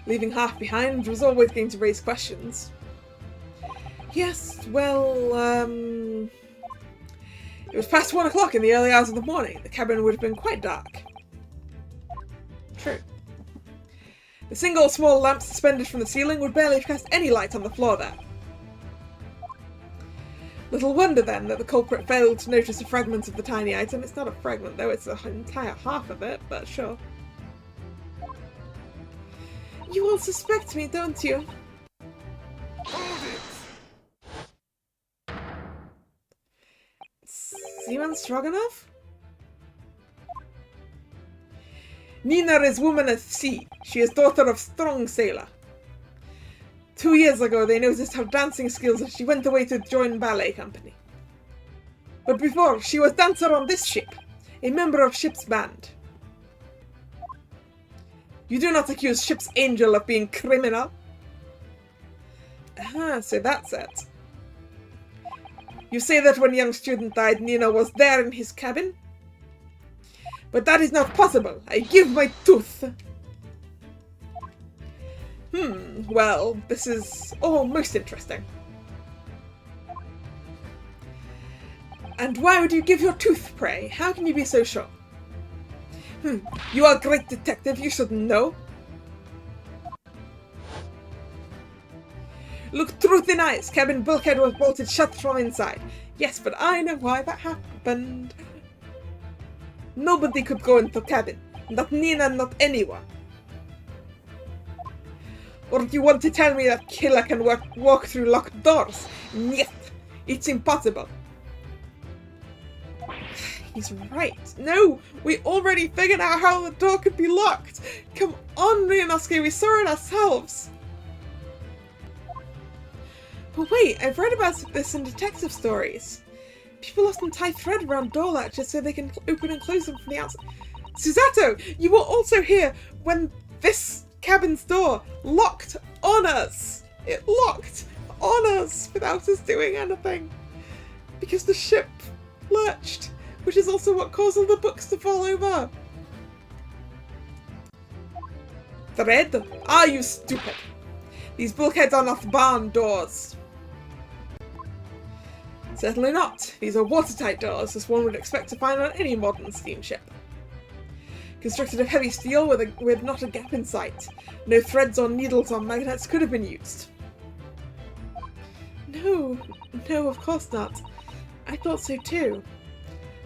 Leaving half behind was always going to raise questions. Yes, well, it was past 1 o'clock in the early hours of the morning. The cabin would have been quite dark. True. The single small lamp suspended from the ceiling would barely have cast any light on the floor there. Little wonder then that the culprit failed to notice a fragment of the tiny item. It's not a fragment though, it's an entire half of it, but sure. You all suspect me, don't you? Hold it! Seaman Stroganoff? Nina is woman at sea. She is daughter of strong sailor. 2 years ago they noticed her dancing skills and she went away to join ballet company. But before, she was dancer on this ship, a member of ship's band. You do not accuse ship's angel of being criminal. Ah, so that's it. You say that when young student died, Nina was there in his cabin? But that is not possible. I give my tooth. Well, this is all most interesting. And why would you give your tooth, pray? How can you be so sure? You are a great detective, you should know. Look truth in eyes, cabin bulkhead was bolted shut from inside. Yes, but I know why that happened. Nobody could go into cabin. Not Nina, not anyone. Or do you want to tell me that killer can walk through locked doors? Нет, it's impossible. He's right. No, we already figured out how the door could be locked. Come on, Ryunosuke, we saw it ourselves. But wait, I've read about this in detective stories. People often tie thread around door latches so they can open and close them from the outside. Susato, you were also here when this cabin's door locked on us. It locked on us without us doing anything. Because the ship lurched, which is also what caused all the books to fall over. Thread? Ah, you stupid. These bulkheads are not barn doors. Certainly not. These are watertight doors, as one would expect to find on any modern steamship. Constructed of heavy steel with not a gap in sight. No threads or needles or magnets could have been used. No, of course not. I thought so too.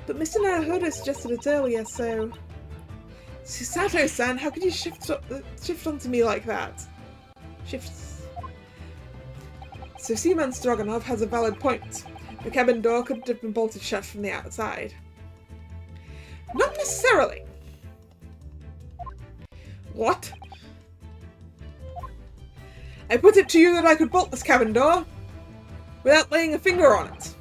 But Mr. Naruhodo suggested it earlier, so... Susato-san, how could you shift onto me like that? So Seaman Stroganov has a valid point. The cabin door couldn't have been bolted shut from the outside. Not necessarily! What? I put it to you that I could bolt this cabin door without laying a finger on it.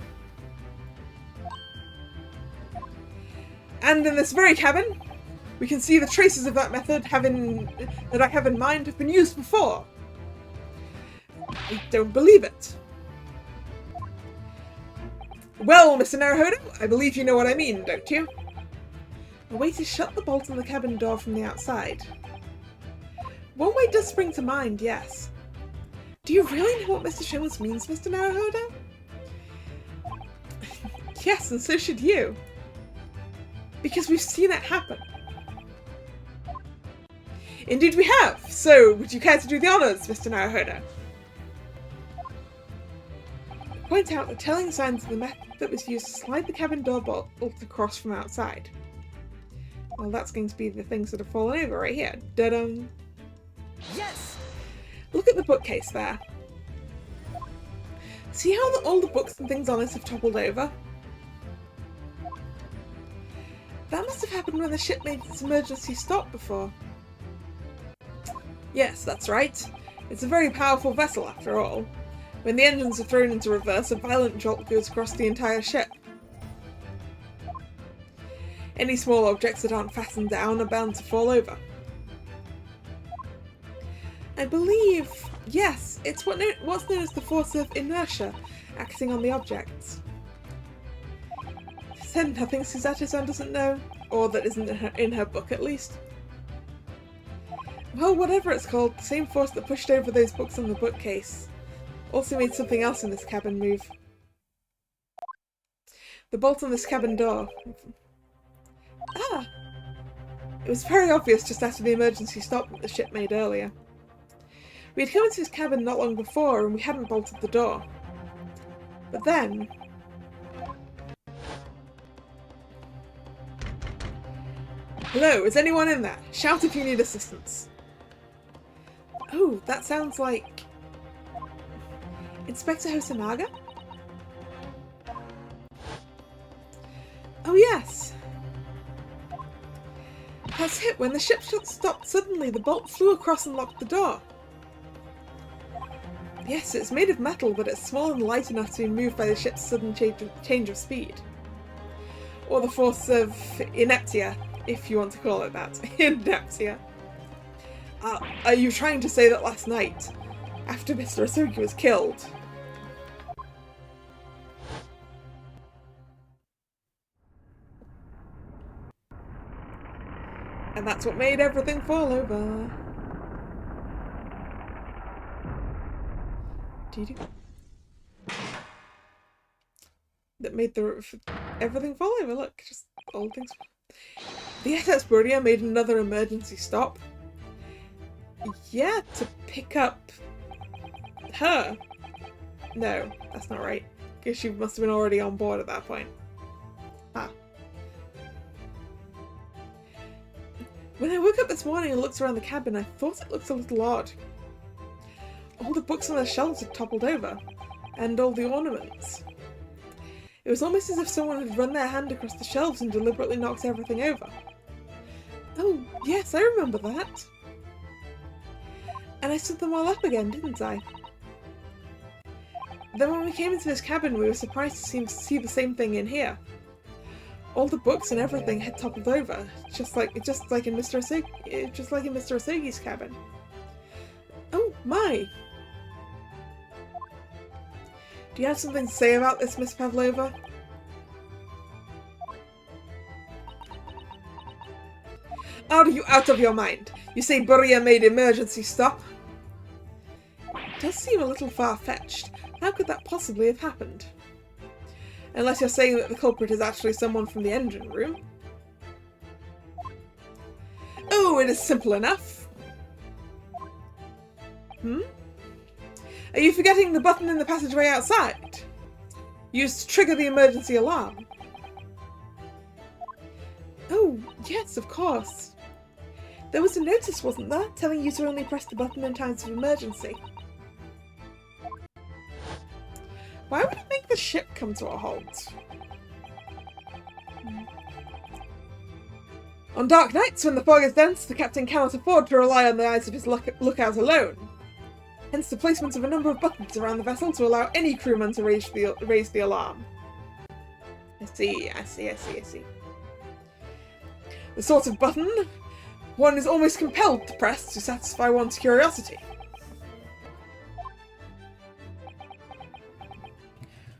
And in this very cabin, we can see the traces of that method that I have in mind have been used before. I don't believe it. Well, Mr. Naruhodo, I believe you know what I mean, don't you? A way to shut the bolt on the cabin door from the outside. One way does spring to mind, yes. Do you really know what Mr. Shelms means, Mr. Naruhodo? Yes, and so should you. Because we've seen it happen. Indeed we have! So, would you care to do the honours, Mr. Naruhodo? Point out the telling signs of the method that was used to slide the cabin door bolt across from outside. Well, that's going to be the things that have fallen over right here. Da-dum! Yes! Look at the bookcase there. See how all the books and things on it have toppled over? That must have happened when the ship made its emergency stop before. Yes, that's right. It's a very powerful vessel after all. When the engines are thrown into reverse, a violent jolt goes across the entire ship. Any small objects that aren't fastened down are bound to fall over. I believe, yes, it's what's known as the force of inertia acting on the objects. Then nothing Susato-san doesn't know, or that isn't in her book at least. Well, whatever it's called, the same force that pushed over those books on the bookcase also made something else in this cabin move. The bolt on this cabin door. Ah! It was very obvious just after the emergency stop that the ship made earlier. We had come into his cabin not long before and we hadn't bolted the door. But then... Hello, is anyone in there? Shout if you need assistance. Oh, that sounds like... Inspector Herzenager? Oh yes! That's it, when the ship stopped suddenly, the bolt flew across and locked the door. Yes, it's made of metal, but it's small and light enough to be moved by the ship's sudden change of speed. Or the force of ineptia, if you want to call it that. Ineptia. Are you trying to say that last night, after Mr. Asugi was killed... And that's what made everything fall over. That made everything fall over. Look, just all things. The SS Borea made another emergency stop. Yeah, to pick up her. No, that's not right. Because she must have been already on board at that point. Ah. When I woke up this morning and looked around the cabin, I thought it looked a little odd. All the books on the shelves had toppled over, and all the ornaments. It was almost as if someone had run their hand across the shelves and deliberately knocked everything over. Oh, yes, I remember that. And I stood them all up again, didn't I? Then when we came into this cabin, we were surprised to see the same thing in here. All the books and everything had toppled over, just like in Mr. Asugi's cabin. Oh my! Do you have something to say about this, Miss Pavlova? Are you out of your mind? You say Burya made emergency stop? It does seem a little far-fetched. How could that possibly have happened? Unless you're saying that the culprit is actually someone from the engine room. Oh, it is simple enough. Are you forgetting the button in the passageway outside? Used to trigger the emergency alarm. Oh, yes, of course. There was a notice, wasn't there, telling you to only press the button in times of emergency. Why would it make the ship come to a halt? On dark nights, when the fog is dense, the captain cannot afford to rely on the eyes of his lookout alone. Hence the placement of a number of buttons around the vessel to allow any crewman to raise the alarm. I see. The sort of button one is almost compelled to press to satisfy one's curiosity.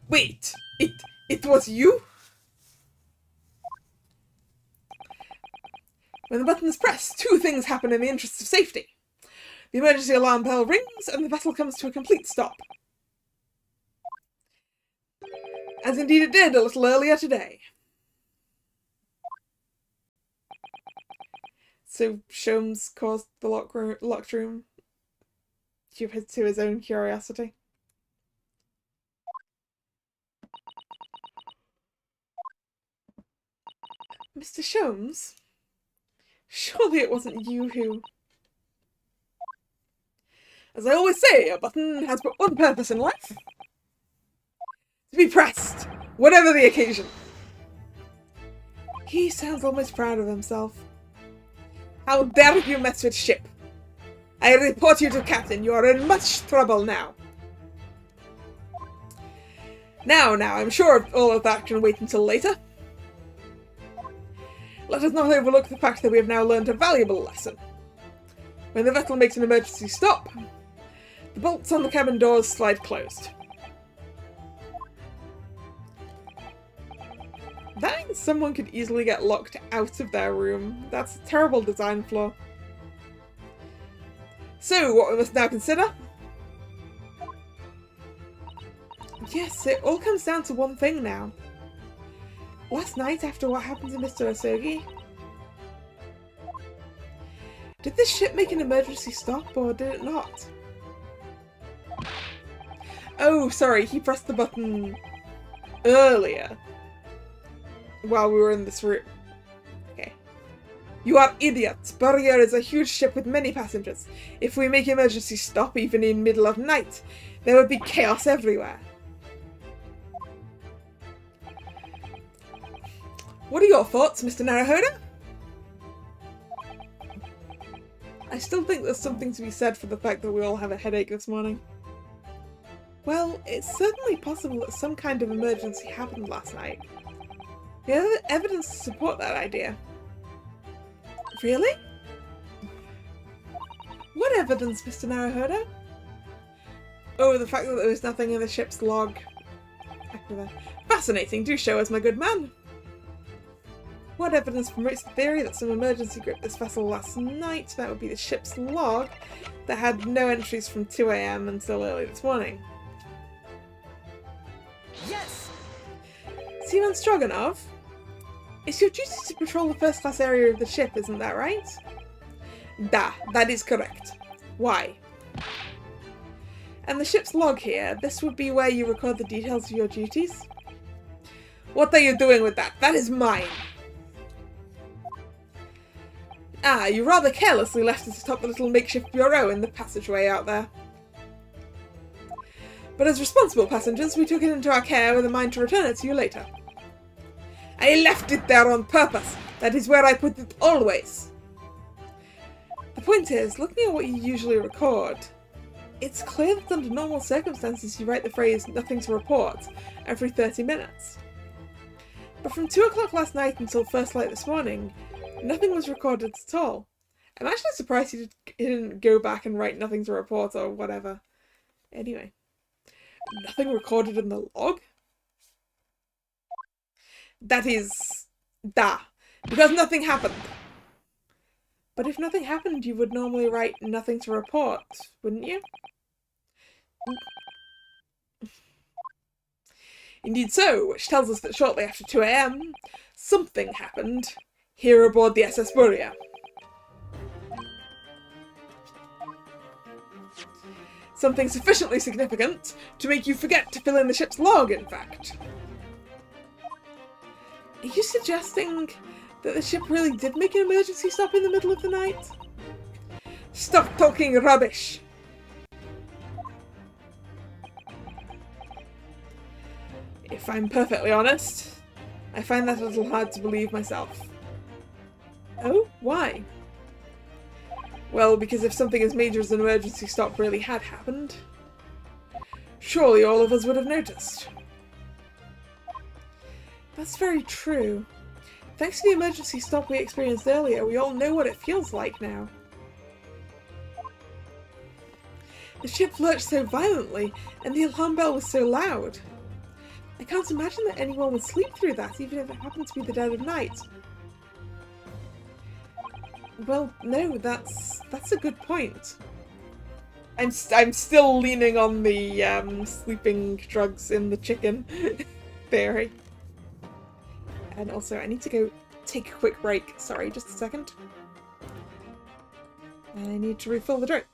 Wait, it was you? When the button is pressed, two things happen in the interest of safety. The emergency alarm bell rings and the vessel comes to a complete stop. As indeed it did a little earlier today. So Shelms caused the locked room to his own curiosity. Mr. Shelms? Surely it wasn't you who... As I always say, a button has but one purpose in life. To be pressed, whatever the occasion. He sounds almost proud of himself. How dare you mess with ship? I report you to Captain. You are in much trouble now. Now, I'm sure all of that can wait until later. Let us not overlook the fact that we have now learned a valuable lesson. When the vessel makes an emergency stop, the bolts on the cabin doors slide closed. That means someone could easily get locked out of their room. That's a terrible design flaw. So, what we must now consider? Yes, it all comes down to one thing now. Last night, after what happened to Mr. Asogi, did this ship make an emergency stop, or did it not? Oh, sorry, he pressed the button earlier while we were in this room. Okay. You are idiots. Burya is a huge ship with many passengers. If we make emergency stop, even in middle of night, there would be chaos everywhere. What are your thoughts, Mr. Naruhodo? I still think there's something to be said for the fact that we all have a headache this morning. Well, it's certainly possible that some kind of emergency happened last night. We have evidence to support that idea. Really? What evidence, Mr. Naruhodo? Oh, the fact that there was nothing in the ship's log. Fascinating, do show us, my good man. What evidence promotes the theory that some emergency gripped this vessel last night? That would be the ship's log that had no entries from 2 AM until early this morning. Yes! Seaman Stroganov? It's your duty to patrol the first-class area of the ship, isn't that right? That is correct. Why? And the ship's log here, this would be where you record the details of your duties? What are you doing with that? That is mine! Ah, you rather carelessly left it atop the little makeshift bureau in the passageway out there. But as responsible passengers, we took it into our care with a mind to return it to you later. I left it there on purpose. That is where I put it always. The point is, looking at what you usually record, it's clear that under normal circumstances you write the phrase "nothing to report" every 30 minutes. But from 2 o'clock last night until first light this morning, nothing was recorded at all. I'm actually surprised he didn't go back and write "nothing to report" or whatever. Anyway. Nothing recorded in the log? That is... because nothing happened. But if nothing happened, you would normally write nothing to report, wouldn't you? Indeed so, which tells us that shortly after 2 AM, something happened here aboard the SS Buria. Something sufficiently significant to make you forget to fill in the ship's log, in fact. Are you suggesting that the ship really did make an emergency stop in the middle of the night? Stop talking rubbish! If I'm perfectly honest, I find that a little hard to believe myself. Oh? Why? Well, because if something as major as an emergency stop really had happened, surely all of us would have noticed. That's very true. Thanks to the emergency stop we experienced earlier, we all know what it feels like now. The ship lurched so violently, and the alarm bell was so loud. I can't imagine that anyone would sleep through that, even if it happened to be the dead of night. Well, no, that's a good point. I'm still leaning on the sleeping drugs in the chicken theory. And also, I need to go take a quick break. Sorry, just a second. And I need to refill the drink.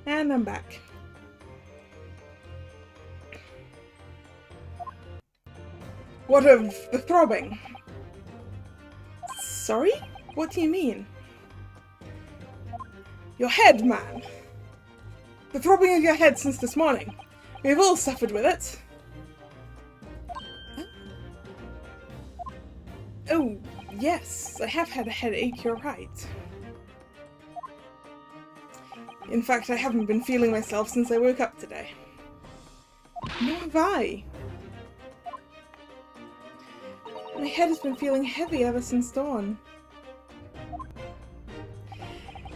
And I'm back. What of the throbbing? Sorry? What do you mean? Your head, man! The throbbing of your head since this morning. We've all suffered with it. Oh, yes, I have had a headache, you're right. In fact, I haven't been feeling myself since I woke up today. Nor have I. My head has been feeling heavy ever since dawn.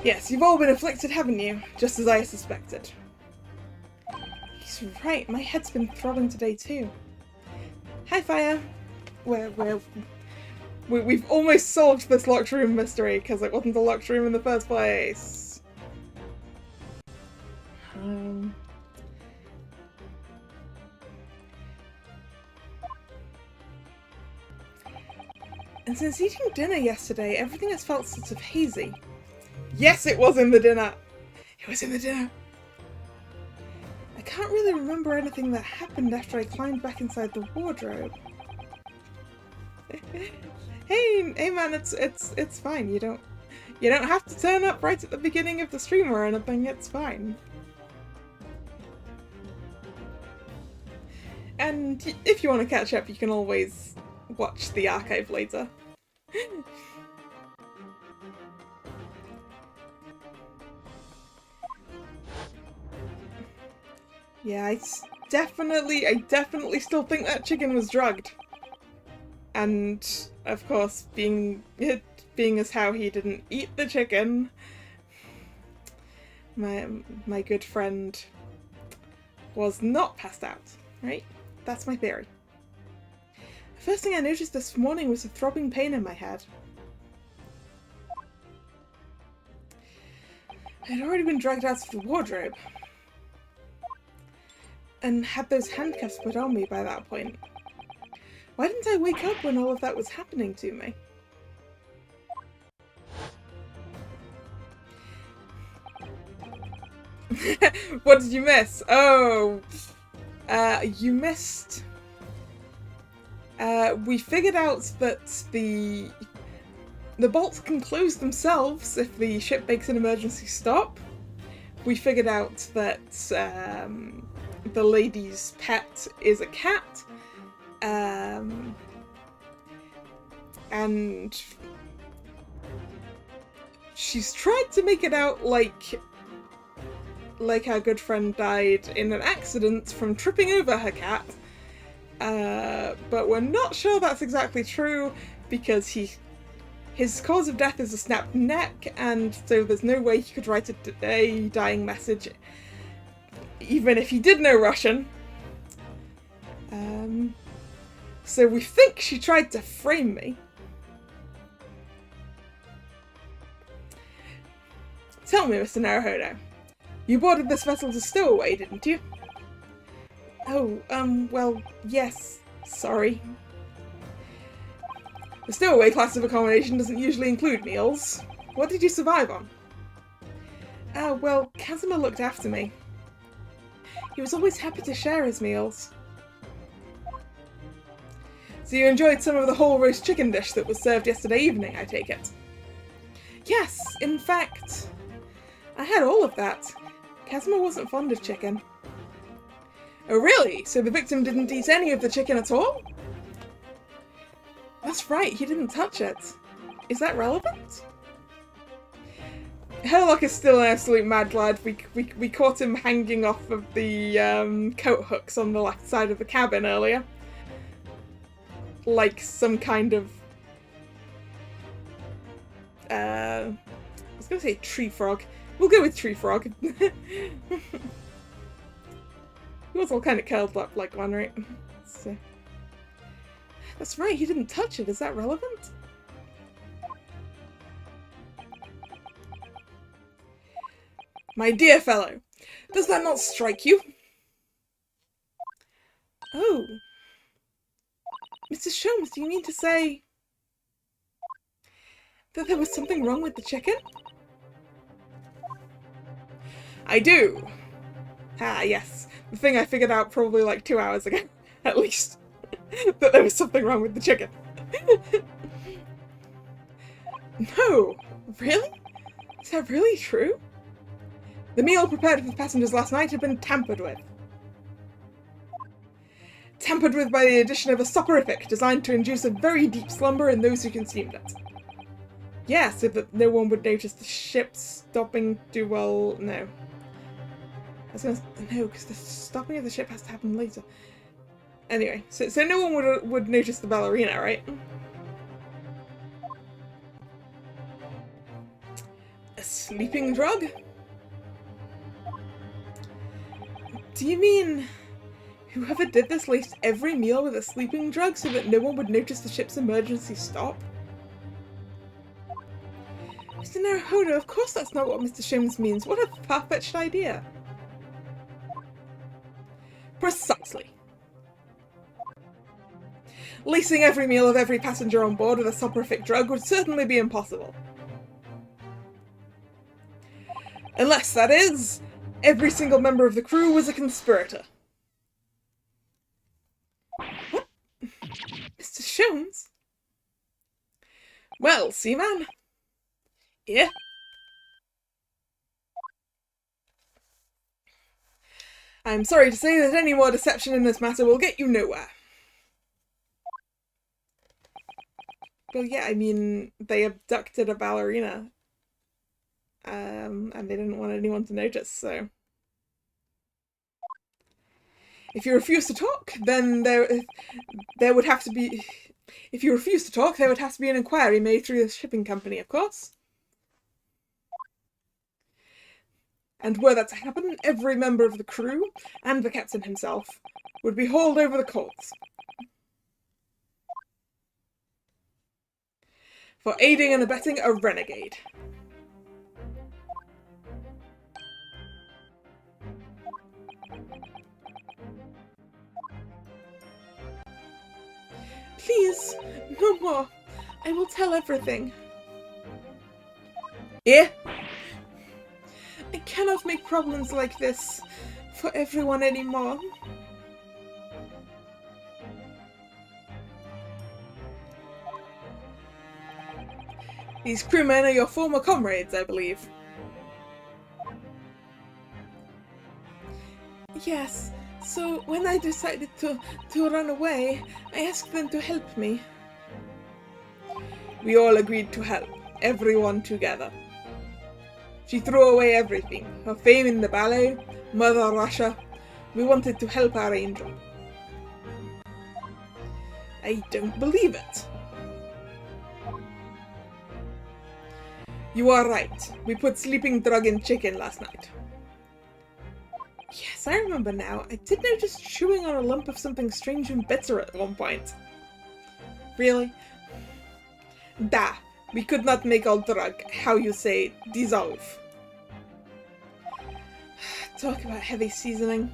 Yes, you've all been afflicted, haven't you? Just as I suspected. He's right, my head's been throbbing today too. Hi, Fire! We've almost solved this locked room mystery, because it wasn't a locked room in the first place. And since eating dinner yesterday, everything has felt sort of hazy. Yes, it was in the dinner! It was in the dinner! I can't really remember anything that happened after I climbed back inside the wardrobe. Hey man, it's fine. You don't have to turn up right at the beginning of the stream or anything. It's fine. And if you want to catch up, you can always watch the archive later. Yeah, I definitely still think that chicken was drugged. And of course, being as how he didn't eat the chicken, my good friend was not passed out, right? That's my theory. The first thing I noticed this morning was a throbbing pain in my head. I had already been dragged out of the wardrobe and had those handcuffs put on me by that point. Why didn't I wake up when all of that was happening to me? What did you miss? Oh, you missed. We figured out that the bolts can close themselves if the ship makes an emergency stop. We figured out that the lady's pet is a cat. And she's tried to make it out like our good friend died in an accident from tripping over her cat. But we're not sure that's exactly true because his cause of death is a snapped neck, and so there's no way he could write a dying message, even if he did know Russian. So we think she tried to frame me. Tell me, Mr. Naruhodo, you boarded this vessel to stow away, didn't you? Oh, well, yes. Sorry. The stowaway class of accommodation doesn't usually include meals. What did you survive on? Well, Kazuma looked after me. He was always happy to share his meals. So you enjoyed some of the whole roast chicken dish that was served yesterday evening, I take it? Yes, in fact, I had all of that. Kazuma wasn't fond of chicken. Oh really? So the victim didn't eat any of the chicken at all? That's right, he didn't touch it. Is that relevant? Herlock is still an absolute mad lad. We caught him hanging off of the coat hooks on the left side of the cabin earlier. Like some kind of... I was gonna say tree frog. We'll go with tree frog. He was all kind of curled up like one, right? So. That's right, he didn't touch it. Is that relevant? My dear fellow, does that not strike you? Oh. Mr. Shelms, do you mean to say that there was something wrong with the chicken? I do. Ah, yes. The thing I figured out probably like 2 hours ago, at least. That there was something wrong with the chicken. No, really? Is that really true? The meal prepared for the passengers last night had been tampered with. tampered with by the addition of a soporific designed to induce a very deep slumber in those who consumed it. Yeah, so that no one would notice the ship stopping too well. No. No, because the stopping of the ship has to happen later. Anyway, so no one would notice the ballerina, right? A sleeping drug? Do you mean whoever did this laced every meal with a sleeping drug so that no one would notice the ship's emergency stop? Mr. Naruhodo, of course that's not what Mr. Shelms means. What a far-fetched idea. Precisely. Lacing every meal of every passenger on board with a soporific drug would certainly be impossible. Unless, that is, every single member of the crew was a conspirator. What? Mr. Shelms? Well, Seaman. Yeah? I'm sorry to say that any more deception in this matter will get you nowhere. Well, yeah, I mean, they abducted a ballerina. And they didn't want anyone to notice, so... If you refuse to talk, then there would have to be... If you refuse to talk, there would have to be an inquiry made through the shipping company, of course. And were that to happen, every member of the crew, and the captain himself, would be hauled over the coals. For aiding and abetting a renegade. Please, no more. I will tell everything. Yeah? I cannot make problems like this for everyone anymore. These crewmen are your former comrades, I believe. Yes, so when I decided to run away, I asked them to help me. We all agreed to help, everyone together. She threw away everything, her fame in the ballet, Mother Russia. We wanted to help our angel. I don't believe it. You are right. We put sleeping drug in chicken last night. Yes, I remember now. I did notice chewing on a lump of something strange and bitter at one point. Really? Da. We could not make our drug, how you say, dissolve. Talk about heavy seasoning.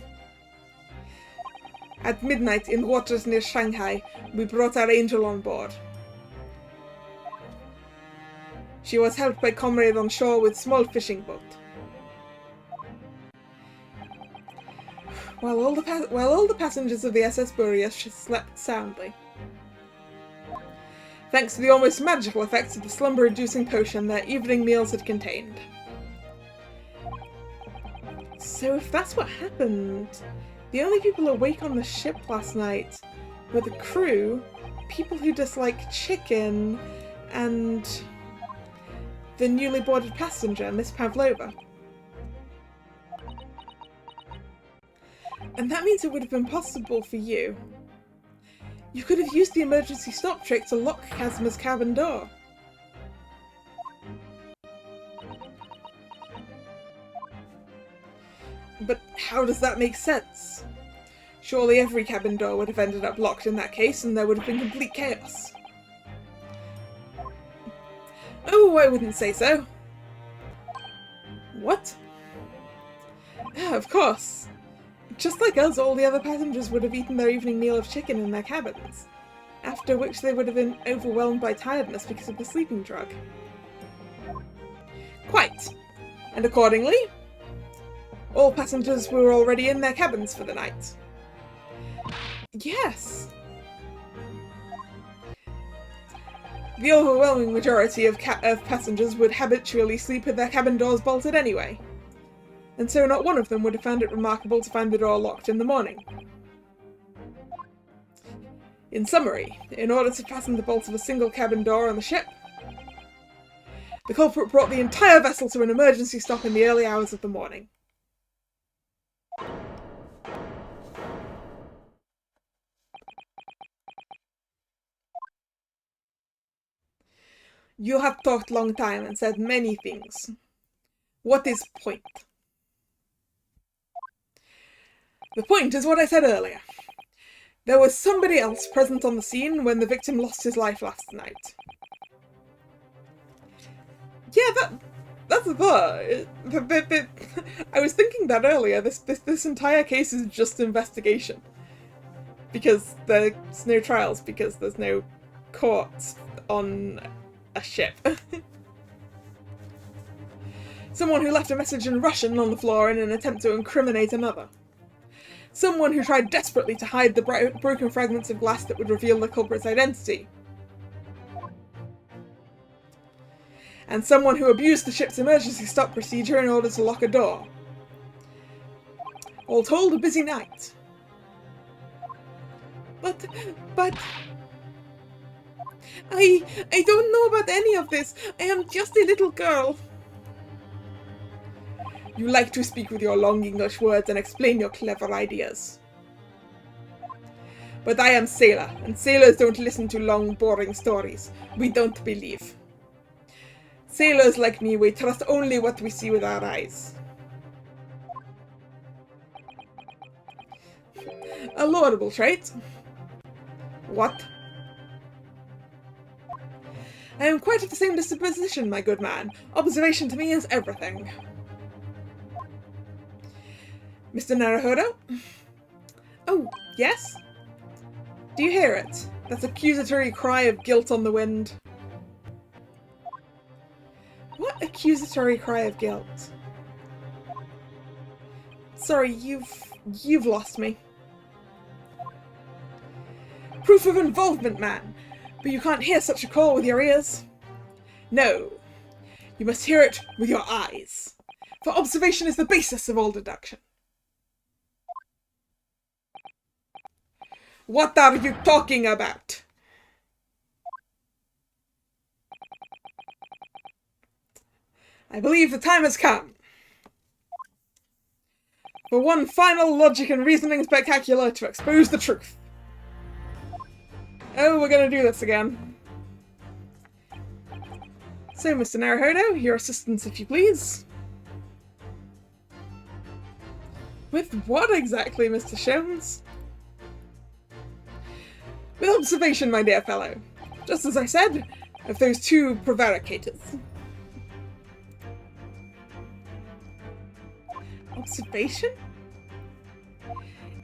At midnight, in waters near Shanghai, we brought our angel on board. She was helped by comrade on shore with small fishing boat. While all the passengers of the SS Boreas slept soundly. Thanks to the almost magical effects of the slumber-inducing potion their evening meals had contained. So if that's what happened, the only people awake on the ship last night were the crew, people who dislike chicken, and the newly boarded passenger, Miss Pavlova. And that means it would have been possible for you. You could have used the emergency stop trick to lock Kazuma's cabin door. But how does that make sense? Surely every cabin door would have ended up locked in that case, and there would have been complete chaos. Oh, I wouldn't say so. What? Of course. Just like us, all the other passengers would have eaten their evening meal of chicken in their cabins, after which they would have been overwhelmed by tiredness because of the sleeping drug. Quite. And accordingly, all passengers were already in their cabins for the night. Yes. The overwhelming majority of passengers would habitually sleep with their cabin doors bolted anyway, and so not one of them would have found it remarkable to find the door locked in the morning. In summary, in order to fasten the bolts of a single cabin door on the ship, the culprit brought the entire vessel to an emergency stop in the early hours of the morning. You have talked long time and said many things. What is point? The point is what I said earlier. There was somebody else present on the scene when the victim lost his life last night. Yeah, that's a thought. I was thinking that earlier. This entire case is just investigation. Because there's no trials, because there's no courts on a ship. Someone who left a message in Russian on the floor in an attempt to incriminate another. Someone who tried desperately to hide the broken fragments of glass that would reveal the culprit's identity. And someone who abused the ship's emergency stop procedure in order to lock a door. All told, a busy night. But... I don't know about any of this. I am just a little girl. You like to speak with your long English words and explain your clever ideas. But I am sailor, and sailors don't listen to long, boring stories. We don't believe. Sailors like me, we trust only what we see with our eyes. A laudable trait. What? I am quite of the same disposition, my good man. Observation to me is everything. Mr. Naruhodo? Oh, yes? Do you hear it? That accusatory cry of guilt on the wind. What accusatory cry of guilt? Sorry, you've lost me. Proof of involvement, man! But you can't hear such a call with your ears. No, you must hear it with your eyes. For observation is the basis of all deduction. What are you talking about? I believe the time has come for one final logic and reasoning spectacular to expose the truth. Oh, we're gonna do this again. So, Mr. Naruhodo, your assistance, if you please. With what exactly, Mr. Shelms? With observation, my dear fellow. Just as I said, of those two prevaricators. Observation?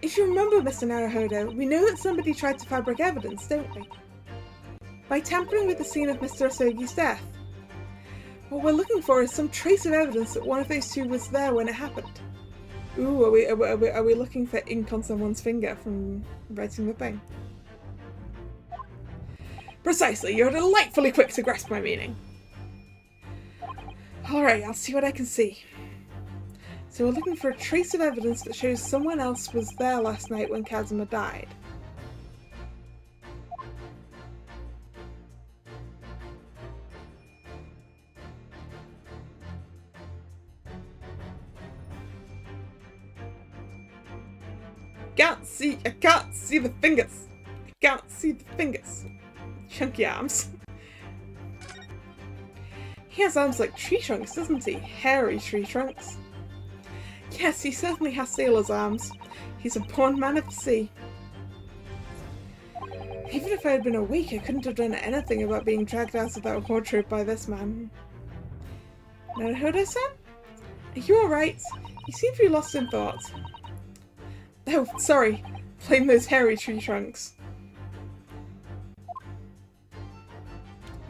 If you remember, Mr. Naruhodo, we know that somebody tried to fabricate evidence, don't we? By tampering with the scene of Mr. Asogi's death. What we're looking for is some trace of evidence that one of those two was there when it happened. Ooh, are we looking for ink on someone's finger from writing the thing? Precisely, you're delightfully quick to grasp my meaning. Alright, I'll see what I can see. So we're looking for a trace of evidence that shows someone else was there last night when Kazuma died. I can't see the fingers. I can't see the fingers. Chunky arms. He has arms like tree trunks, doesn't he? Hairy tree trunks. Yes, he certainly has sailor's arms. He's a born man of the sea. Even if I had been awake, I couldn't have done anything about being dragged out of that wardrobe by this man. Naruhodo-san? Are you alright? You seem to be lost in thought. Oh, sorry. Blame those hairy tree trunks.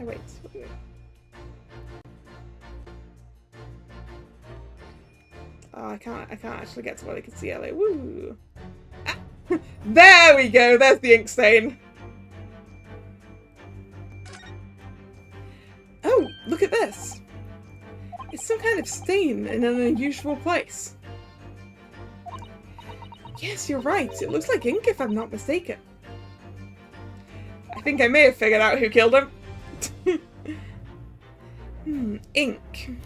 Oh, wait. Oh, I can't actually get to what I can see earlier. Woo! Ah. There we go! There's the ink stain! Oh, look at this! It's some kind of stain in an unusual place. Yes, you're right. It looks like ink if I'm not mistaken. think I may have figured out who killed him. Ink.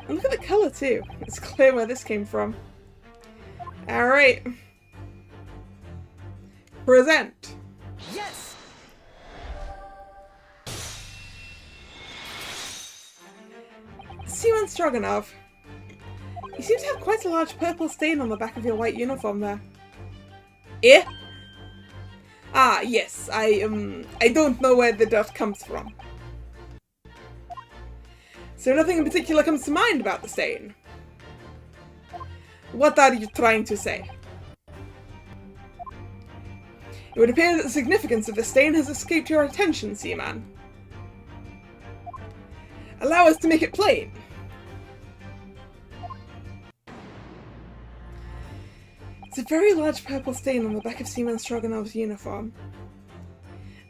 And look at the colour too. It's clear where this came from. Alright. Present. Yes! Seaman Stroganoff. You seem to have quite a large purple stain on the back of your white uniform there. Eh? Ah, yes. I don't know where the dirt comes from. So nothing in particular comes to mind about the stain? What are you trying to say? It would appear that the significance of the stain has escaped your attention, Seaman. Allow us to make it plain. It's a very large purple stain on the back of Seaman Stroganov's uniform.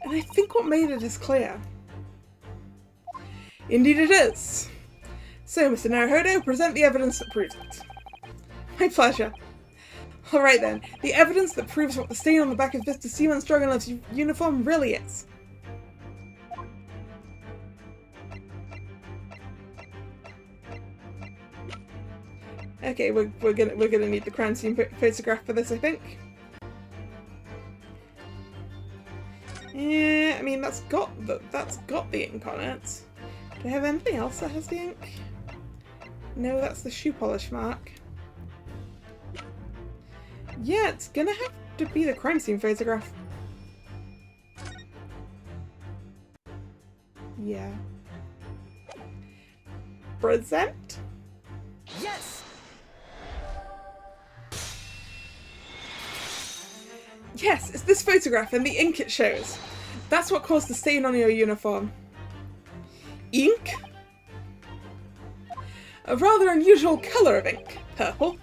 And I think what made it is clear. Indeed it is. So, Mr. Naruhodo, present the evidence that proves it. My pleasure. Alright then, the evidence that proves what the stain on the back of Mr. Seaman Stroganov's uniform really is. Okay, we're gonna need the crime scene photograph for this, I think. Yeah, I mean that's got the ink on it. Do I have anything else that has the ink? No, that's the shoe polish mark. Yeah, it's gonna have to be the crime scene photograph. Yeah. Present? Yes! Yes, it's this photograph and the ink it shows. That's what caused the stain on your uniform. Ink? A rather unusual colour of ink. Purple.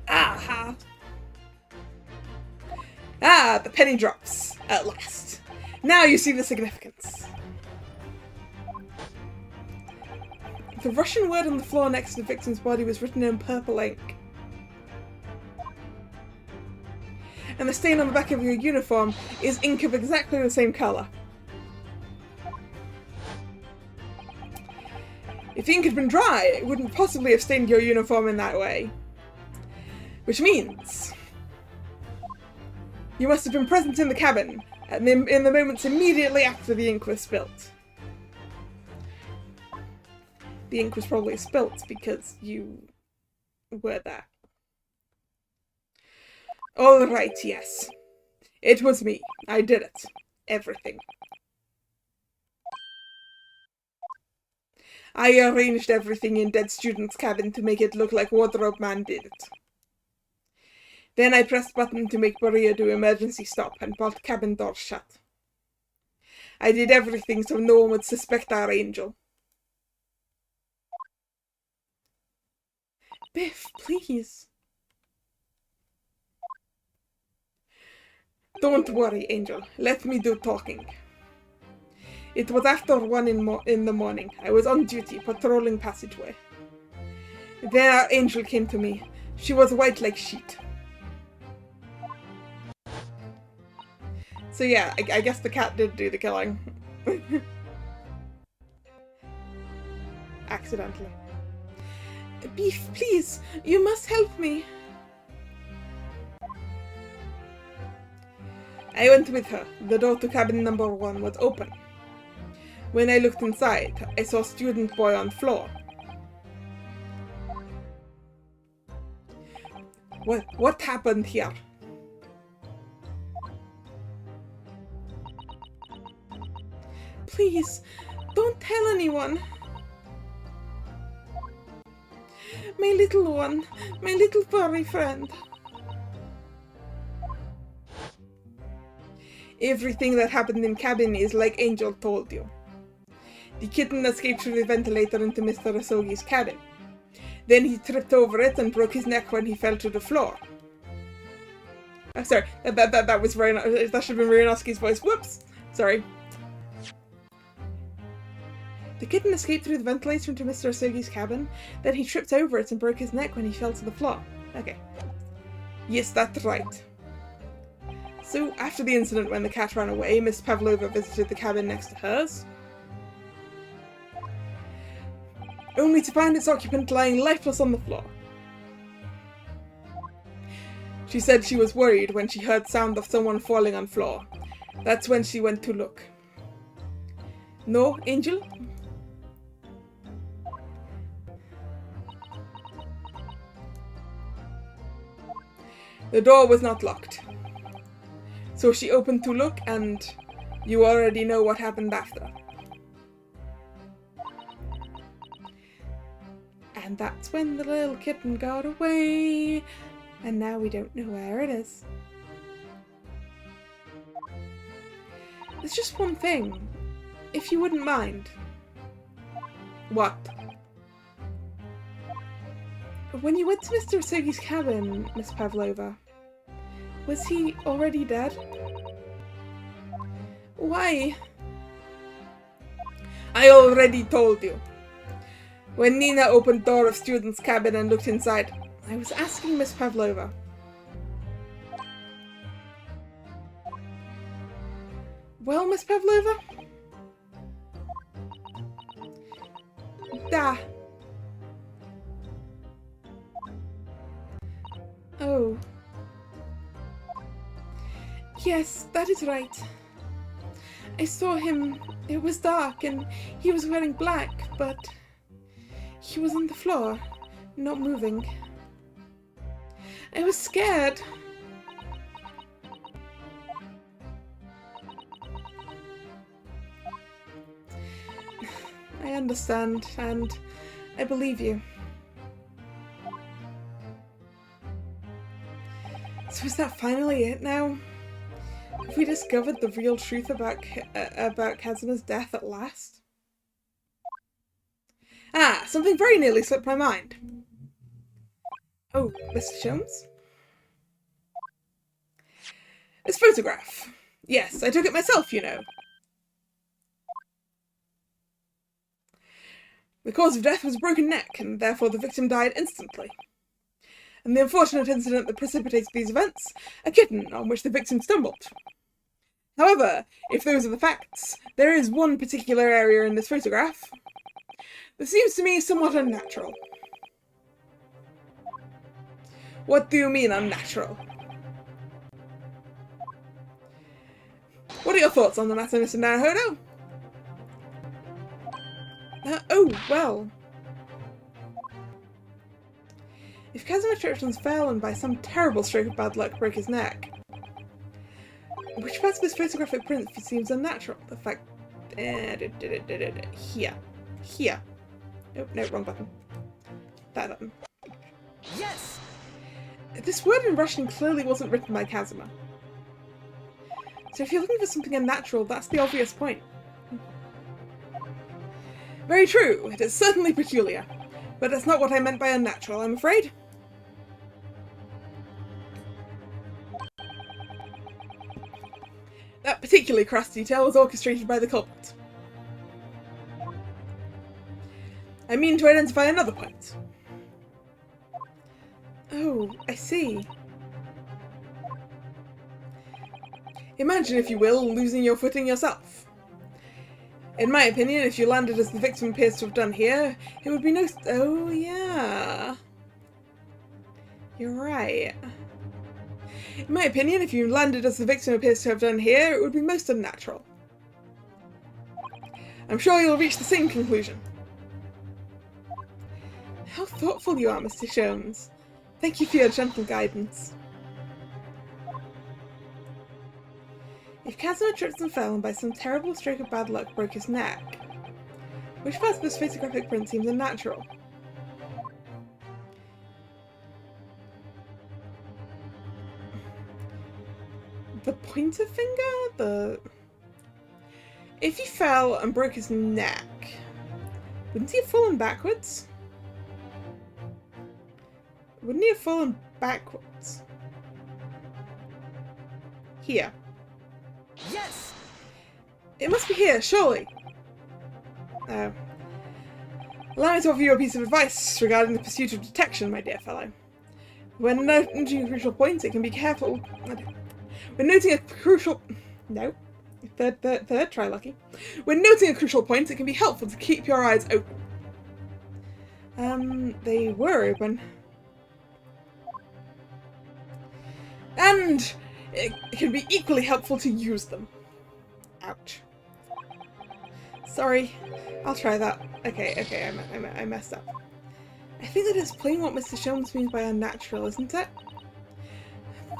Aha! Ah, the penny drops. At last. Now you see the significance. The Russian word on the floor next to the victim's body was written in purple ink. And the stain on the back of your uniform is ink of exactly the same colour. If the ink had been dry, it wouldn't possibly have stained your uniform in that way. Which means you must have been present in the cabin in the moments immediately after the ink was spilt. The ink was probably spilt because you were there. Alright, yes. It was me. I did it. Everything. I arranged everything in Dead Student's cabin to make it look like Wardrobe Man did it. Then I pressed button to make Maria do emergency stop and bolt cabin door shut. I did everything so no one would suspect our angel. Biff, please. Don't worry, Angel. Let me do talking. It was after 1 in the morning. I was on duty, patrolling passageway. Then our angel came to me. She was white like sheet. So yeah, I guess the cat did do the killing. Accidentally. Beef, please! You must help me! I went with her. The door to cabin number 1 was open. When I looked inside, I saw student boy on floor. What happened here? Please, don't tell anyone. My little one, my little furry friend. Everything that happened in cabin is like Angel told you. The kitten escaped through the ventilator into Mr. Asogi's cabin. Then he tripped over it and broke his neck when he fell to the floor. Oh, sorry, that was very. That should have been Ryunosuke's voice. Whoops! Sorry. The kitten escaped through the ventilator into Mr. Asogi's cabin. Then he tripped over it and broke his neck when he fell to the floor. Okay. Yes, that's right. So, after the incident when the cat ran away, Miss Pavlova visited the cabin next to hers, only to find its occupant lying lifeless on the floor. She said she was worried when she heard sound of someone falling on floor. That's when she went to look. No, Angel? The door was not locked. So she opened to look, and you already know what happened after. And that's when the little kitten got away, and now we don't know where it is. There's just one thing, if you wouldn't mind. What? When you went to Mr. Herzenager's cabin, Miss Pavlova, was he already dead? Why? I already told you. When Nina opened door of student's cabin and looked inside, I was asking Miss Pavlova. Well, Miss Pavlova? Da. Oh. Yes, that is right. I saw him. It was dark and he was wearing black, but he was on the floor, not moving. I was scared. I understand, and I believe you. So is that finally it now? Have we discovered the real truth about Kazuma's death at last? Ah, something very nearly slipped my mind. Oh, Mr. Shelms? This photograph. Yes, I took it myself, you know. The cause of death was a broken neck, and therefore the victim died instantly. And the unfortunate incident that precipitates these events, a kitten on which the victim stumbled. However, if those are the facts, there is one particular area in this photograph that seems to me somewhat unnatural. What do you mean, unnatural? What are your thoughts on the matter, Mr. Naruhodo? Oh, well. If Kazuma Churchland's fell and by some terrible stroke of bad luck broke his neck, which parts of this photographic print seems unnatural? The fact... Here. Here. Oh, no, wrong button. That button. Yes! This word in Russian clearly wasn't written by Kazuma. So if you're looking for something unnatural, that's the obvious point. Very true, it is certainly peculiar. But that's not what I meant by unnatural, I'm afraid. That particularly crass detail was orchestrated by the culprit. I mean to identify another point. Oh, I see. Imagine, if you will, losing your footing yourself. In my opinion, if you landed as the victim appears to have done here, it would be no... Oh, yeah. You're right. In my opinion, if you landed as the victim appears to have done here, it would be most unnatural. I'm sure you'll reach the same conclusion. How thoughtful you are, Mr. Shelms. Thank you for your gentle guidance. If Kazuma tripped and fell and by some terrible stroke of bad luck broke his neck, which part of this photographic print seems unnatural? The pointer finger? If he fell and broke his neck, wouldn't he have fallen backwards? Wouldn't he have fallen backwards? Here. Yes! It must be here, surely. Allow me to offer you a piece of advice regarding the pursuit of detection, my dear fellow. When noting crucial points, it can be careful. When noting a crucial... No. Third, try lucky. When noting a crucial point, it can be helpful to keep your eyes open. They were open. And it can be equally helpful to use them. Ouch. Sorry. I'll try that. Okay, I messed up. I think that is plain what Mr. Shelms means by unnatural, isn't it?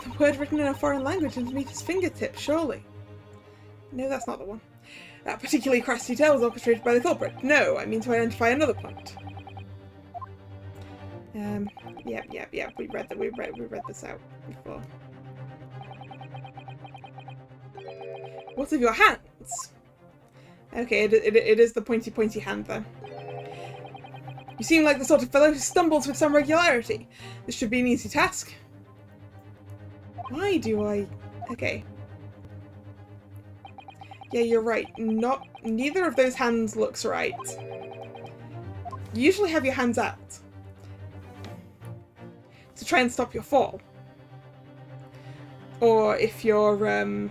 The word written in a foreign language underneath his fingertip, surely. No, that's not the one. That particularly crass detail was orchestrated by the culprit. No, I mean to identify another point. Yeah. We read this out before. What of your hands? Okay, it is the pointy hand though. You seem like the sort of fellow who stumbles with some regularity. This should be an easy task. Why do I... Okay. Yeah, you're right. Neither of those hands looks right. You usually have your hands out to try and stop your fall. Or if you're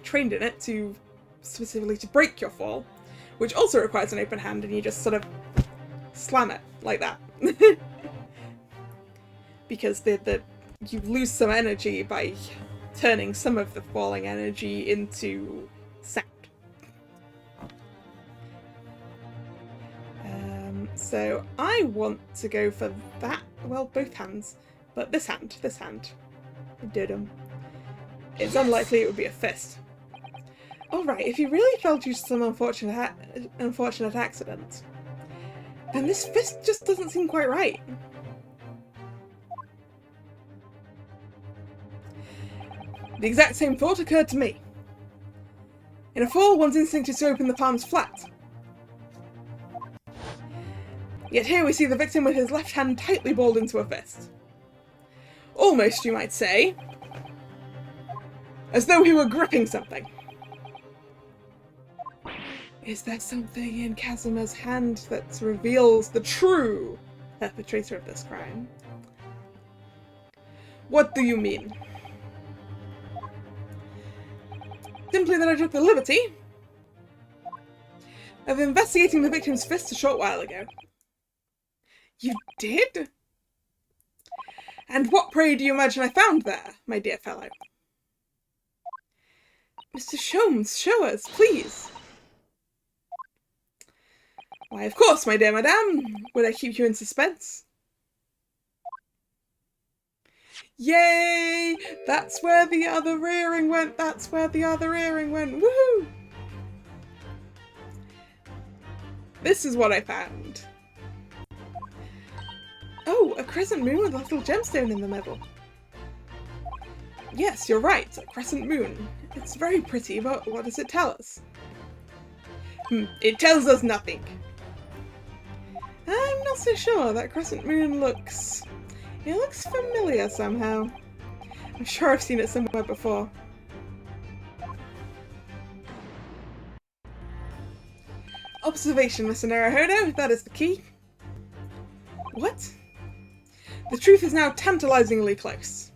trained in it, to specifically to break your fall, which also requires an open hand, and you just sort of slam it like that. Because you lose some energy by turning some of the falling energy into sound. So I want to go for that. Well, both hands, but this hand. Did It's unlikely it would be a fist. Alright, if you really fell due to some unfortunate accident, then this fist just doesn't seem quite right. The exact same thought occurred to me. In a fall, one's instinct is to open the palms flat. Yet here we see the victim with his left hand tightly balled into a fist. Almost, you might say, as though he were gripping something. Is there something in Kazuma's hand that reveals the true perpetrator of this crime? What do you mean? Simply that I took the liberty of investigating the victim's fist a short while ago. You did? And what, pray, do you imagine I found there, my dear fellow? Mr. Shelms, show us, please. Why, of course, my dear madame. Would I keep you in suspense? Yay! That's where the other earring went. Woohoo! This is what I found. Oh, a crescent moon with a little gemstone in the middle. Yes, you're right, a crescent moon. It's very pretty, but what does it tell us? It tells us nothing. I'm not so sure. That crescent moon looks... It looks familiar somehow. I'm sure I've seen it somewhere before. Observation, Mr. Naruhodo. That is the key. What? The truth is now tantalizingly close.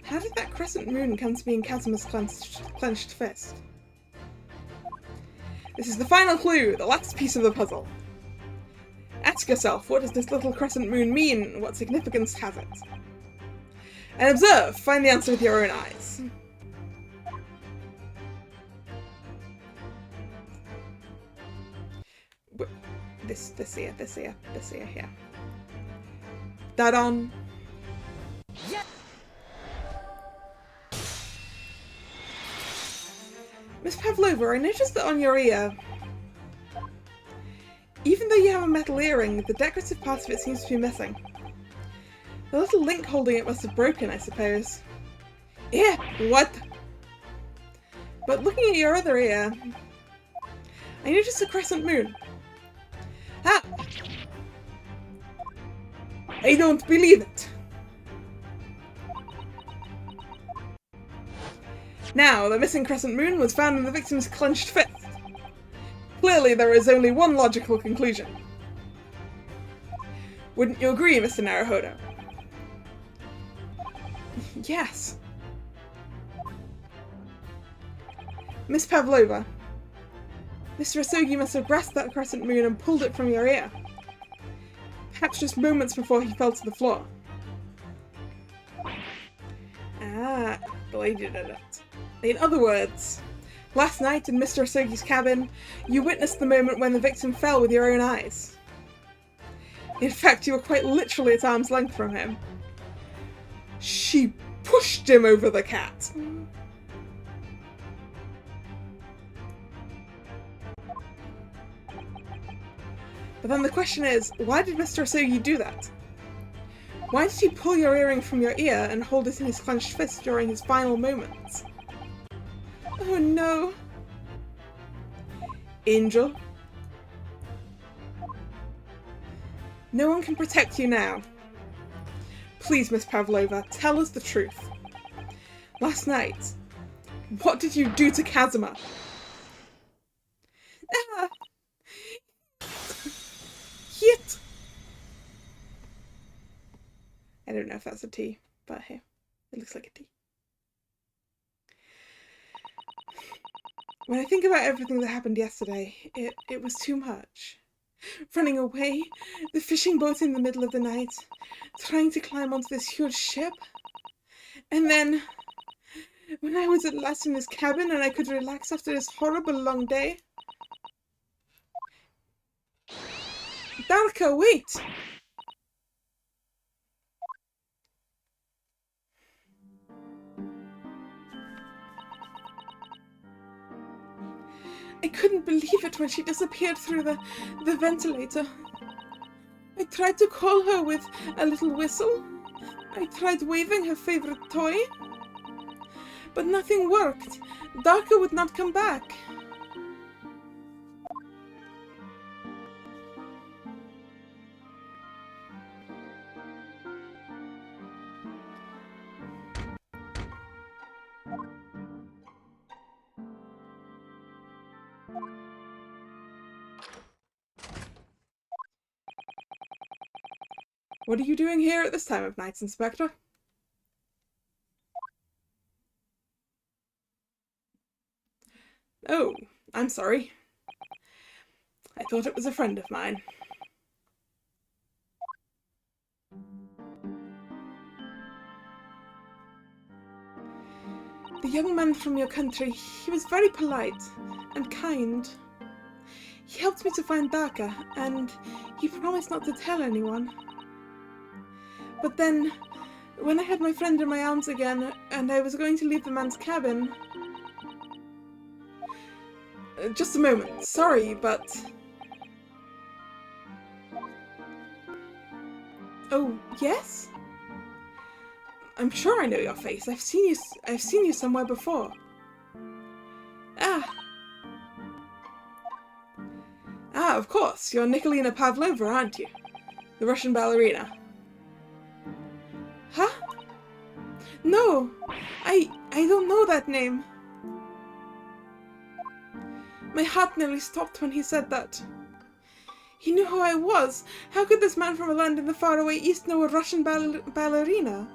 How did that crescent moon come to be in Kazuma's clenched fist? This is the final clue, the last piece of the puzzle. Ask yourself, what does this little crescent moon mean? What significance has it? And observe, find the answer with your own eyes. This here. Da-don. Yeah. Miss Pavlova, I noticed that on your ear, even though you have a metal earring, the decorative part of it seems to be missing. The little link holding it must have broken, I suppose. Ear? What? But looking at your other ear, I noticed a crescent moon. Ah! I don't believe it. Now, the missing crescent moon was found in the victim's clenched fist. Clearly, there is only one logical conclusion. Wouldn't you agree, Mr. Naruhodo? Yes. Miss Pavlova, Mr. Asogi must have grasped that crescent moon and pulled it from your ear. Perhaps just moments before he fell to the floor. Ah, the lady did it. In other words, last night in Mr. Asogi's cabin, you witnessed the moment when the victim fell with your own eyes. In fact, you were quite literally at arm's length from him. She pushed him over the cat. But then the question is, why did Mr. Asogi do that? Why did he pull your earring from your ear and hold it in his clenched fist during his final moments? Oh no. Angel? No one can protect you now. Please, Miss Pavlova, tell us the truth. Last night, what did you do to Kazuma? Ah! Hit! I don't know if that's a T, but hey, it looks like a T. When I think about everything that happened yesterday, it was too much. Running away, the fishing boat in the middle of the night, trying to climb onto this huge ship, and then when I was at last in his cabin and I could relax after this horrible long day. Darka, wait! I couldn't believe it when she disappeared through the ventilator. I tried to call her with a little whistle. I tried waving her favorite toy. But nothing worked. Darka would not come back. What are you doing here at this time of night, Inspector? Oh, I'm sorry. I thought it was a friend of mine. The young man from your country, he was very polite and kind. He helped me to find Darka, and he promised not to tell anyone. But then, when I had my friend in my arms again, and I was going to leave the man's cabin... Just a moment, sorry, but... Oh, yes? I'm sure I know your face. I've seen you somewhere before. Ah, of course. You're Nikolina Pavlova, aren't you? The Russian ballerina. Huh? No, I don't know that name. My heart nearly stopped when he said that. He knew who I was. How could this man from a land in the faraway east know a Russian ballerina?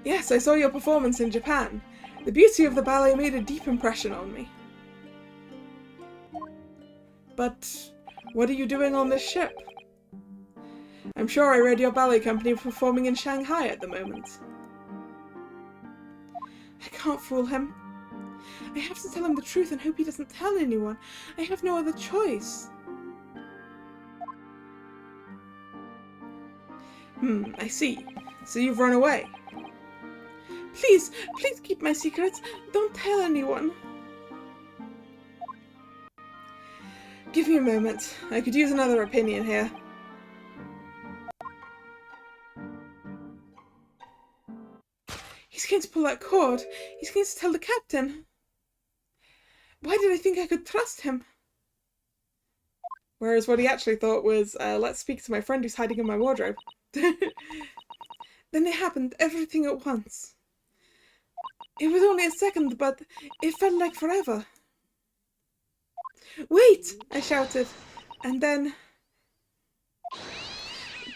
Yes, I saw your performance in Japan. The beauty of the ballet made a deep impression on me. But what are you doing on this ship? I'm sure I read your ballet company performing in Shanghai at the moment. I can't fool him. I have to tell him the truth and hope he doesn't tell anyone. I have no other choice. I see. So you've run away. Please keep my secret. Don't tell anyone. Give me a moment. I could use another opinion here. He's going to pull that cord. He's going to tell the captain. Why did I think I could trust him? Whereas what he actually thought was, let's speak to my friend who's hiding in my wardrobe. Then it happened, everything at once. It was only a second, but it felt like forever. Wait! I shouted. And then...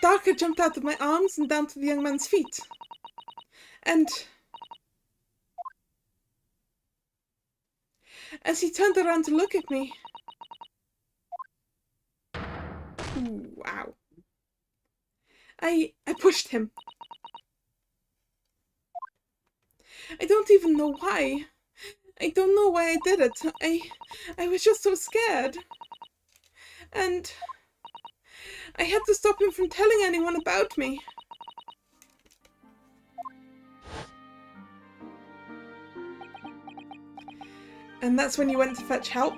Darker jumped out of my arms and down to the young man's feet. And as he turned around to look at me... Ooh, wow. I pushed him. I don't even know why. I don't know why I did it. I was just so scared. And I had to stop him from telling anyone about me. And that's when you went to fetch help?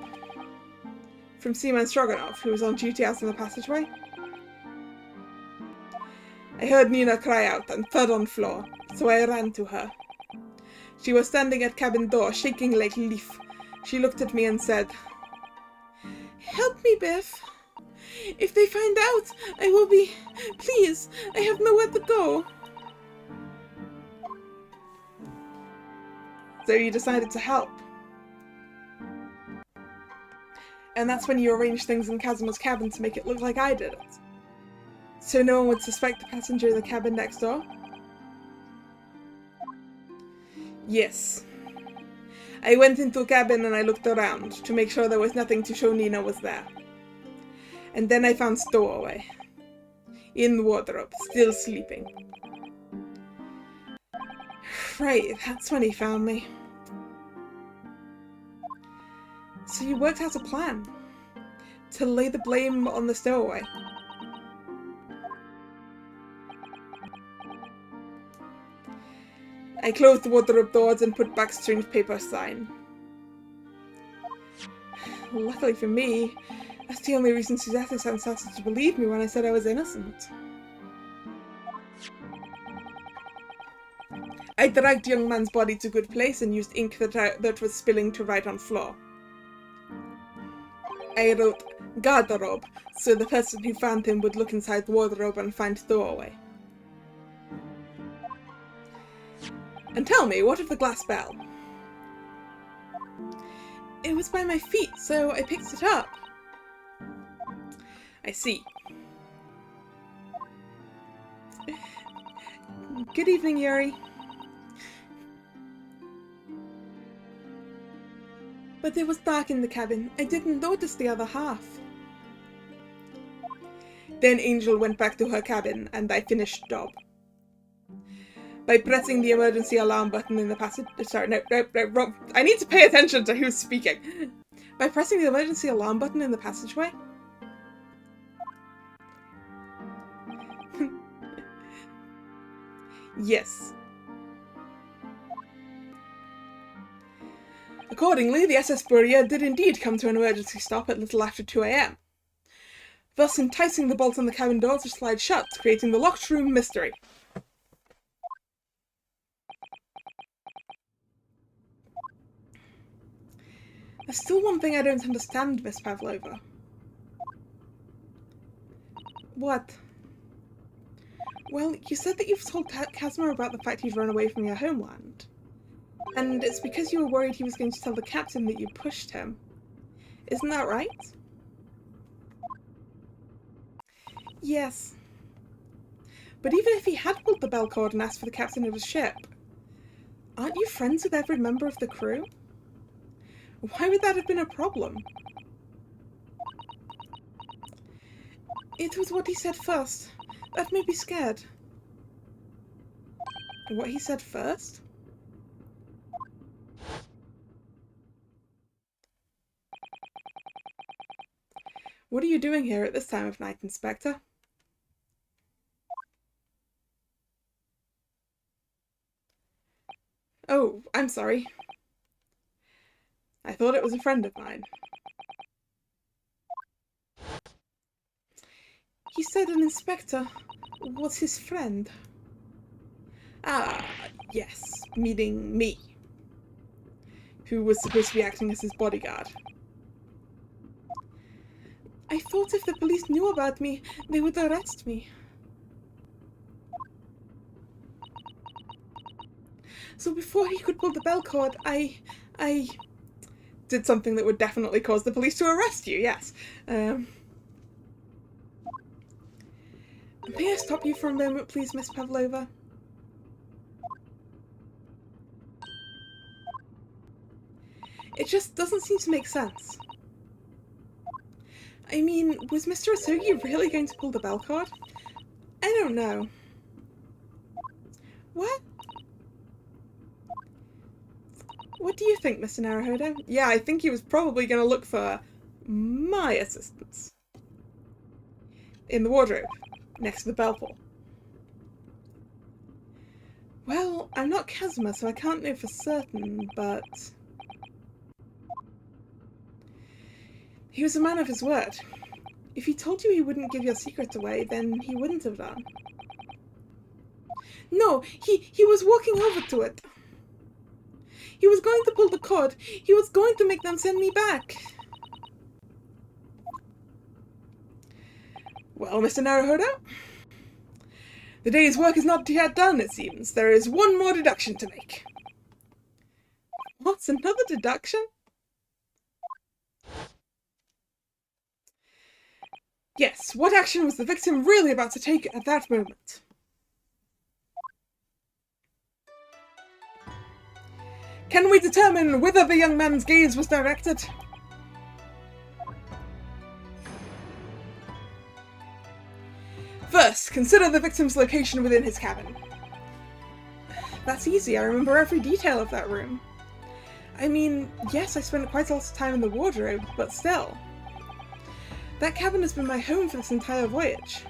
From Seaman Stroganoff, who was on duty out on the passageway? I heard Nina cry out and thud on the floor, so I ran to her. She was standing at cabin door, shaking like a leaf. She looked at me and said, "Help me, Biff. If they find out, I will be... Please, I have nowhere to go." So you decided to help. And that's when you arranged things in Kazuma's cabin to make it look like I did it. So no one would suspect the passenger in the cabin next door? Yes. I went into a cabin and I looked around to make sure there was nothing to show Nina was there. And then I found Stowaway. In the wardrobe, still sleeping. Right, that's when he found me. So you worked out a plan to lay the blame on the stowaway. I closed the wardrobe doors and put back strange paper sign. Luckily for me, that's the only reason Suzette started to believe me when I said I was innocent. I dragged young man's body to a good place and used ink that was spilling to write on floor. I wrote garderobe, so the person who found him would look inside the wardrobe and find Stowaway. And tell me, what of the glass bell? It was by my feet, so I picked it up. I see. Good evening, Yuri. But it was dark in the cabin. I didn't notice the other half. Then Angel went back to her cabin, and I finished job. By pressing the emergency alarm button in the passage... Sorry, no, wrong. I need to pay attention to who's speaking. By pressing the emergency alarm button in the passageway? Yes. Accordingly, the SS Burya did indeed come to an emergency stop at little after 2 AM, thus enticing the bolt on the cabin door to slide shut, creating the locked room mystery. There's still one thing I don't understand, Miss Pavlova. What? Well, you said that you've told Kazuma about the fact he'd run away from your homeland. And it's because you were worried he was going to tell the captain that you pushed him. Isn't that right? Yes. But even if he had pulled the bell cord and asked for the captain of his ship, aren't you friends with every member of the crew? Why would that have been a problem? It was what he said first. That made me scared. What he said first? What are you doing here at this time of night, Inspector? Oh, I'm sorry. I thought it was a friend of mine. He said an inspector was his friend. Ah, yes, meaning me, who was supposed to be acting as his bodyguard. I thought if the police knew about me, they would arrest me. So before he could pull the bell cord, I did something that would definitely cause the police to arrest you, yes. May I stop you for a moment, please, Miss Pavlova? It just doesn't seem to make sense. I mean, was Mr. Asogi really going to pull the bell cord? I don't know. What? What do you think, Mr. Naruhodo? Yeah, I think he was probably going to look for my assistance. In the wardrobe, next to the bell pull. Well, I'm not Kazuma, so I can't know for certain, but... he was a man of his word. If he told you he wouldn't give your secret away, then he wouldn't have done. No, he was walking over to it. He was going to pull the cord. He was going to make them send me back. Well, Mr. Naruhodo, the day's work is not yet done, it seems. There is one more deduction to make. What's another deduction? Yes, what action was the victim really about to take at that moment? Can we determine whither the young man's gaze was directed? First, consider the victim's location within his cabin. That's easy, I remember every detail of that room. I mean, yes, I spent quite a lot of time in the wardrobe, but still. That cabin has been my home for this entire voyage.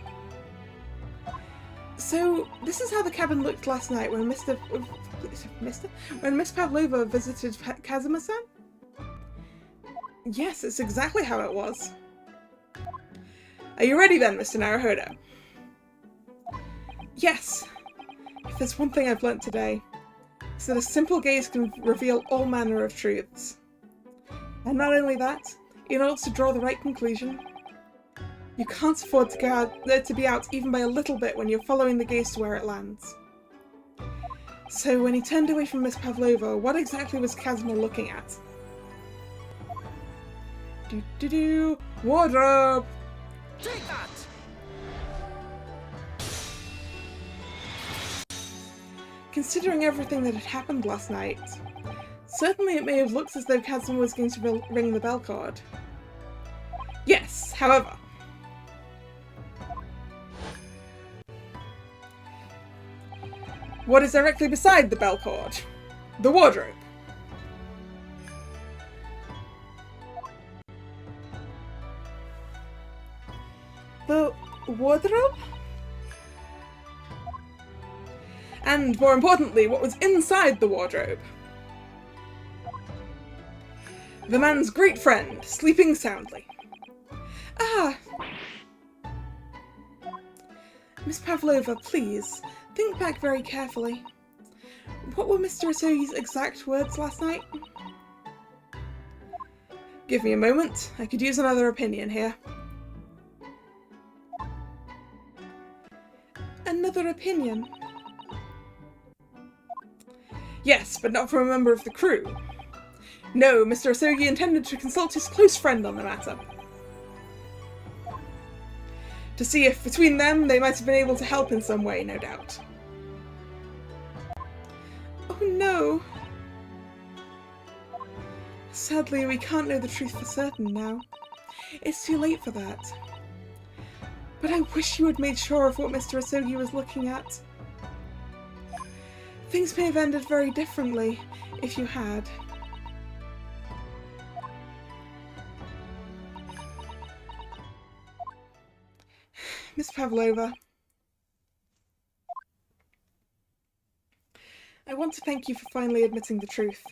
So, this is how the cabin looked last night when Miss Pavlova visited Kazuma-san? Yes, it's exactly how it was. Are you ready then, Mr. Naruhodo? Yes. If there's one thing I've learnt today, it's that a simple gaze can reveal all manner of truths. And not only that, in order to draw the right conclusion, you can't afford to be out even by a little bit when you're following the gaze to where it lands. So when he turned away from Miss Pavlova, what exactly was Kazuma looking at? Wardrobe! Take that! Considering everything that had happened last night, certainly it may have looked as though Kazuma was going to ring the bell cord. Yes, however, what is directly beside the bell cord? The wardrobe. The wardrobe? And more importantly, what was inside the wardrobe? The man's great friend, sleeping soundly. Ah! Miss Pavlova, please, think back very carefully. What were Mr. Asogi's exact words last night? Give me a moment, I could use another opinion here. Another opinion? Yes, but not from a member of the crew. No, Mr. Asogi intended to consult his close friend on the matter. To see if, between them, they might have been able to help in some way, no doubt. Oh no! Sadly, we can't know the truth for certain now. It's too late for that. But I wish you had made sure of what Mr. Asogi was looking at. Things may have ended very differently if you had. Miss Pavlova, I want to thank you for finally admitting the truth.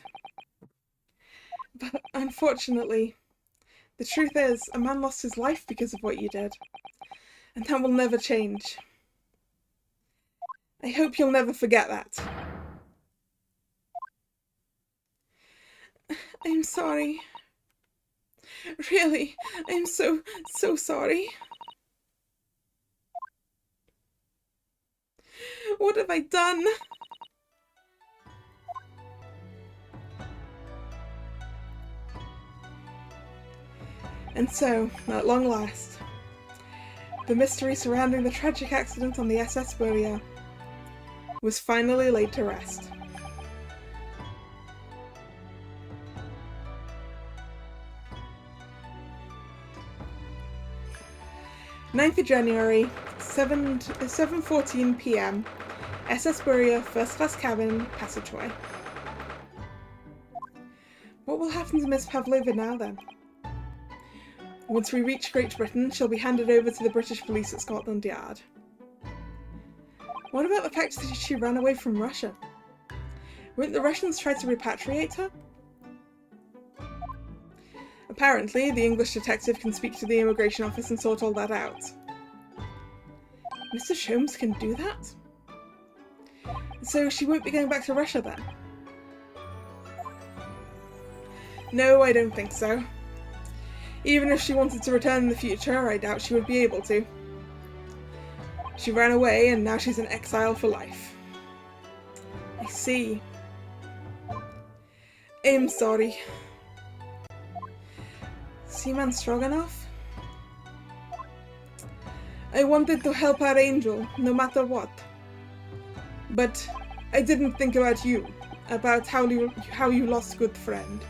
But unfortunately, the truth is, a man lost his life because of what you did. And that will never change. I hope you'll never forget that. I'm sorry. Really, I'm so sorry. What have I done? And so, at long last, the mystery surrounding the tragic accident on the SS Burial was finally laid to rest. January 9th, 7:14 p.m. SS Burial, first class cabin, passageway. What will happen to Miss Pavlova now then? Once we reach Great Britain, she'll be handed over to the British police at Scotland Yard. What about the fact that she ran away from Russia? Won't the Russians try to repatriate her? Apparently, the English detective can speak to the immigration office and sort all that out. Mr. Shelms can do that? So she won't be going back to Russia then? No, I don't think so. Even if she wanted to return in the future, I doubt she would be able to. She ran away and now she's in exile for life. I see. I'm sorry. Seaman Stroganoff? I wanted to help our angel, no matter what. But I didn't think about you, about how you lost a good friend.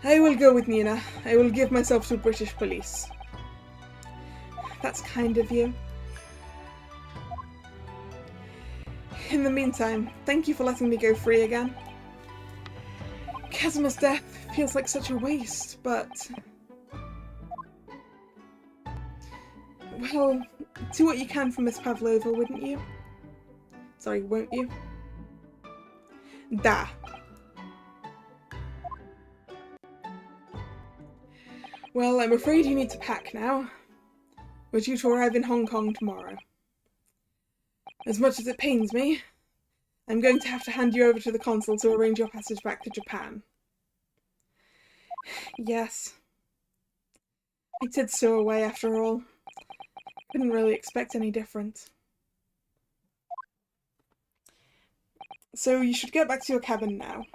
I will go with Nina. I will give myself to British police. That's kind of you. In the meantime, thank you for letting me go free again. Kazuma's death feels like such a waste, but... well, do what you can for Miss Pavlova, wouldn't you? Sorry, won't you? Da. Well, I'm afraid you need to pack now. We're due to arrive in Hong Kong tomorrow. As much as it pains me, I'm going to have to hand you over to the consul to arrange your passage back to Japan. Yes. I did stow away after all. Couldn't really expect any different. So you should get back to your cabin now.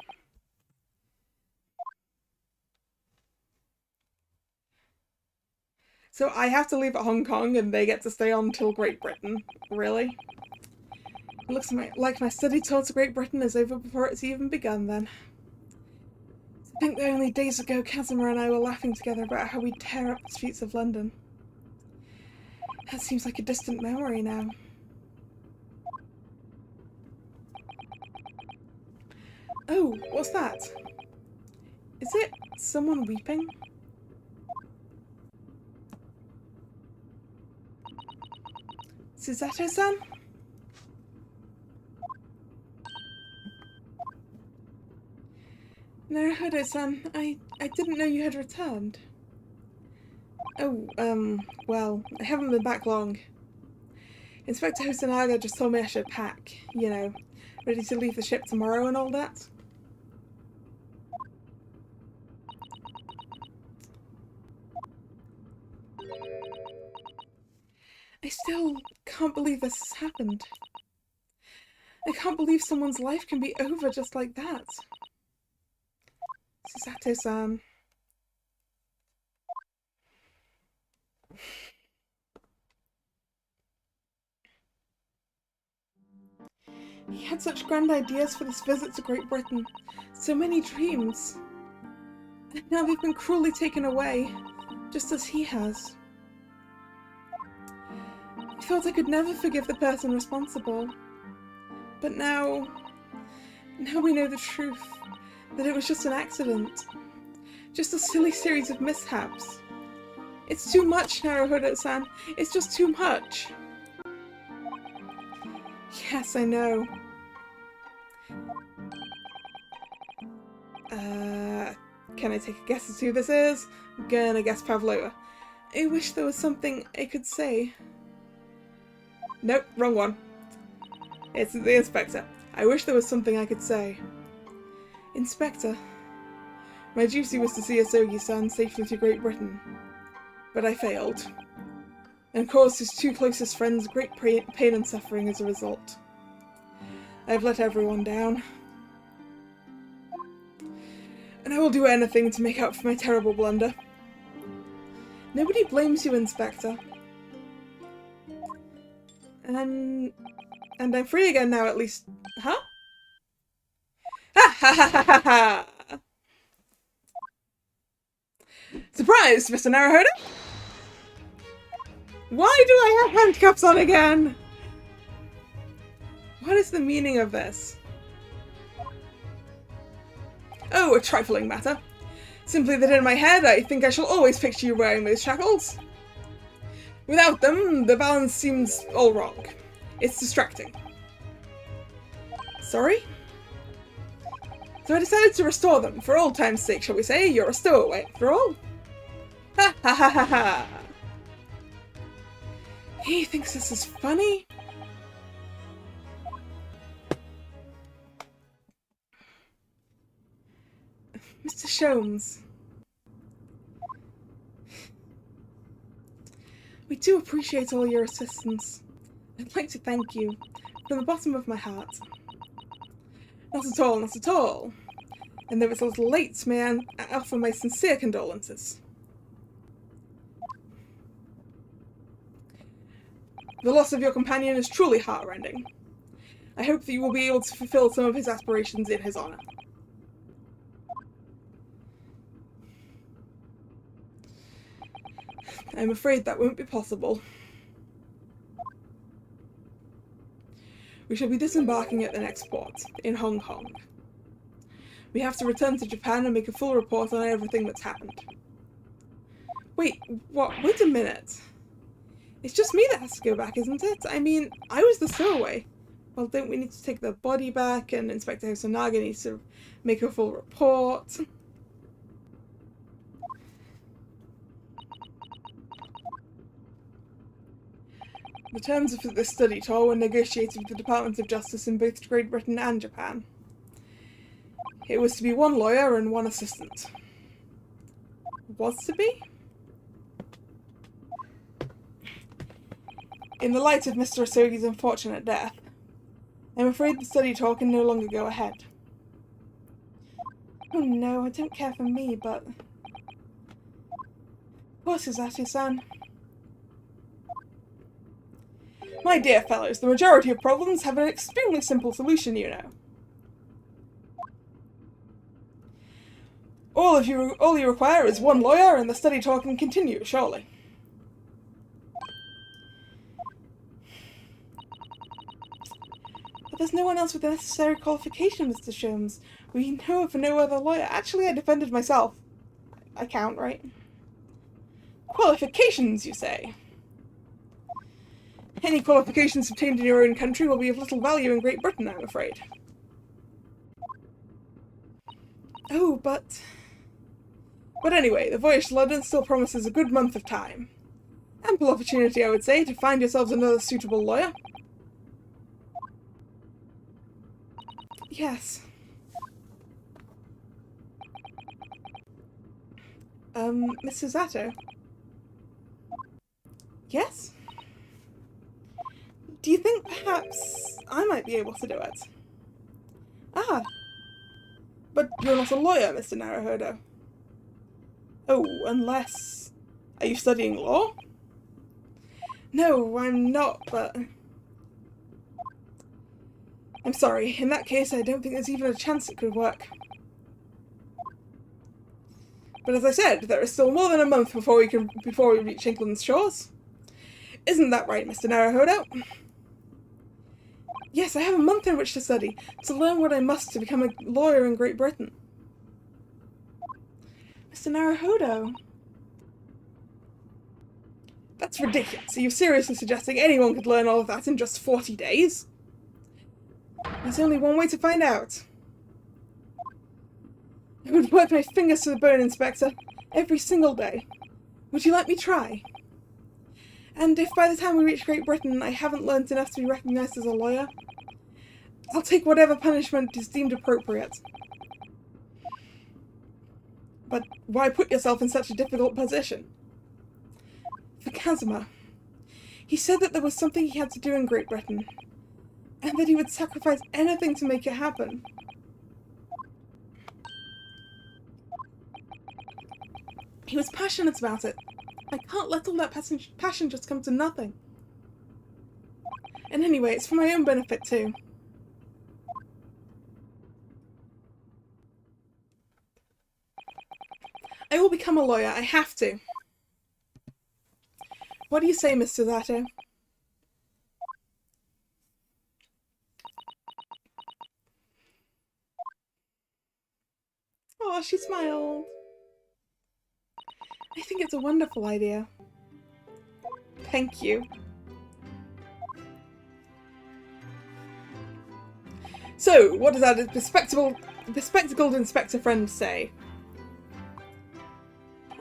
So I have to leave at Hong Kong and they get to stay on till Great Britain. Really? It looks like my study tour to Great Britain is over before it's even begun then. I think that only days ago Kazuma and I were laughing together about how we'd tear up the streets of London. That seems like a distant memory now. Oh, what's that? Is it someone weeping? Susato-san? Naruhodo-san, I didn't know you had returned. Oh, well, I haven't been back long. Inspector Herzenager just told me I should pack, you know, ready to leave the ship tomorrow and all that. I still can't believe this has happened. I can't believe someone's life can be over just like that. Susato-san. He had such grand ideas for this visit to Great Britain. So many dreams. And now they've been cruelly taken away, just as he has. I thought I could never forgive the person responsible. But now we know the truth. That it was just an accident. Just a silly series of mishaps. It's too much, Naruhodo-san. It's just too much. Yes, I know. Can I take a guess as to who this is? I'm gonna guess Pavlova. I wish there was something I could say. Nope, wrong one. It's the Inspector. I wish there was something I could say. Inspector, my duty was to see Asogi-san safely to Great Britain, but I failed, and caused his two closest friends great pain and suffering as a result. I've let everyone down, and I will do anything to make up for my terrible blunder. Nobody blames you, Inspector. And I'm free again now, at least. Huh? Ha ha ha ha ha ha! Surprise, Mr. Naruhodo! Why do I have handcuffs on again? What is the meaning of this? Oh, a trifling matter. Simply that in my head I think I shall always picture you wearing those shackles. Without them, the balance seems all wrong. It's distracting. Sorry? So I decided to restore them, for old time's sake, shall we say. You're a stowaway, after all. Ha ha ha ha ha! He thinks this is funny? Mr. Shelms. We do appreciate all your assistance. I'd like to thank you from the bottom of my heart. Not at all, not at all. And though it's a little late, may I offer my sincere condolences. The loss of your companion is truly heartrending. I hope that you will be able to fulfill some of his aspirations in his honour. I'm afraid that won't be possible. We shall be disembarking at the next port, in Hong Kong. We have to return to Japan and make a full report on everything that's happened. Wait, what? Wait a minute. It's just me that has to go back, isn't it? I mean, I was the stowaway. Well, don't we need to take the body back, and Inspector Herzenager needs to make a full report? The terms of this study tour were negotiated with the Departments of Justice in both Great Britain and Japan. It was to be one lawyer and one assistant. Was to be? In the light of Mr. Asogi's unfortunate death, I'm afraid the study tour can no longer go ahead. Oh no, I don't care for me, but... Poor Suzato-san. My dear fellows, the majority of problems have an extremely simple solution, you know. All you require is one lawyer and the study tour can continue, surely. But there's no one else with the necessary qualification, Mr. Shelms. We know of no other lawyer. Actually, I defended myself. I count, right? Qualifications, you say? Any qualifications obtained in your own country will be of little value in Great Britain, I'm afraid. Oh, but anyway, the voyage to London still promises a good month of time. Ample opportunity, I would say, to find yourselves another suitable lawyer. Yes. Mr. Zato? Yes? Do you think perhaps I might be able to do it? Ah. But you're not a lawyer, Mr. Naruhodo. Oh, unless... Are you studying law? No, I'm not, but... I'm sorry. In that case, I don't think there's even a chance it could work. But as I said, there is still more than a month before we reach England's shores. Isn't that right, Mr. Naruhodo? Yes, I have a month in which to study, to learn what I must to become a lawyer in Great Britain. Mr. Naruhodo? That's ridiculous. Are you seriously suggesting anyone could learn all of that in just 40 days? There's only one way to find out. I would work my fingers to the bone, Inspector, every single day. Would you let me try? And if by the time we reach Great Britain I haven't learnt enough to be recognised as a lawyer, I'll take whatever punishment is deemed appropriate. But why put yourself in such a difficult position? For Kazuma. He said that there was something he had to do in Great Britain, and that he would sacrifice anything to make it happen. He was passionate about it. I can't let all that passion just come to nothing. And anyway, it's for my own benefit too. I will become a lawyer. I have to. What do you say, Mr. Zato? Oh, she smiled. I think it's a wonderful idea. Thank you. So, what does our bespectacled inspector friend say?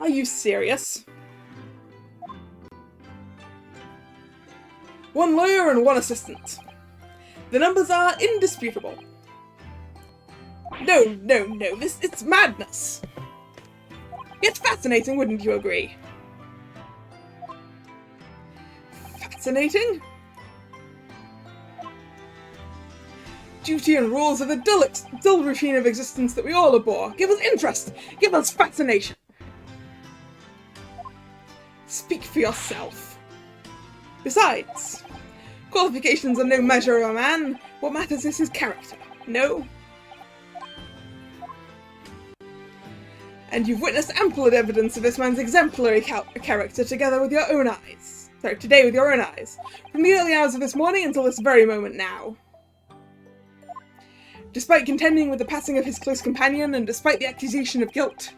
Are you serious? One lawyer and one assistant. The numbers are indisputable. No, it's madness. It's fascinating, wouldn't you agree? Fascinating? Duty and rules are the dull routine of existence that we all abhor. Give us interest! Give us fascination! Speak for yourself. Besides, qualifications are no measure of a man. What matters is his character. No? And you've witnessed ample evidence of this man's exemplary character today with your own eyes. From the early hours of this morning until this very moment now. Despite contending with the passing of his close companion, and despite the accusation of guilt,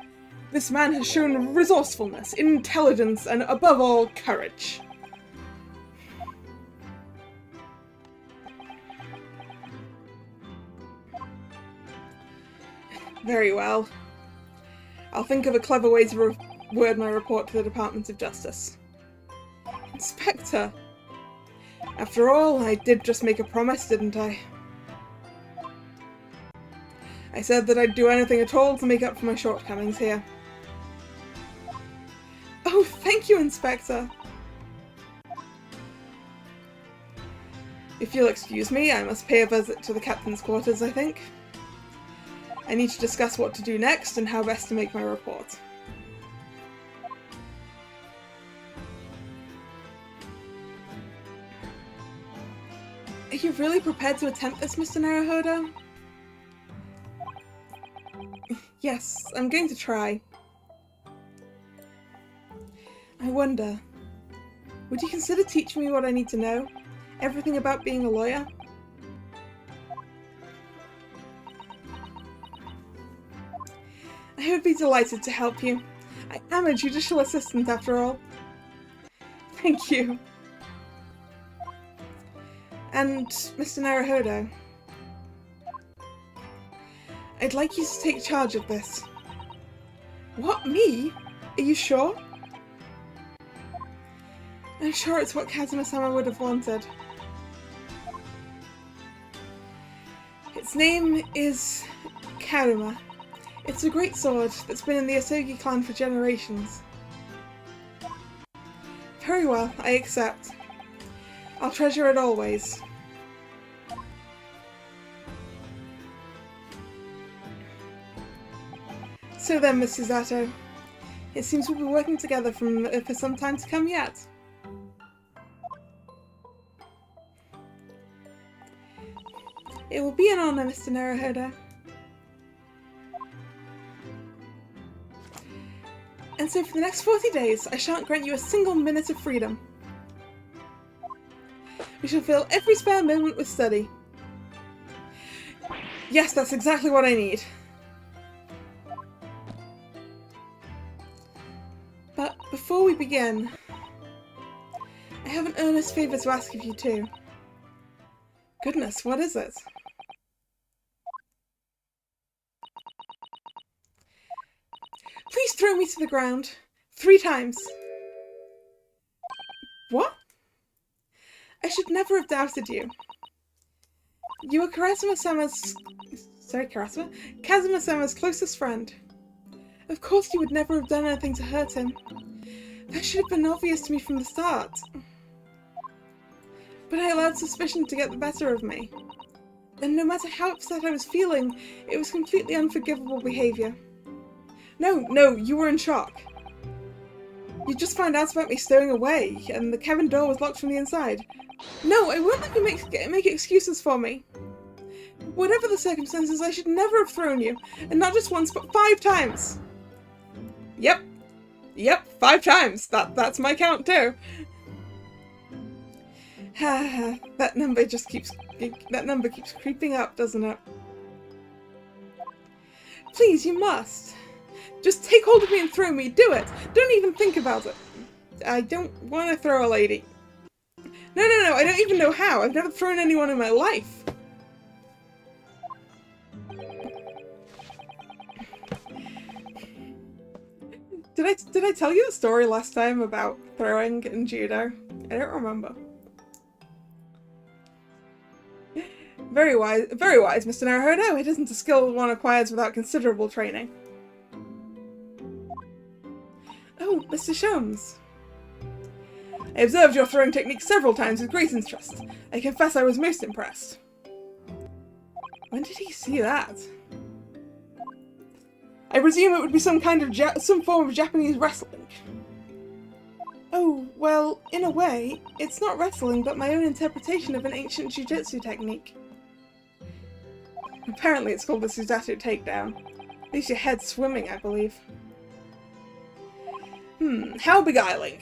this man has shown resourcefulness, intelligence, and above all, courage. Very well. I'll think of a clever way to word my report to the Department of Justice. Inspector! After all, I did just make a promise, didn't I? I said that I'd do anything at all to make up for my shortcomings here. Oh, thank you, Inspector! If you'll excuse me, I must pay a visit to the captain's quarters, I think. I need to discuss what to do next and how best to make my report. Are you really prepared to attempt this, Mr. Naruhodo? Yes, I'm going to try. I wonder, would you consider teaching me what I need to know? Everything about being a lawyer? I would be delighted to help you. I am a judicial assistant after all. Thank you. And, Mr. Naruhodo, I'd like you to take charge of this. What, me? Are you sure? I'm sure it's what Kazuma-sama would have wanted. Its name is Karuma. It's a great sword that's been in the Asogi clan for generations. Very well, I accept. I'll treasure it always. So then, Mr. Zato, it seems we'll be working together for some time to come yet. It will be an honor, Mr. Naruhodo. And so for the next 40 days, I shan't grant you a single minute of freedom. We shall fill every spare moment with study. Yes, that's exactly what I need. But before we begin, I have an earnest favour to ask of you too. Goodness, what is it? Please throw me to the ground. 3 times. What? I should never have doubted you. You were Kazuma-sama's closest friend. Of course you would never have done anything to hurt him. That should have been obvious to me from the start. But I allowed suspicion to get the better of me. And no matter how upset I was feeling, it was completely unforgivable behaviour. No, you were in shock. You just found out about me stowing away, and the cabin door was locked from the inside. No, I won't let you make excuses for me. Whatever the circumstances, I should never have thrown you, and not just once, but 5 times. Yep, 5 times. That's my count too. That number keeps creeping up, doesn't it? Please, you must. Just take hold of me and throw me. Do it. Don't even think about it. I don't want to throw a lady. No, I don't even know how. I've never thrown anyone in my life. Did I tell you the story last time about throwing in judo? I don't remember. Very wise, Mr. Naruhodo. It isn't a skill one acquires without considerable training. Oh, Mr. Shelms. I observed your throwing technique several times with great interest. I confess I was most impressed. When did he see that? I presume it would be some form of Japanese wrestling. Oh, well, in a way, it's not wrestling, but my own interpretation of an ancient jiu-jitsu technique. Apparently it's called the Suzato takedown. Leaves your head swimming, I believe. How beguiling.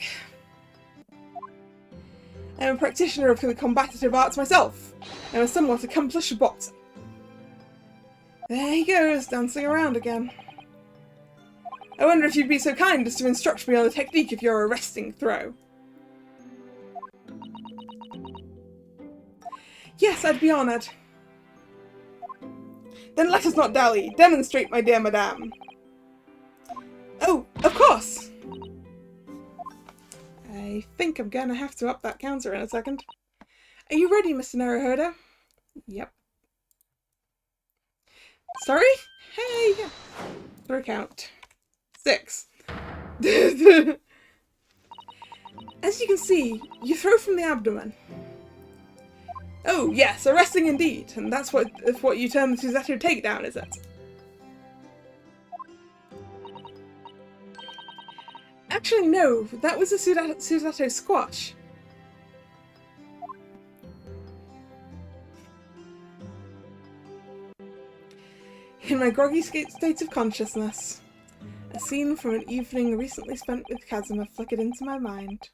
I'm a practitioner of the combative arts myself. I'm a somewhat accomplished boxer. There he goes, dancing around again. I wonder if you'd be so kind as to instruct me on the technique of your arresting throw. Yes, I'd be honoured. Then let us not dally. Demonstrate, my dear madame. Oh, of course! I think I'm gonna have to up that counter in a second. Are you ready, Mr. Naruhodo? Yep. Sorry? Hey! Throw count. 6. As you can see, you throw from the abdomen. Oh, yes, arresting indeed. And that's what you term the Suzato takedown, is it? Actually, no. That was a Suzato squash. In my groggy state of consciousness, a scene from an evening recently spent with Kazuma flickered into my mind.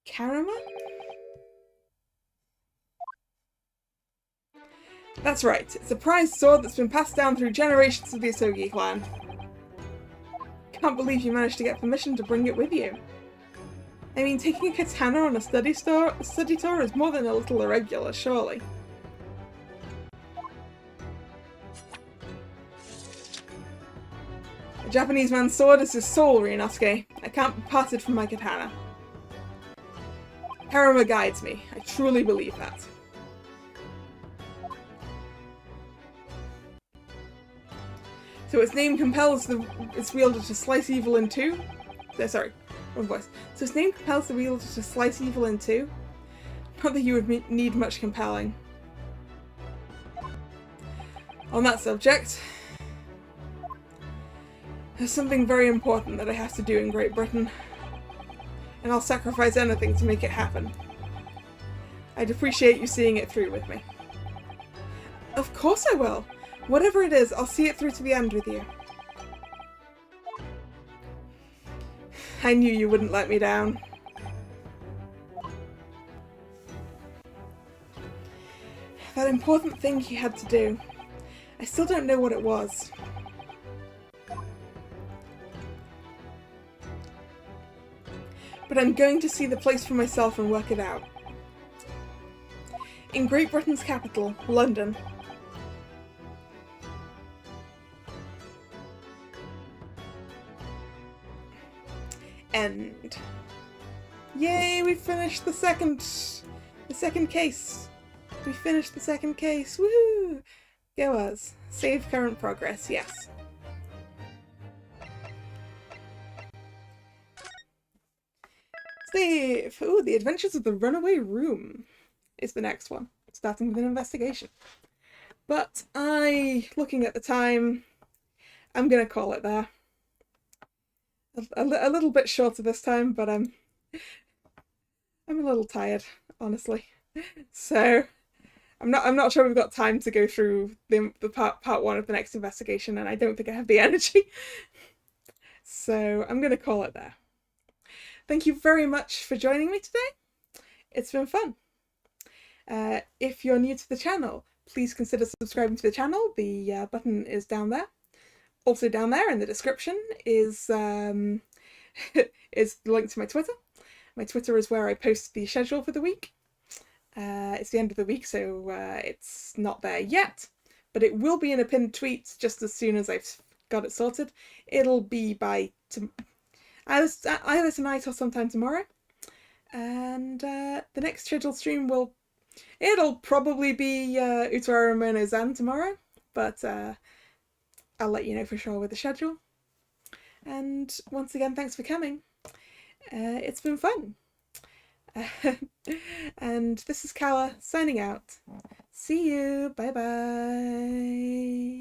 Karama? That's right, it's a prized sword that's been passed down through generations of the Asogi clan. Can't believe you managed to get permission to bring it with you. I mean, taking a katana on a study tour is more than a little irregular, surely. A Japanese man's sword is his soul, Ryunosuke. I can't be parted from my katana. Harama guides me. I truly believe that. So its name compels its wielder to slice evil in two? Sorry, wrong voice. So its name compels the wielder to slice evil in two? Not that you would need much compelling. On that subject, there's something very important that I have to do in Great Britain. And I'll sacrifice anything to make it happen. I'd appreciate you seeing it through with me. Of course I will! Whatever it is, I'll see it through to the end with you. I knew you wouldn't let me down. That important thing you had to do. I still don't know what it was. But I'm going to see the place for myself and work it out. In Great Britain's capital, London. End. Yay, we finished the second case. We finished the second case. Woohoo! Go us. Save current progress, yes. Save! Ooh, The Adventures of the Runaway Room is the next one. Starting with an investigation. But looking at the time, I'm going to call it there. A little bit shorter this time, but I'm a little tired, honestly. So I'm not sure we've got time to go through the part one of the next investigation, and I don't think I have the energy. So I'm going to call it there. Thank you very much for joining me today. It's been fun. If you're new to the channel, please consider subscribing to the channel. The button is down there. Also down there in the description is is the link to my Twitter. My Twitter is where I post the schedule for the week. It's the end of the week, so it's not there yet, but it will be in a pinned tweet just as soon as I've got it sorted. It'll be by either tonight or sometime tomorrow. And the next scheduled stream it'll probably be Utara Mono Zan tomorrow, but I'll let you know for sure with the schedule. And once again, thanks for coming. It's been fun. And this is Kalla signing out. See you. Bye bye.